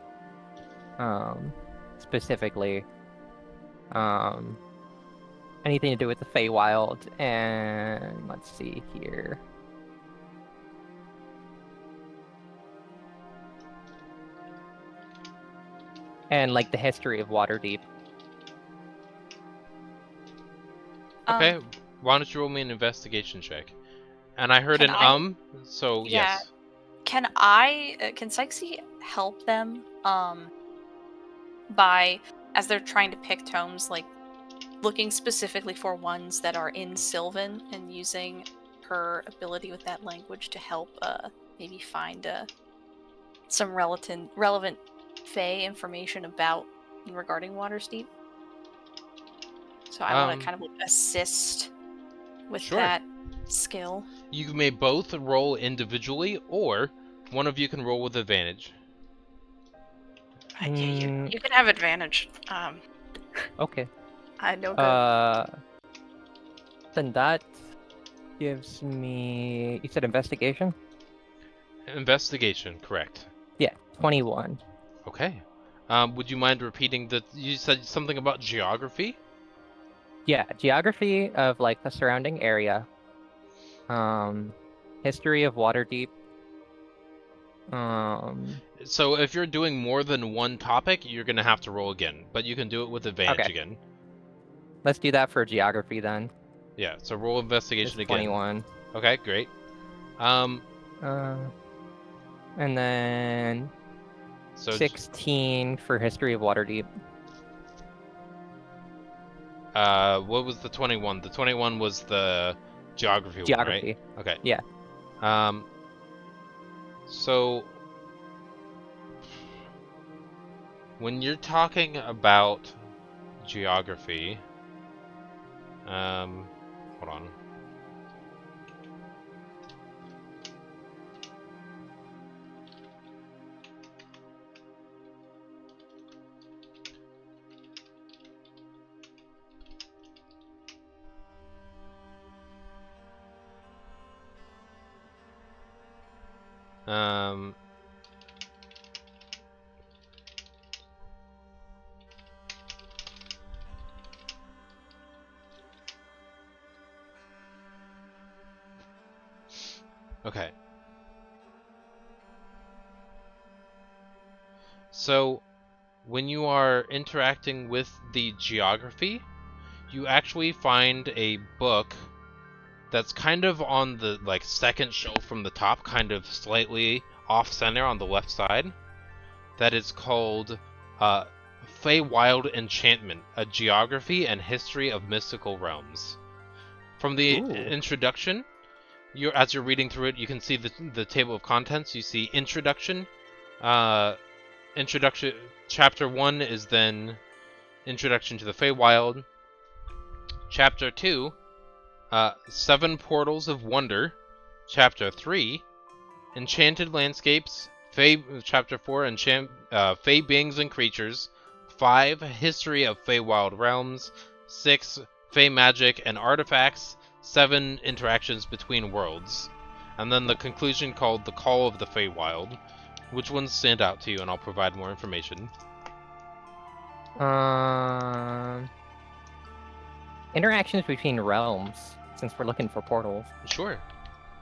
specifically, anything to do with the Feywild, and let's see here. And like the history of Waterdeep. Okay, why don't you roll me an investigation check? And I heard Can so Yeah. yes. Can Sykesy help them by, as they're trying to pick tomes, like looking specifically for ones that are in Sylvan and using her ability with that language to help maybe find some relevant Fey information about and regarding Waterdeep? So I want to kind of like assist with Sure. that skill. You may both roll individually, or one of you can roll with advantage. Yeah, you can have advantage. Okay. I know good. Then that gives me. You said investigation? Investigation, correct. Yeah, 21. Okay. Would you mind repeating you said something about geography? Yeah, geography of like the surrounding area. History of Waterdeep. So if you're doing more than one topic, you're gonna have to roll again, but you can do it with advantage Okay. again. Let's do that for geography then. Yeah, so roll investigation It's again. 21. Okay, great. And then So 16 for history of Waterdeep. what was the 21? The 21 was the geography one, Geography. right? Okay. Yeah. So when you're talking about geography, hold on. Okay. So, when you are interacting with the geography, you actually find a book that's kind of on the second shelf from the top, kind of slightly off center on the left side. That is called Feywild Enchantment: A Geography and History of Mystical Realms. From the introduction, as you're reading through it, you can see the table of contents. You see introduction. Introduction. Chapter 1 is then Introduction to the Feywild. Chapter 2, 7 Portals of Wonder. Chapter 3, Enchanted Landscapes. Chapter 4, Fey Beings and Creatures. 5, History of Feywild Realms. 6, Fey Magic and Artifacts. 7, Interactions Between Worlds. And then the conclusion called The Call of the Feywild. Which ones stand out to you, and I'll provide more information. Interactions between realms, since we're looking for portals. Sure.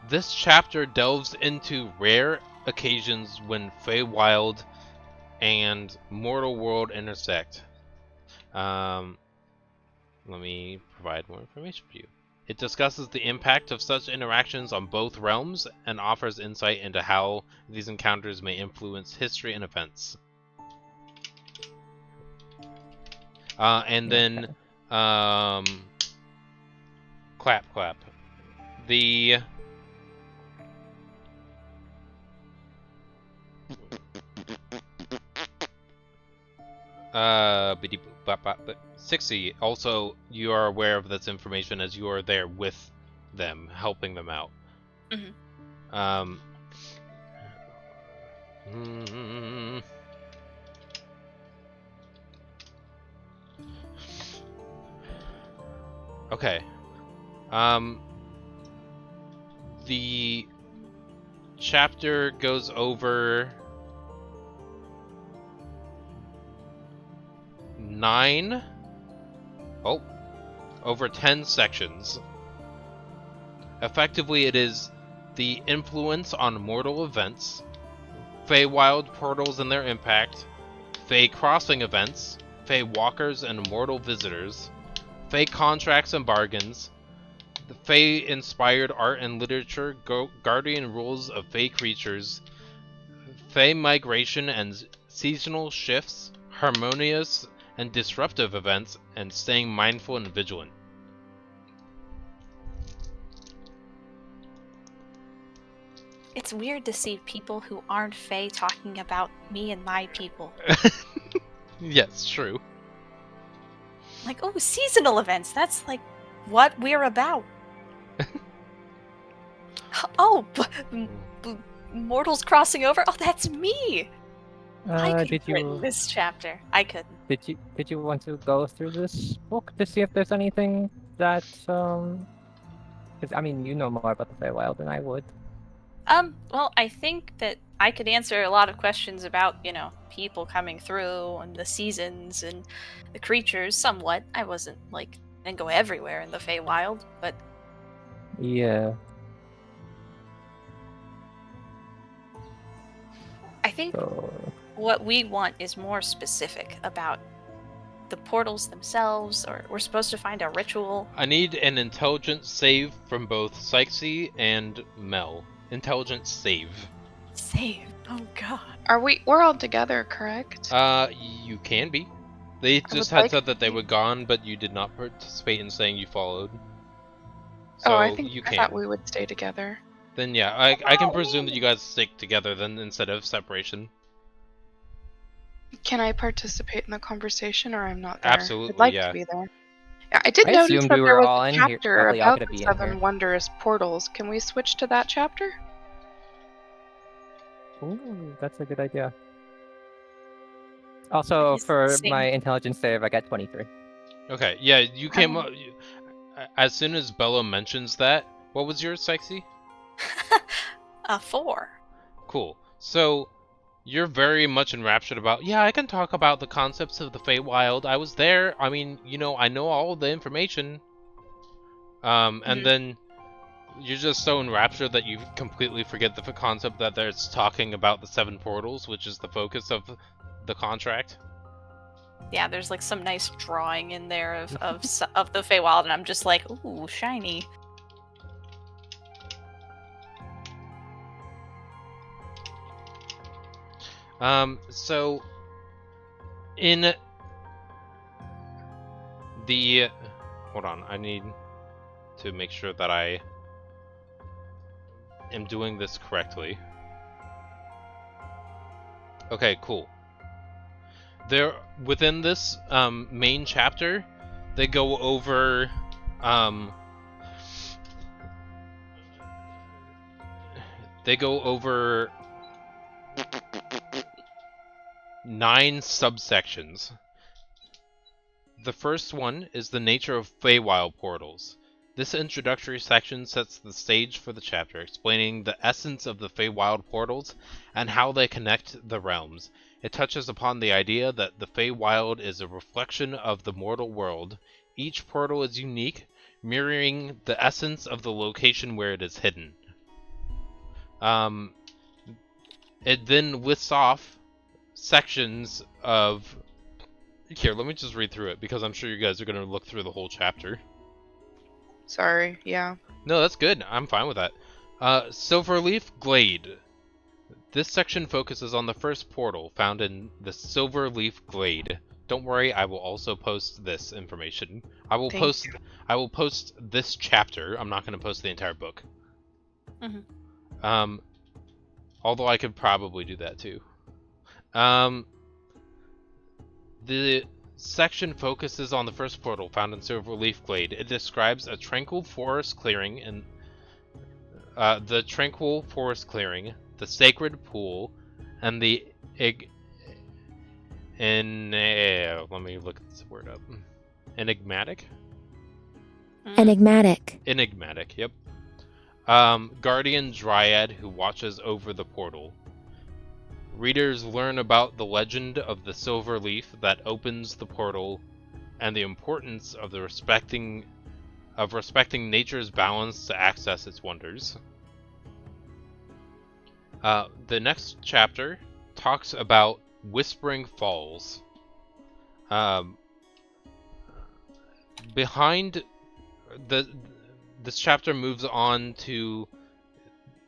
This chapter delves into rare occasions when Feywild and mortal world intersect. Let me provide more information for you. It discusses the impact of such interactions on both realms and offers insight into how these encounters may influence history and events. And then, clap. The Sixie, also you are aware of this information as you are there with them, helping them out. Okay. The chapter goes over 10 sections. Effectively, it is the influence on mortal events, Feywild portals and their impact, Fey crossing events, Fey walkers and mortal visitors, Fey contracts and bargains, the Fey-inspired art and literature, guardian rules of Fey creatures, Fey migration and seasonal shifts, harmonious and disruptive events, and staying mindful and vigilant. It's weird to see people who aren't Fey talking about me and my people. Yes, true. Like, oh, seasonal events. That's like what we're about. Oh, mortals crossing over. Oh, that's me. I could written this chapter. I couldn't. Did you want to go through this book to see if there's anything that because I mean you know more about the Feywild than I would. Well, I think that I could answer a lot of questions about, people coming through and the seasons and the creatures somewhat. I didn't go everywhere in the Feywild, but yeah. I think what we want is more specific about the portals themselves, or we're supposed to find a ritual. I need an intelligence save from both Sixie and Mel. Intelligence save. Save? Oh god. We're all together, correct? You can be. They just had said that they were gone, but you did not participate in saying you followed. So I you thought we would stay together. Then yeah, I can presume that you guys stick together then instead of separation. Can I participate in the conversation, or I'm not there? Absolutely, I'd like yeah. to be there. Yeah, I did I notice assumed that we there were was all a in here- chapter probably all about gonna the be in 7 here. wondrous portals. Can we switch to that chapter? Ooh, that's a good idea. Also, It's for the my same. intelligence save, I got 23. Okay, yeah, you came up. As soon as Bella mentions that, what was yours, Sexy? 4. Cool. So, you're very much enraptured about, yeah, I can talk about the concepts of the Feywild. I was there. I mean, I know all the information. And then you're just so enraptured that you completely forget the concept that there's talking about the 7 portals, which is the focus of the contract. Yeah, there's like some nice drawing in there of the Feywild, and I'm just like, ooh, shiny. So in the hold on, I need to make sure that I am doing this correctly. Okay, cool. There, within this main chapter, they go over they go over 9 subsections. The first one is the nature of Feywild portals. This introductory section sets the stage for the chapter, explaining the essence of the Feywild portals and how they connect the realms. It touches upon the idea that the Feywild is a reflection of the mortal world. Each portal is unique, mirroring the essence of the location where it is hidden. It then lists off sections of... Here, let me just read through it, because I'm sure you guys are going to look through the whole chapter. Sorry, yeah. No, that's good. I'm fine with that. Silverleaf Glade. This section focuses on the first portal found in the Silverleaf Glade. Don't worry, I will also post this information. I will post this chapter. I'm not going to post the entire book. Mhm. Although I could probably do that too. The section focuses on the first portal found in Silverleaf Glade. It describes a tranquil forest clearing and the sacred pool, and the let me look this word up. Enigmatic? Enigmatic, yep. Guardian Dryad who watches over the portal. Readers learn about the legend of the Silver Leaf that opens the portal and the importance of respecting nature's balance to access its wonders. The next chapter talks about Whispering Falls. This chapter moves on to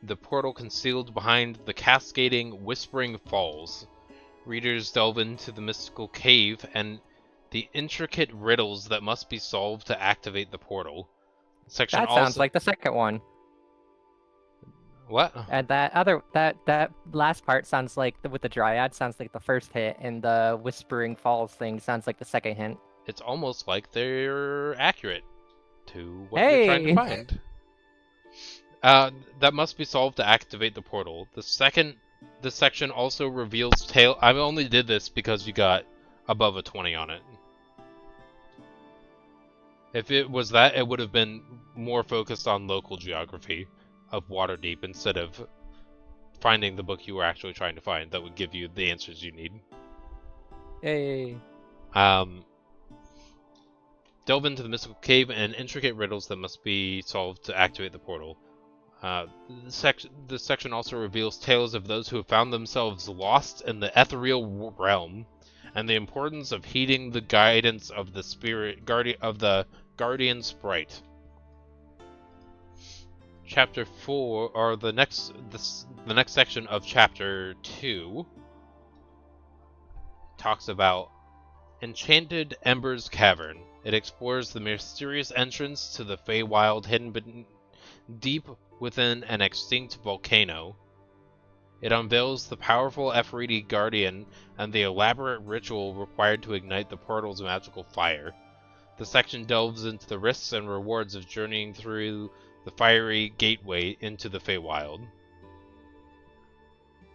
the portal concealed behind the cascading Whispering Falls. Readers delve into the mystical cave and the intricate riddles that must be solved to activate the portal. That sounds like the second one. What? And that last part sounds like with the Dryad sounds like the first hit, and the Whispering Falls thing sounds like the second hint. It's almost like they're accurate to what you're trying to find. That must be solved to activate the portal. This section also reveals tale. I only did this because you got above a 20 on it. If it was that, it would have been more focused on local geography of Waterdeep instead of finding the book you were actually trying to find that would give you the answers you need. Yay. Delve into the mystical cave and intricate riddles that must be solved to activate the portal. This section also reveals tales of those who have found themselves lost in the ethereal realm, and the importance of heeding the guidance of the guardian sprite. Chapter 4, or the next section of Chapter 2, talks about Enchanted Embers Cavern. It explores the mysterious entrance to the Feywild hidden deep within an extinct volcano. It unveils the powerful Efreeti Guardian and the elaborate ritual required to ignite the portal's magical fire. The section delves into the risks and rewards of journeying through the fiery gateway into the Feywild.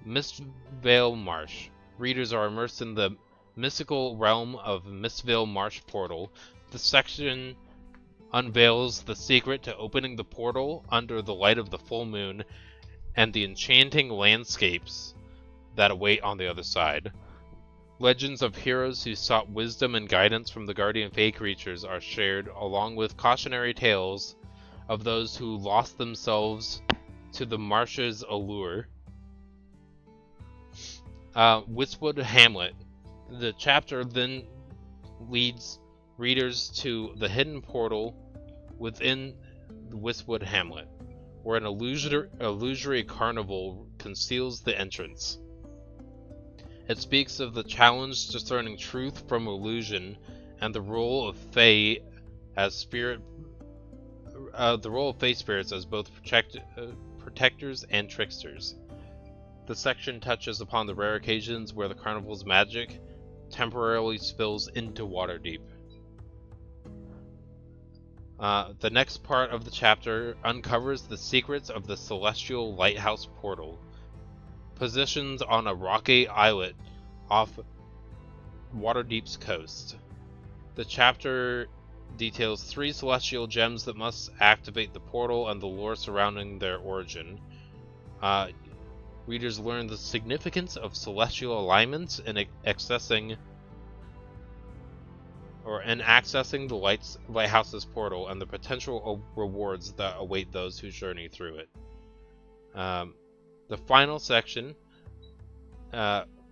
Mistvale Marsh. Readers are immersed in the mystical realm of Mistvale Marsh portal. The section unveils the secret to opening the portal under the light of the full moon and the enchanting landscapes that await on the other side. Legends of heroes who sought wisdom and guidance from the guardian fey creatures are shared, along with cautionary tales of those who lost themselves to the marsh's allure. Wistwood Hamlet. The chapter then leads readers to the hidden portal within the Wistwood Hamlet, where an illusory carnival conceals the entrance. It speaks of the challenge discerning truth from illusion and the role of fey spirits as both protectors and tricksters. The section touches upon the rare occasions where the carnival's magic temporarily spills into Waterdeep. The next part of the chapter uncovers the secrets of the Celestial Lighthouse Portal, positioned on a rocky islet off Waterdeep's coast. The chapter details 3 celestial gems that must activate the portal and the lore surrounding their origin. Readers learn the significance of celestial alignments in accessing the lighthouse's portal and the potential rewards that await those who journey through it. The final section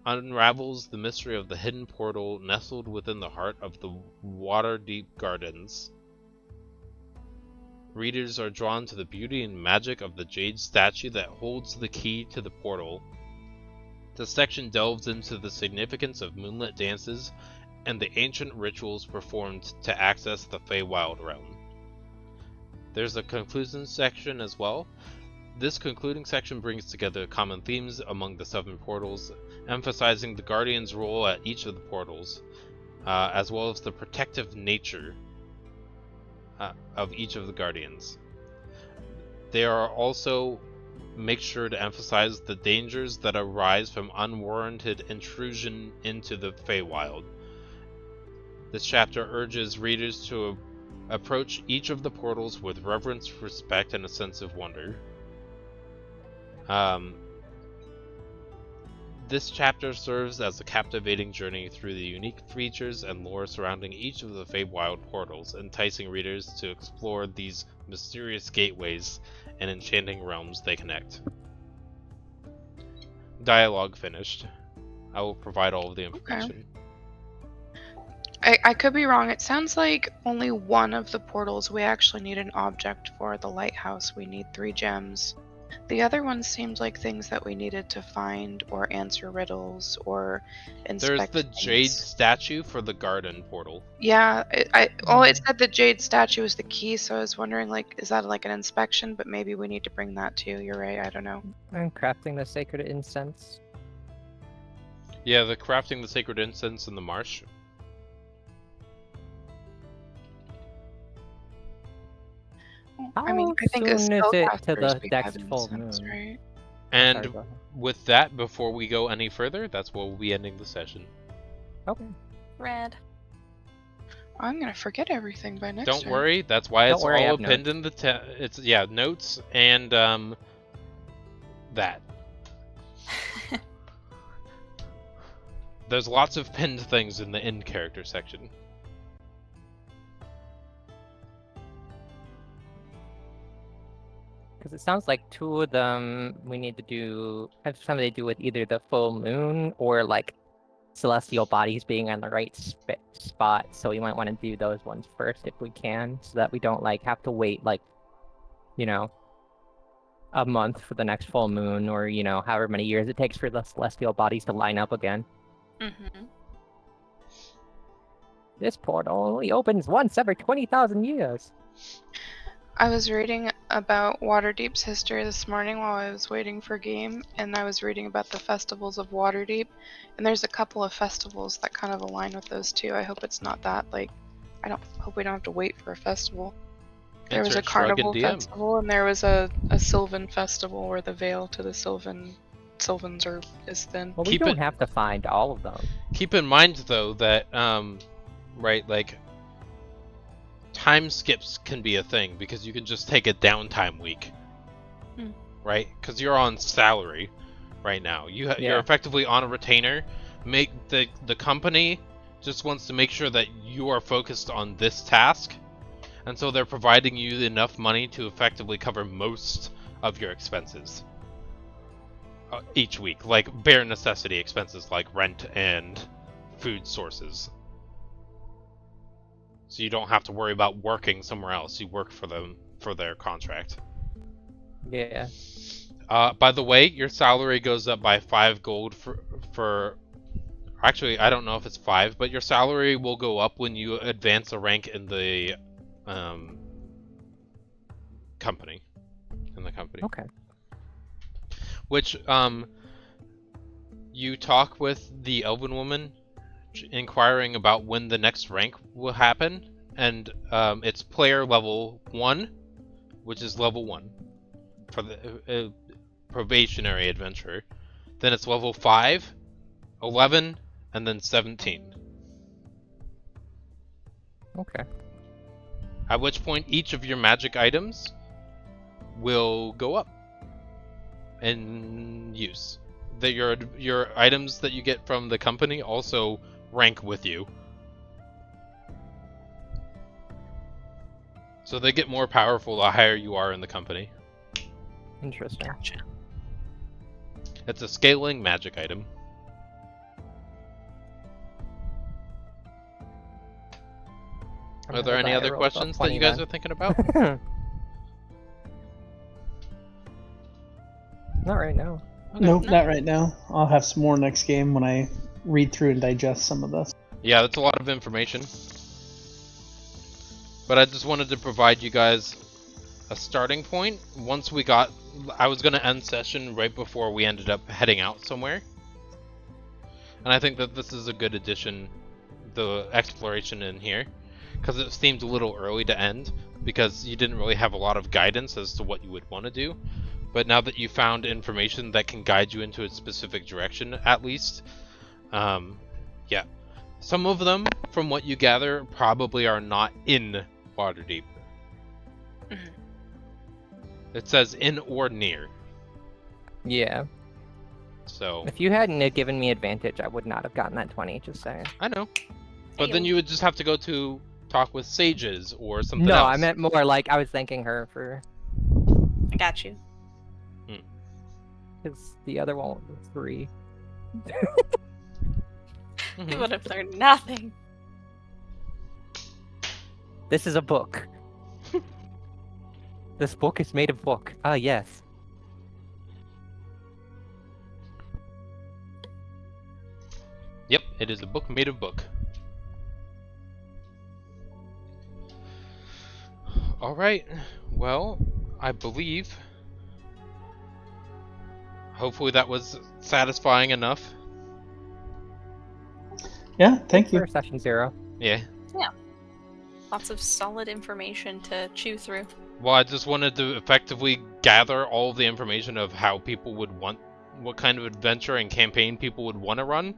unravels the mystery of the hidden portal nestled within the heart of the Waterdeep Gardens. Readers are drawn to the beauty and magic of the jade statue that holds the key to the portal. The section delves into the significance of moonlit dances and the ancient rituals performed to access the Feywild realm. There's a conclusion section as well. This concluding section brings together common themes among the 7 portals, emphasizing the Guardian's role at each of the portals, as well as the protective nature of each of the Guardians. They are also make sure to emphasize the dangers that arise from unwarranted intrusion into the Feywild. This chapter urges readers to approach each of the portals with reverence, respect, and a sense of wonder. This chapter serves as a captivating journey through the unique features and lore surrounding each of the Feywild portals, enticing readers to explore these mysterious gateways and enchanting realms they connect. Dialogue finished. I will provide all of the information. I could be wrong. It sounds like only one of the portals we actually need an object for. The lighthouse, we need 3 gems. The other ones seemed like things that we needed to find or answer riddles or inspect. There's the jade statue for the garden portal. Yeah, it said the jade statue is the key, so I was wondering, like, is that like an inspection? But maybe we need to bring that too. You're right. I don't know. I'm crafting the sacred incense. Yeah, the crafting the sacred incense in the marsh. I mean, I think soon as is it to spellcasters, the we next have full incense, moon? right? And Sorry, go ahead. with that, before we go any further, that's where we'll be ending the session. Okay. Rad. I'm gonna forget everything by next Don't time. worry, that's why Don't it's worry, I all have pinned in the it's notes and that. There's lots of pinned things in the in character section. Because it sounds like 2 of them we need to have something to do with either the full moon or like celestial bodies being on the right spot. So we might want to do those ones first if we can, so that we don't like have to wait like, you know, a month for the next full moon, or you know, however many years it takes for the celestial bodies to line up again. Mm-hmm. This portal only opens once every 20,000 years. I was reading about Waterdeep's history this morning while I was waiting for game, and I was reading about the festivals of Waterdeep, and there's a couple of festivals that kind of align with those too. I hope it's not that, like, I don't hope we don't have to wait for a festival. There was a Insert shrug and carnival DM. festival, and there was a Sylvan festival where the veil to the Sylvans is thin. Well, we Keep don't it- have to find all of them. Keep in mind though that right, like time skips can be a thing because you can just take a downtime week. Hmm. Right? Cuz you're on salary right now. You're Yeah. effectively on a retainer. Make the company just wants to make sure that you are focused on this task. And so they're providing you enough money to effectively cover most of your expenses each week, like bare necessity expenses like rent and food sources. So you don't have to worry about working somewhere else. You work for them for their contract. Yeah. By the way, your salary goes up by 5 gold for actually, I don't know if it's 5, but your salary will go up when you advance a rank in the company. Okay. Which you talk with the elven woman inquiring about when the next rank will happen, and it's player level 1, which is level 1 for the probationary adventurer. Then it's level 5, 11, and then 17. Okay. At which point each of your magic items will go up in use. That your items that you get from the company also rank with you. So they get more powerful the higher you are in the company. Interesting. Gotcha. It's a scaling magic item. Are there any other questions that you guys are thinking about? Not right now. Okay. Nope, No. not right now. I'll have some more next game when I read through and digest some of this. Yeah, that's a lot of information. But I just wanted to provide you guys a starting point. Once we got... I was going to end session right before we ended up heading out somewhere. And I think that this is a good addition, the exploration in here. Because it seemed a little early to end, because you didn't really have a lot of guidance as to what you would want to do. But now that you found information that can guide you into a specific direction, at least, yeah. Some of them, from what you gather, probably are not in Waterdeep. Mhm. It says in or near. Yeah. So, If you hadn't have given me advantage, I would not have gotten that 20, just saying. I know. But then Ayo. you would just have to go to talk with sages or something No, else. I meant more like I was thanking her for... I got you. Because the other one was 3. Mhm. You would have learned nothing. This is a book. This book is made of book. Ah, yes. Yep, it is a book made of book. Alright, well, I believe... Hopefully that was satisfying enough. Yeah, thank you. For session 0. Yeah. Lots of solid information to chew through. Well, I just wanted to effectively gather all the information of how people would want, what kind of adventure and campaign people would want to run.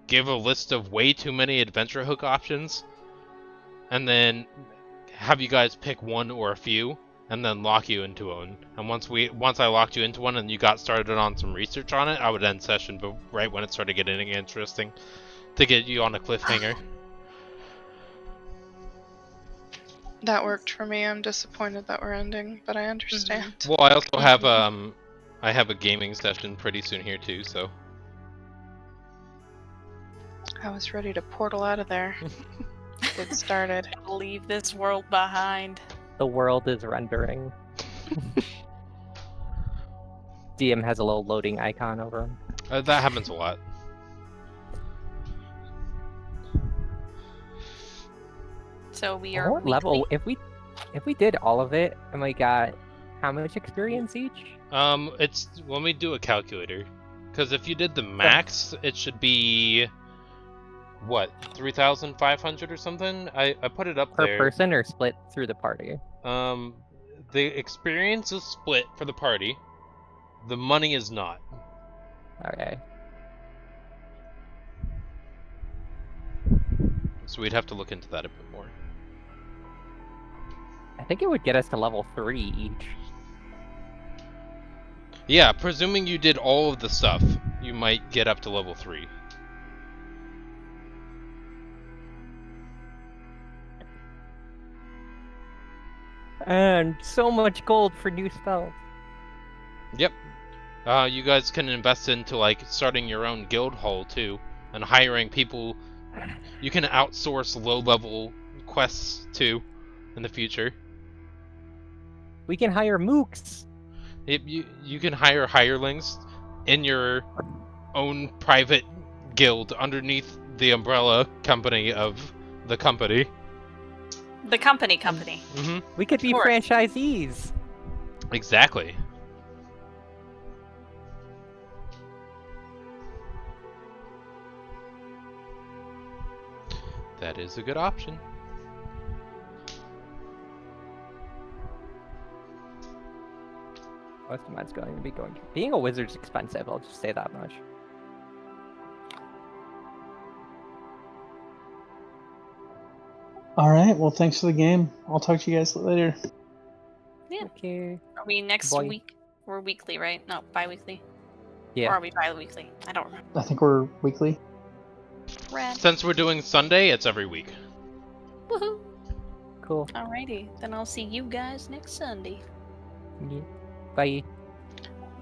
Give a list of way too many adventure hook options. And then have you guys pick one or a few, and then lock you into one. And once I locked you into one and you got started on some research on it, I would end session but right when it started getting interesting to get you on a cliffhanger. That worked for me. I'm disappointed that we're ending, but I understand. Well, I also have I have a gaming session pretty soon here too, so I was ready to portal out of there. Get started. Leave this world behind. The world is rendering. DM has a little loading icon over him. that happens a lot. So we are What level? weekly- If we did all of it and we got how much experience each? It's let me do a calculator, because if you did the max, it should be what 3,500 or something. I put it up Per there. person or split through the party? The experience is split for the party. The money is not. Okay. So we'd have to look into that a bit more. I think it would get us to level 3 each. Yeah, presuming you did all of the stuff, you might get up to level 3. And so much gold for new spells. Yep. You guys can invest into like starting your own guild hall too, and hiring people. You can outsource low-level quests too, in the future. We can hire mooks. You can hire hirelings in your own private guild underneath the umbrella company of the company. The company. Mm-hmm. We could be Sure. franchisees. Exactly. That is a good option. Most of mine's going to be going. Being a wizard's expensive. I'll just say that much. All right. Well, thanks for the game. I'll talk to you guys later. Yeah. Okay. Are we next Boy. week? We're weekly, right? No, bi-weekly. Yeah. Or are we bi-weekly? I don't remember. I think we're weekly. Rad. Since we're doing Sunday, it's every week. Woohoo! Cool. Alrighty, then I'll see you guys next Sunday. Yeah. Bye.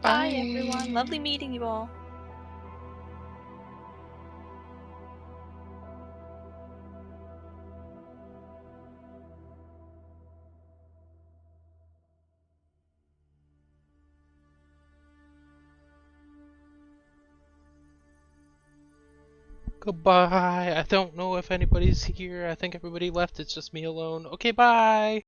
Bye, everyone. Lovely meeting you all. Goodbye. I don't know if anybody's here. I think everybody left. It's just me alone. Okay, bye.